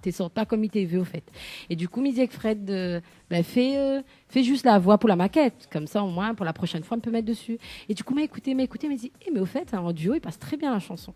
comme il t'est vu au fait. Et du coup, il disait que Fred, fais juste la voix pour la maquette, comme ça au moins pour la prochaine fois on peut mettre dessus. Et du coup, m'a écouté, il dit, mais au fait, en duo, il passe très bien la chanson.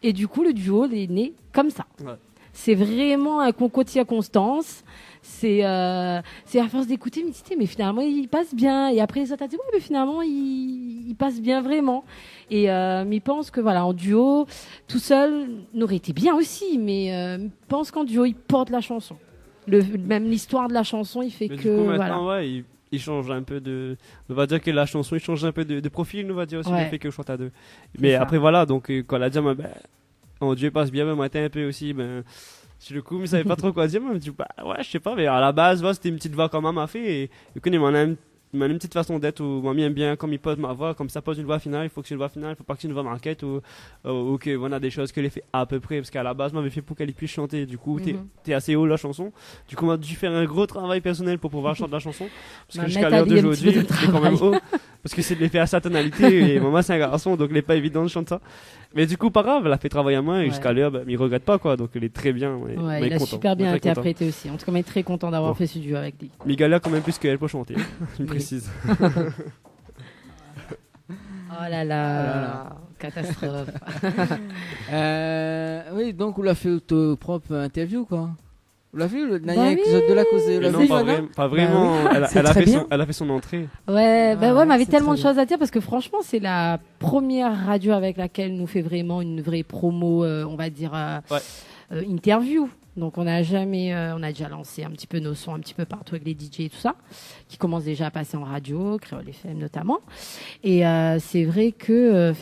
Et du coup, le duo est né comme ça. Ouais. C'est vraiment un concours de circonstances. C'est à force d'écouter, mais finalement il passe bien. Et après les autres ont dit mais finalement il passe bien vraiment. Et mais il pense que voilà en duo tout seul n'aurait été bien aussi, mais il pense qu'en duo il porte la chanson. Même l'histoire de la chanson il fait mais que du coup, maintenant, ouais, il change un peu de. On va dire que la chanson il change un peu de profil, on va dire aussi le fait que je chante à deux. Mais après voilà donc quand elle a dit en duo il passe bien, moi un peu aussi sur le coup, mais je savais pas trop quoi dire. Moi, je me dis, ouais, je sais pas, mais à la base, c'était une petite voix comme maman a fait. Et du coup, il m'en a une petite façon d'être où mamie aime bien, comme il pose ma voix, comme ça pose une voix finale, il faut que c'est une voix finale, il faut pas que c'est une voix marquette ou que voilà, des choses qu'elle ait fait à peu près. Parce qu'à la base, m'avait fait pour qu'elle puisse chanter. Du coup, t'es assez haut la chanson. Du coup, on a dû faire un gros travail personnel pour pouvoir chanter la chanson. Parce que jusqu'à l'heure d'aujourd'hui, c'est quand même haut. Parce que c'est de l'effet à sa tonalité. Et maman, c'est un garçon, donc il n'est pas évident de chanter ça. Mais du coup, pas grave, elle a fait travailler à moi et jusqu'à l'heure, il regrette pas quoi. Donc elle est très bien. Il a super bien interprété aussi. En tout cas, il est très content d'avoir fait ce duo avec lui. Mais il galère quand même plus qu'elle pour chanter. Je précise. Oh là là, catastrophe. Oui, donc on l'a fait votre propre interview quoi. Vous l'avez vu, Naya épisode de la cause. Non, pas vraiment. Elle a fait son entrée. Ouais, mais avait tellement de choses à dire parce que franchement, c'est la première radio avec laquelle nous fait vraiment une vraie promo, on va dire, interview. Donc on a déjà lancé un petit peu nos sons un petit peu partout avec les DJ et tout ça, qui commencent déjà à passer en radio, Créole FM notamment. Et c'est vrai que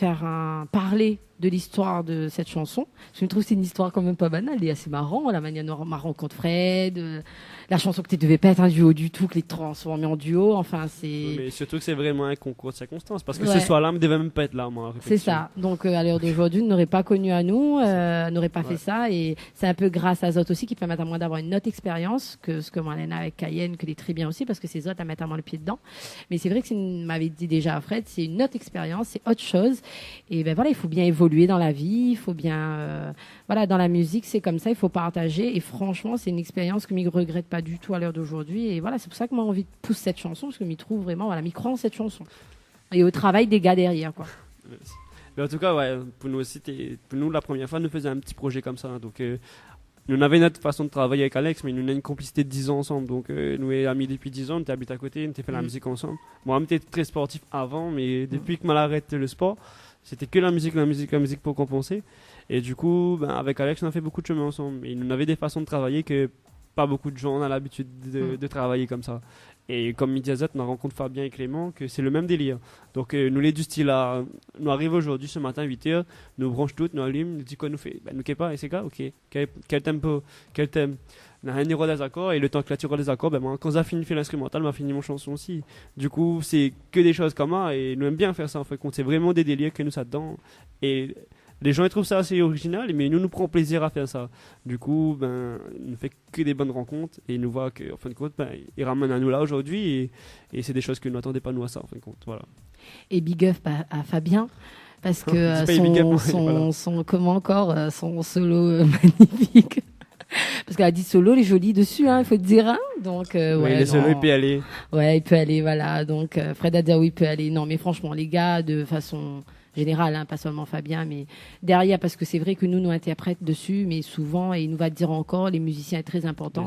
parler de l'histoire de cette chanson, je trouve que c'est une histoire quand même pas banale, elle est assez marrant, la manière dont ma rencontre Fred, la chanson que tu devais pas être un duo du tout, que les transformer en duo, enfin c'est. Mais surtout que c'est vraiment un concours de circonstances, parce que ce soir-là, ne devait même pas être là, moi. C'est ça. Donc à l'heure d'aujourd'hui, n'aurait pas connu à nous, n'aurait pas fait ça, et c'est un peu grâce à Zot aussi qui permettent à moi d'avoir une autre expérience que ce que moi Léna avec Cayenne, que les très bien aussi, parce que c'est Zot à mettre à moi le pied dedans. Mais c'est vrai que m'avait dit déjà à Fred, c'est une autre expérience, c'est autre chose, et ben voilà, il faut bien évoluer dans la vie, il faut bien, dans la musique, c'est comme ça, il faut partager, et franchement, c'est une expérience que je ne regrette pas du tout à l'heure d'aujourd'hui, et voilà, c'est pour ça que moi, j'ai envie de pousser cette chanson, parce que je trouve vraiment, je crois en cette chanson, et au travail des gars derrière, quoi. Mais en tout cas, pour nous aussi, pour nous, la première fois, nous faisions un petit projet comme ça, donc nous avons notre façon de travailler avec Alex, mais nous avons une complicité de 10 ans ensemble, donc nous sommes amis depuis 10 ans, nous habités à côté, nous avons fait la musique ensemble. Moi, j'étais très sportif avant, mais depuis que j'ai arrêté le sport, c'était que la musique pour compenser. Et du coup, avec Alex, on a fait beaucoup de chemin ensemble. Et nous avait des façons de travailler que pas beaucoup de gens ont l'habitude de travailler comme ça. Et comme il disait, on a rencontré Fabien et Clément, que c'est le même délire. Donc nous les du style là, nous arrivons aujourd'hui ce matin à 8h, nous branchons toutes, nous allument, nous disons quoi nous fait, nous qu'est pas, et c'est quoi, ok, quel tempo, quel thème. On a un numéro des accords, et le temps que la tireur des accords, moi, quand j'ai fini de faire l'instrumental, m'a fini mon chanson aussi. Du coup, c'est que des choses comme ça, et nous aimons bien faire ça en fait, c'est vraiment des délires que nous ça dedans. Et les gens ils trouvent ça assez original, mais nous prenons plaisir à faire ça. Du coup, il ne fait que des bonnes rencontres, et nous voit qu'en fin de compte, il ramène à nous là aujourd'hui, et c'est des choses que nous n'attendions pas nous à ça, en fin de compte. Voilà. Et big up à Fabien, parce que son solo magnifique. Parce qu'elle a dit solo, il est joli dessus, il faut te dire. Hein. Donc, les solos, il peut y aller. Ouais, il peut aller, voilà. Donc, Fred a dit oui, il peut aller. Non, mais franchement, les gars, de façon général, hein, pas seulement Fabien, mais derrière, parce que c'est vrai que nous interprètes dessus, mais souvent, et il nous va dire encore, les musiciens est très important.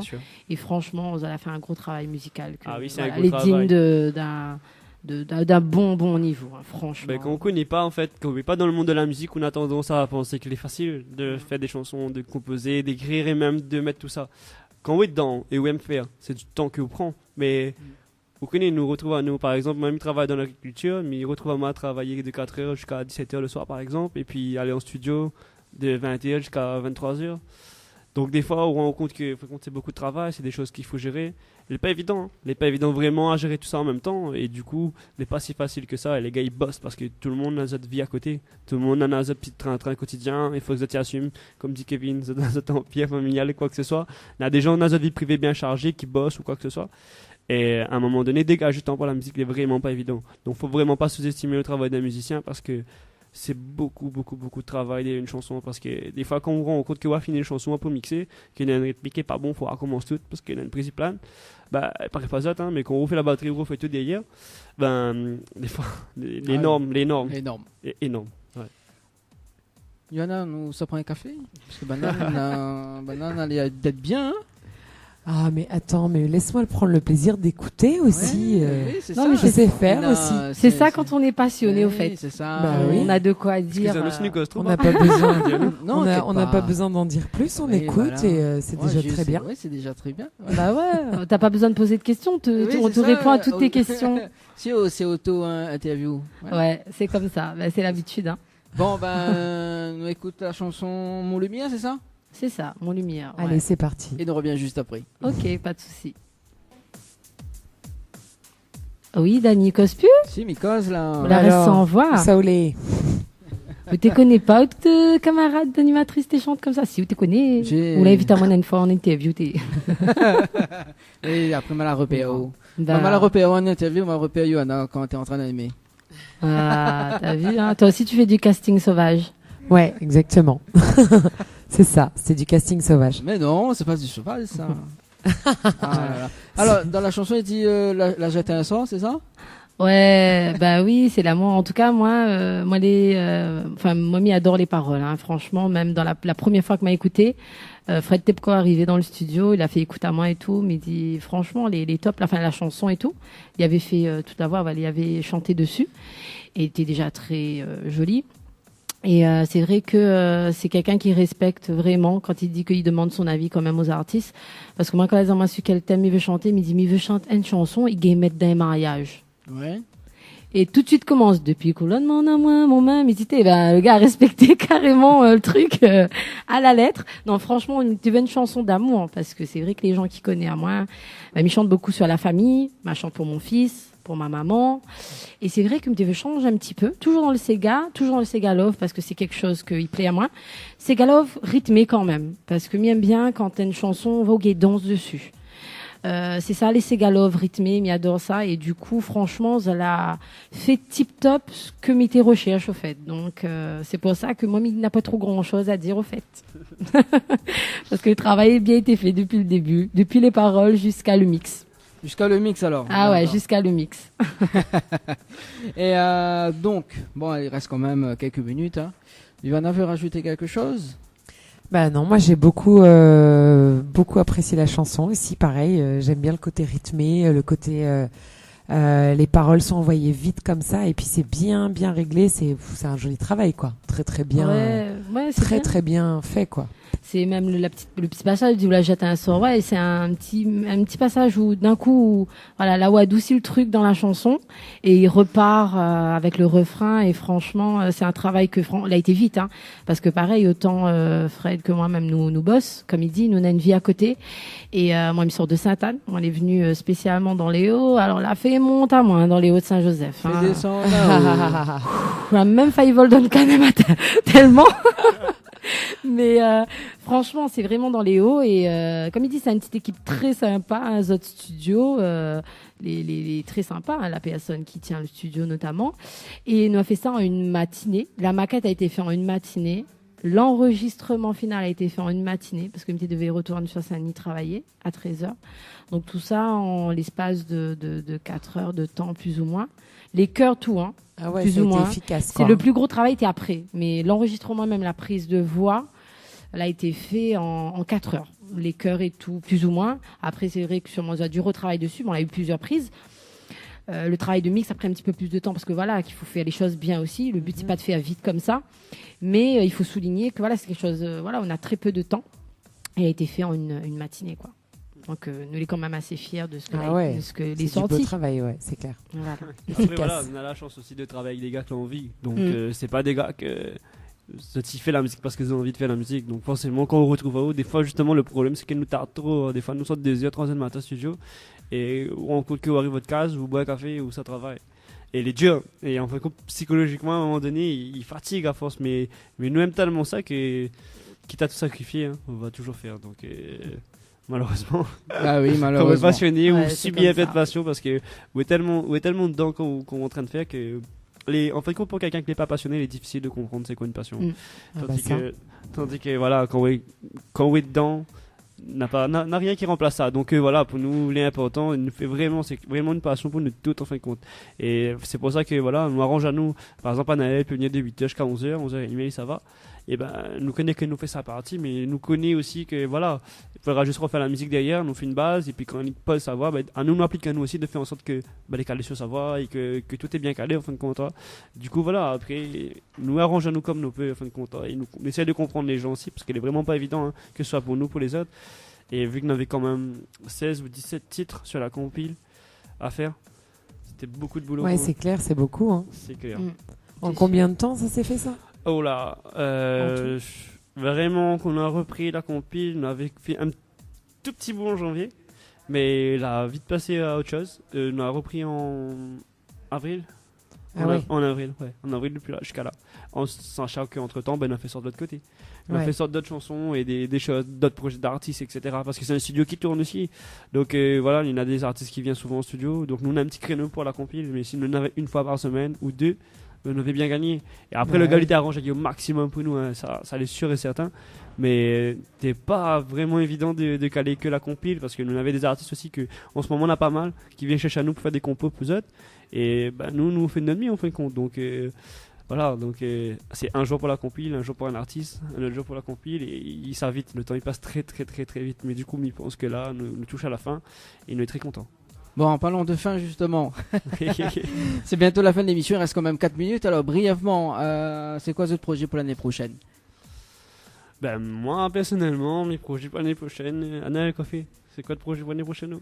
Et franchement, on a fait un gros travail musical. C'est un gros travail. Digne d'un bon niveau, hein, franchement. Quand on connaît pas, en fait, quand on n'est pas dans le monde de la musique, on a tendance à penser qu'il est facile de faire des chansons, de composer, d'écrire et même de mettre tout ça. Quand on est dedans et on aime faire, c'est du temps que vous prend. Mais vous connaissez, nous retrouve à nous, par exemple, moi, je travaille dans l'agriculture, mais il retrouve à moi à travailler de 4h jusqu'à 17h le soir, par exemple, et puis aller en studio de 20h jusqu'à 23h. Donc des fois, on rend compte que c'est beaucoup de travail, c'est des choses qu'il faut gérer. Il n'est pas évident, il n'est pas évident vraiment à gérer tout ça en même temps, et du coup, il n'est pas si facile que ça. Et les gars, ils bossent parce que tout le monde a cette vie à côté, tout le monde a ce petit train quotidien. Il faut que tu assumes, comme dit Kevin, dans cet empire familial, quoi que ce soit. Il y a des gens dans notre vie privée bien chargée qui bossent ou quoi que ce soit. Et à un moment donné, dégager du temps pour la musique n'est vraiment pas évident. Donc, faut vraiment pas sous-estimer le travail d'un musicien parce que c'est beaucoup de travail une chanson, parce que des fois quand on rend compte qu'on va finir une chanson pour mixer, qu'il y a un rythmique qui est pas bon, faut recommencer tout parce qu'il y a une prise plane, elle paraît pas ça, mais quand on refait la batterie, on refait tout derrière, des fois les normes ouais. Johanna, nous ça prend un café parce que banane elle est d'être bien, hein. Ah mais attends, mais laisse-moi prendre le plaisir d'écouter aussi. Oui, c'est non ça. Mais je sais faire aussi. C'est ça quand on est passionné au fait. C'est ça. On a de quoi dire. On n'a pas besoin. On n'a pas besoin d'en dire plus. On écoute et c'est déjà très bien. Oui, c'est déjà très bien. Bah ouais. T'as pas besoin de poser de questions. On te répond à toutes tes questions. C'est auto-interview. Ouais, c'est comme ça. C'est l'habitude. Hein. Bon on écoute la chanson Mon Lumière, c'est ça? C'est ça, Mon Lumière. Allez, c'est parti. Et on revient juste après. Ok, pas de souci. Oui, Dani Cospu? Si, Micos, là. La reste sans voix. Saoulé. Vous te connais pas, tes camarades d'animatrice te chantent comme ça? Si, vous te connais. Vous l'invitez à moi une fois en interview. Et après, on l'a repéré. On l'a repéré en interview, on va repérer Johanna quand t'es en train d'animer. Ah, t'as vu, hein? Toi aussi, tu fais du casting sauvage. Ouais, exactement. C'est ça, c'est du casting sauvage. Mais non, c'est pas du sauvage, ça. Alors, dans la chanson, il dit la jeter un sort, c'est ça? Ouais, bah oui, c'est l'amour. En tout cas, moi, Mommy adore les paroles. Hein. Franchement, même dans la première fois que m'a écouté, Fred Tepco est arrivé dans le studio, il a fait écoute à moi et tout, mais il dit franchement les tops, la chanson et tout, il avait fait toute la voix, il avait chanté dessus, et était déjà très jolie. Et c'est vrai que c'est quelqu'un qui respecte vraiment quand il dit qu'il demande son avis quand même aux artistes, parce que moi quand ils ont su quel thème il veut chanter, il me dit mais il veut chanter une chanson, il veut mettre dans un mariage. Ouais. Et tout de suite commence depuis qu'on demande à moi mon main, mais le gars a respecté carrément le truc à la lettre. Non, franchement, tu veux une chanson d'amour, parce que c'est vrai que les gens qui connaissent à moi, ils chantent beaucoup sur la famille, je chante pour mon fils, pour ma maman. Et c'est vrai que me veux changer un petit peu, toujours dans le Sega Love, parce que c'est quelque chose qui plaît à moi. Sega Love rythmé quand même, parce que m'aime bien quand t'as une chanson, on va au danse dessus. C'est ça, les Sega Love rythmés, m'y adore ça, et du coup, franchement, ça l'a fait tip top ce que m'y recherche au fait. Donc, c'est pour ça que moi, il n'a pas trop grand chose à dire au fait. Parce que le travail a bien été fait depuis le début, depuis les paroles jusqu'à le mix. Jusqu'à le mix alors. Ah ouais, jusqu'à le mix. Et donc, bon, il reste quand même quelques minutes. Hein. Johanna veut rajouter quelque chose? Non, moi j'ai beaucoup apprécié la chanson aussi. Pareil, j'aime bien le côté rythmé, le côté les paroles sont envoyées vite comme ça, et puis c'est bien réglé. C'est un joli travail quoi, très bien, très bien fait quoi. C'est même le petit passage où la jette un sort. Ouais, c'est un petit passage où d'un coup, là où adoucit le truc dans la chanson, et il repart avec le refrain. Et franchement, c'est un travail il a été vite, hein, parce que pareil, autant Fred que moi-même nous bosse, comme il dit, nous on a une vie à côté. Et moi, il me sort de Sainte-Anne. On est venu spécialement dans les Hauts. Alors là, fait monte à moi dans les Hauts de Saint-Joseph. Hein. Descend là. On a même failli voler dans le canal tellement. Mais franchement, c'est vraiment dans les hauts, et comme il dit, c'est une petite équipe très sympa, hein, Zot Studio, les très sympa, hein, la personne qui tient le studio notamment, et nous a fait ça en une matinée. La maquette a été faite en une matinée. L'enregistrement final a été fait en une matinée parce que Mité devait retourner sur Saint-Denis travailler à 13h. Donc tout ça en l'espace de 4 heures de temps plus ou moins. Les chœurs, tout, hein, plus ou moins. Efficace, le plus gros travail était après. Mais l'enregistrement, même la prise de voix, elle a été fait en 4 heures. Les chœurs et tout, plus ou moins. Après, c'est vrai que sûrement, on a dû retravailler dessus. Bon, on a eu plusieurs prises. Le travail de mix a pris un petit peu plus de temps parce que voilà, qu'il faut faire les choses bien aussi. Le but, c'est pas de faire vite comme ça. Mais il faut souligner que voilà, c'est quelque chose, voilà, on a très peu de temps. Et il a été fait en une matinée, quoi. Donc, nous, on est quand même assez fiers de ce que les sorties. C'est du beau travail, ouais, c'est clair. Voilà. Après, voilà, on a la chance aussi de travailler avec des gars qui ont envie. Donc, c'est pas des gars que qui fait la musique parce qu'ils ont envie de faire la musique. Donc, forcément, quand on retrouve à eux, des fois, justement, le problème, c'est qu'ils nous tardent trop. Des fois, nous sortent 2h, 3h du matin au studio. Et on compte qu'on arrive à votre case, vous boivez un café ou ça travaille. Et il est dur. Et en fait, psychologiquement, à un moment donné, il fatigue à force. Mais nous aime tellement ça que, quitte à tout sacrifier, hein, on va toujours faire. Donc, malheureusement. Ah oui, malheureusement. Quand on est passionné, ouais, on subit un peu de passion parce que vous êtes tellement dedans qu'on est en train de faire que. En fait, pour quelqu'un qui n'est pas passionné, il est difficile de comprendre c'est quoi une passion. Tandis que voilà, quand on est dedans, n'a rien qui remplace ça. Donc voilà, pour nous, l'important, c'est vraiment une passion pour nous tous en fin de compte. Et c'est pour ça que voilà, on arrange à nous. Par exemple, Anaël peut venir de 8h jusqu'à 11h, 11h30, ça va. Et ben, nous connaît que nous fait sa partie, mais nous connaît aussi que voilà, il faudra juste refaire la musique derrière, nous fait une base, et puis quand on n'est pas le savoir, ben, à nous applique à nous aussi de faire en sorte que les caler sur sa voix et que tout est bien calé en fin de compte. Du coup, voilà, après, nous arrange à nous comme nous peut en fin de compte. Et nous essaie de comprendre les gens aussi, parce qu'il est vraiment pas évident, hein, que ce soit pour nous, pour les autres. Et vu qu'on avait quand même 16 ou 17 titres sur la compile à faire, c'était beaucoup de boulot. Ouais, c'est clair, c'est beaucoup. Hein. C'est clair. En combien de temps ça s'est fait ça ? Oh là, vraiment qu'on a repris la compile, on avait fait un tout petit bout en janvier, mais là, vite passé à autre chose. On a repris en avril. En avril, ouais. En avril depuis là jusqu'à là. En sachant qu'entre temps, on a fait sorte de l'autre côté. On a fait sorte d'autres chansons et des choses, d'autres projets d'artistes, etc. Parce que c'est un studio qui tourne aussi. Donc voilà, il y en a des artistes qui viennent souvent au studio. Donc nous, on a un petit créneau pour la compile, mais si on en avait une fois par semaine ou deux, on avait bien gagné. Et après, le gars il était arrangé au maximum pour nous, hein. Ça c'est sûr et certain. Mais c'était pas vraiment évident de caler que la compile parce que nous on avait des artistes aussi que en ce moment on a pas mal qui viennent chercher à nous pour faire des compos plus autres. Et nous on fait de notre mieux en fin de compte. Donc voilà, donc c'est un jour pour la compile, un jour pour un artiste, un autre jour pour la compile et ça vite. Le temps il passe très très très très vite. Mais du coup, je pense que là, nous touche à la fin et nous est très contents. Bon, en parlant de fin justement, c'est bientôt la fin de l'émission, il reste quand même 4 minutes. Alors brièvement, c'est quoi votre projet pour l'année prochaine ? Moi personnellement, mes projets pour l'année prochaine, Anna Café, c'est quoi le projet pour l'année prochaine ?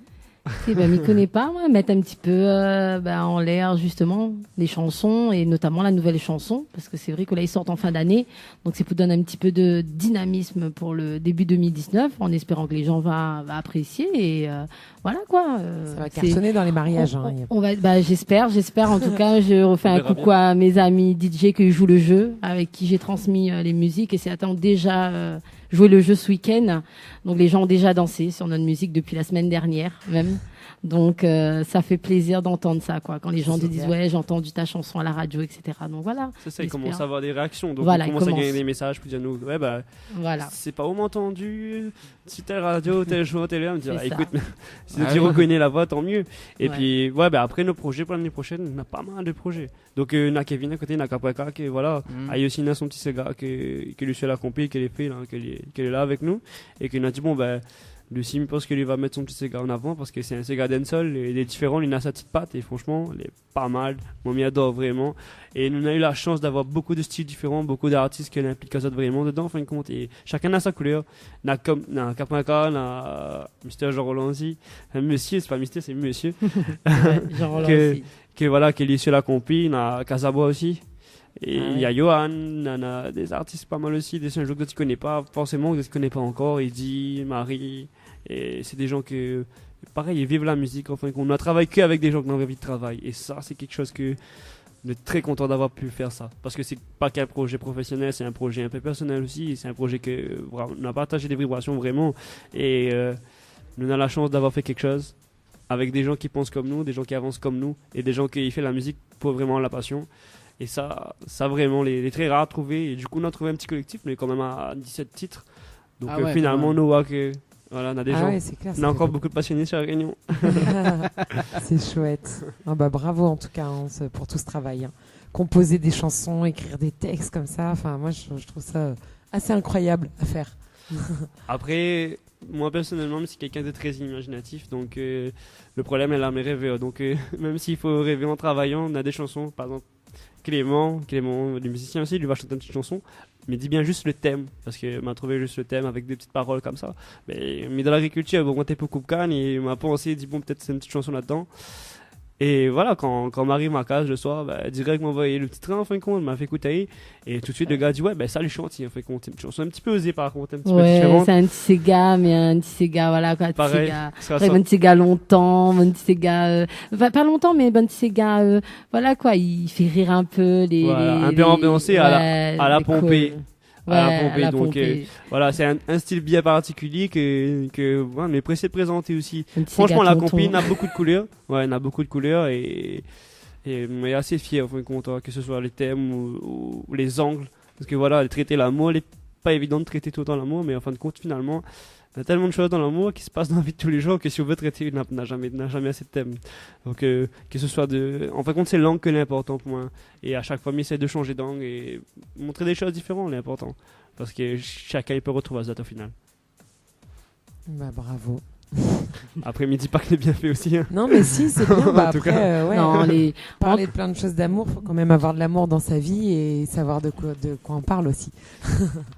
m'y connais pas, moi, mettre un petit peu en l'air justement les chansons et notamment la nouvelle chanson parce que c'est vrai que là ils sortent en fin d'année, donc c'est pour donner un petit peu de dynamisme pour le début 2019 en espérant que les gens vont apprécier et voilà quoi. Ça va cartonner dans les mariages. On va, j'espère en tout cas. Je refais un coucou à mes amis DJ qui jouent le jeu, avec qui j'ai transmis les musiques et c'est déjà jouer le jeu ce week-end. Donc les gens ont déjà dansé sur notre musique depuis la semaine dernière même. Donc ça fait plaisir d'entendre ça quoi. Quand les gens te disent ouais j'ai entendu ta chanson à la radio etc. Donc voilà. C'est ça, ils commencent à avoir des réactions. Donc voilà, ils commencent à gagner des messages pour dire nous ouais voilà. C'est pas où entendu si telle radio telle jour telle heure. On me dit écoute si tu reconnais la voix tant mieux. Et puis après nos projets pour l'année prochaine on a pas mal de projets. Donc on a Kevin à côté, on a Capoeca qui voilà, Ayosina son petit Sega qui lui fait la compil qu'elle est fait là, qu'elle est là avec nous et qu'on a dit bon Lucie, je pense qu'il va mettre son petit Sega en avant parce que c'est un Sega dancehall, il est différent, il a sa petite patte et franchement, il est pas mal. Moi, m'y adore vraiment. Et nous, on a eu la chance d'avoir beaucoup de styles différents, beaucoup d'artistes qui impliquent vraiment dedans, en fin de compte. Et chacun a sa couleur. On a Capoeca, on a Mr. Jean Rolanzi, un monsieur, c'est pas Mr, c'est monsieur. Jean Rolanzi. qui est sur la compil, on a Casabois aussi. Et il y a Johan, on a des artistes pas mal aussi, des jeux que tu connais pas forcément, que tu connais pas encore, Eddie, Marie, et c'est des gens que, pareil, ils vivent la musique, enfin, on a travaillé qu'avec des gens qui ont envie de travailler, et ça, c'est quelque chose que on est très content d'avoir pu faire ça, parce que c'est pas qu'un projet professionnel, c'est un projet un peu personnel aussi, c'est un projet que, on a partagé des vibrations vraiment, et on a la chance d'avoir fait quelque chose avec des gens qui pensent comme nous, des gens qui avancent comme nous, et des gens qui font la musique pour vraiment la passion. Et ça vraiment, les très rares à trouver. Et du coup, on a trouvé un petit collectif, mais quand même à 17 titres. Donc finalement, on voit que voilà, on a des gens. Ouais, c'est clair, on a encore beaucoup de passionnés sur la Réunion. C'est chouette. Bravo en tout cas pour tout ce travail. Hein. Composer des chansons, écrire des textes comme ça. Enfin, moi, je trouve ça assez incroyable à faire. Après, moi personnellement, je suis quelqu'un de très imaginatif, donc le problème est là, mes rêveurs. Donc même s'il faut rêver en travaillant, on a des chansons, par exemple Clément, le musicien aussi, lui va chanter une petite chanson, mais dit bien juste le thème, parce qu'il m'a trouvé juste le thème avec des petites paroles comme ça. Mais dans l'agriculture, bon, on était pour Coupe Cannes, et il m'a pensé, il dit bon, peut-être c'est une petite chanson là-dedans. Et voilà, quand m'arrive ma case le soir, direct m'envoyer le petit train en fin de compte, m'a fait écouter. Et tout de suite, le gars dit ouais, ça lui chante, en fin de compte. C'est une chanson un petit peu osée par contre, un petit peu différente. C'est un petit Sega, mais un petit Sega, voilà quoi. Pareil. Un petit Sega longtemps, un petit Sega, pas longtemps, mais un petit Sega, voilà quoi. Il fait rire un peu un peu ambiancé à la pompée. Donc voilà, c'est un style bien particulier que mais pressé de présenter aussi. Franchement, la compil a beaucoup de couleurs. Ouais, il a beaucoup de couleurs et on est assez fiers en fin de compte, que ce soit les thèmes ou les angles, parce que voilà, traiter l'amour, il n'est pas évident de traiter tout le temps l'amour, mais en fin de compte, finalement, il y a tellement de choses dans l'amour qui se passent dans la vie de tous les jours que si on veut traiter, on n'a jamais assez de thèmes. Donc que ce soit en fin de compte, c'est l'angle qui est important pour moi. Et à chaque fois, on essaie de changer d'angle et montrer des choses différentes, c'est important. Parce que chacun il peut retrouver ça au final. Bravo. Après, il me dit pas que c'est bien fait aussi. Hein. Non, mais si, c'est bien. Après, parler de plein de choses d'amour, il faut quand même avoir de l'amour dans sa vie et savoir de quoi on parle aussi.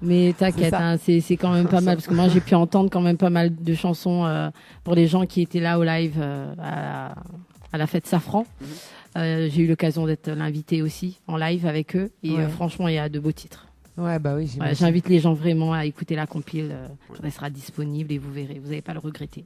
Mais t'inquiète, c'est quand même pas mal, parce que moi j'ai pu entendre quand même pas mal de chansons pour les gens qui étaient là au live à la fête Safran. J'ai eu l'occasion d'être l'invité aussi en live avec eux et franchement, il y a de beaux titres. Ouais, oui, j'invite les gens vraiment à écouter la compile quand elle sera disponible et vous verrez, vous n'allez pas le regretter.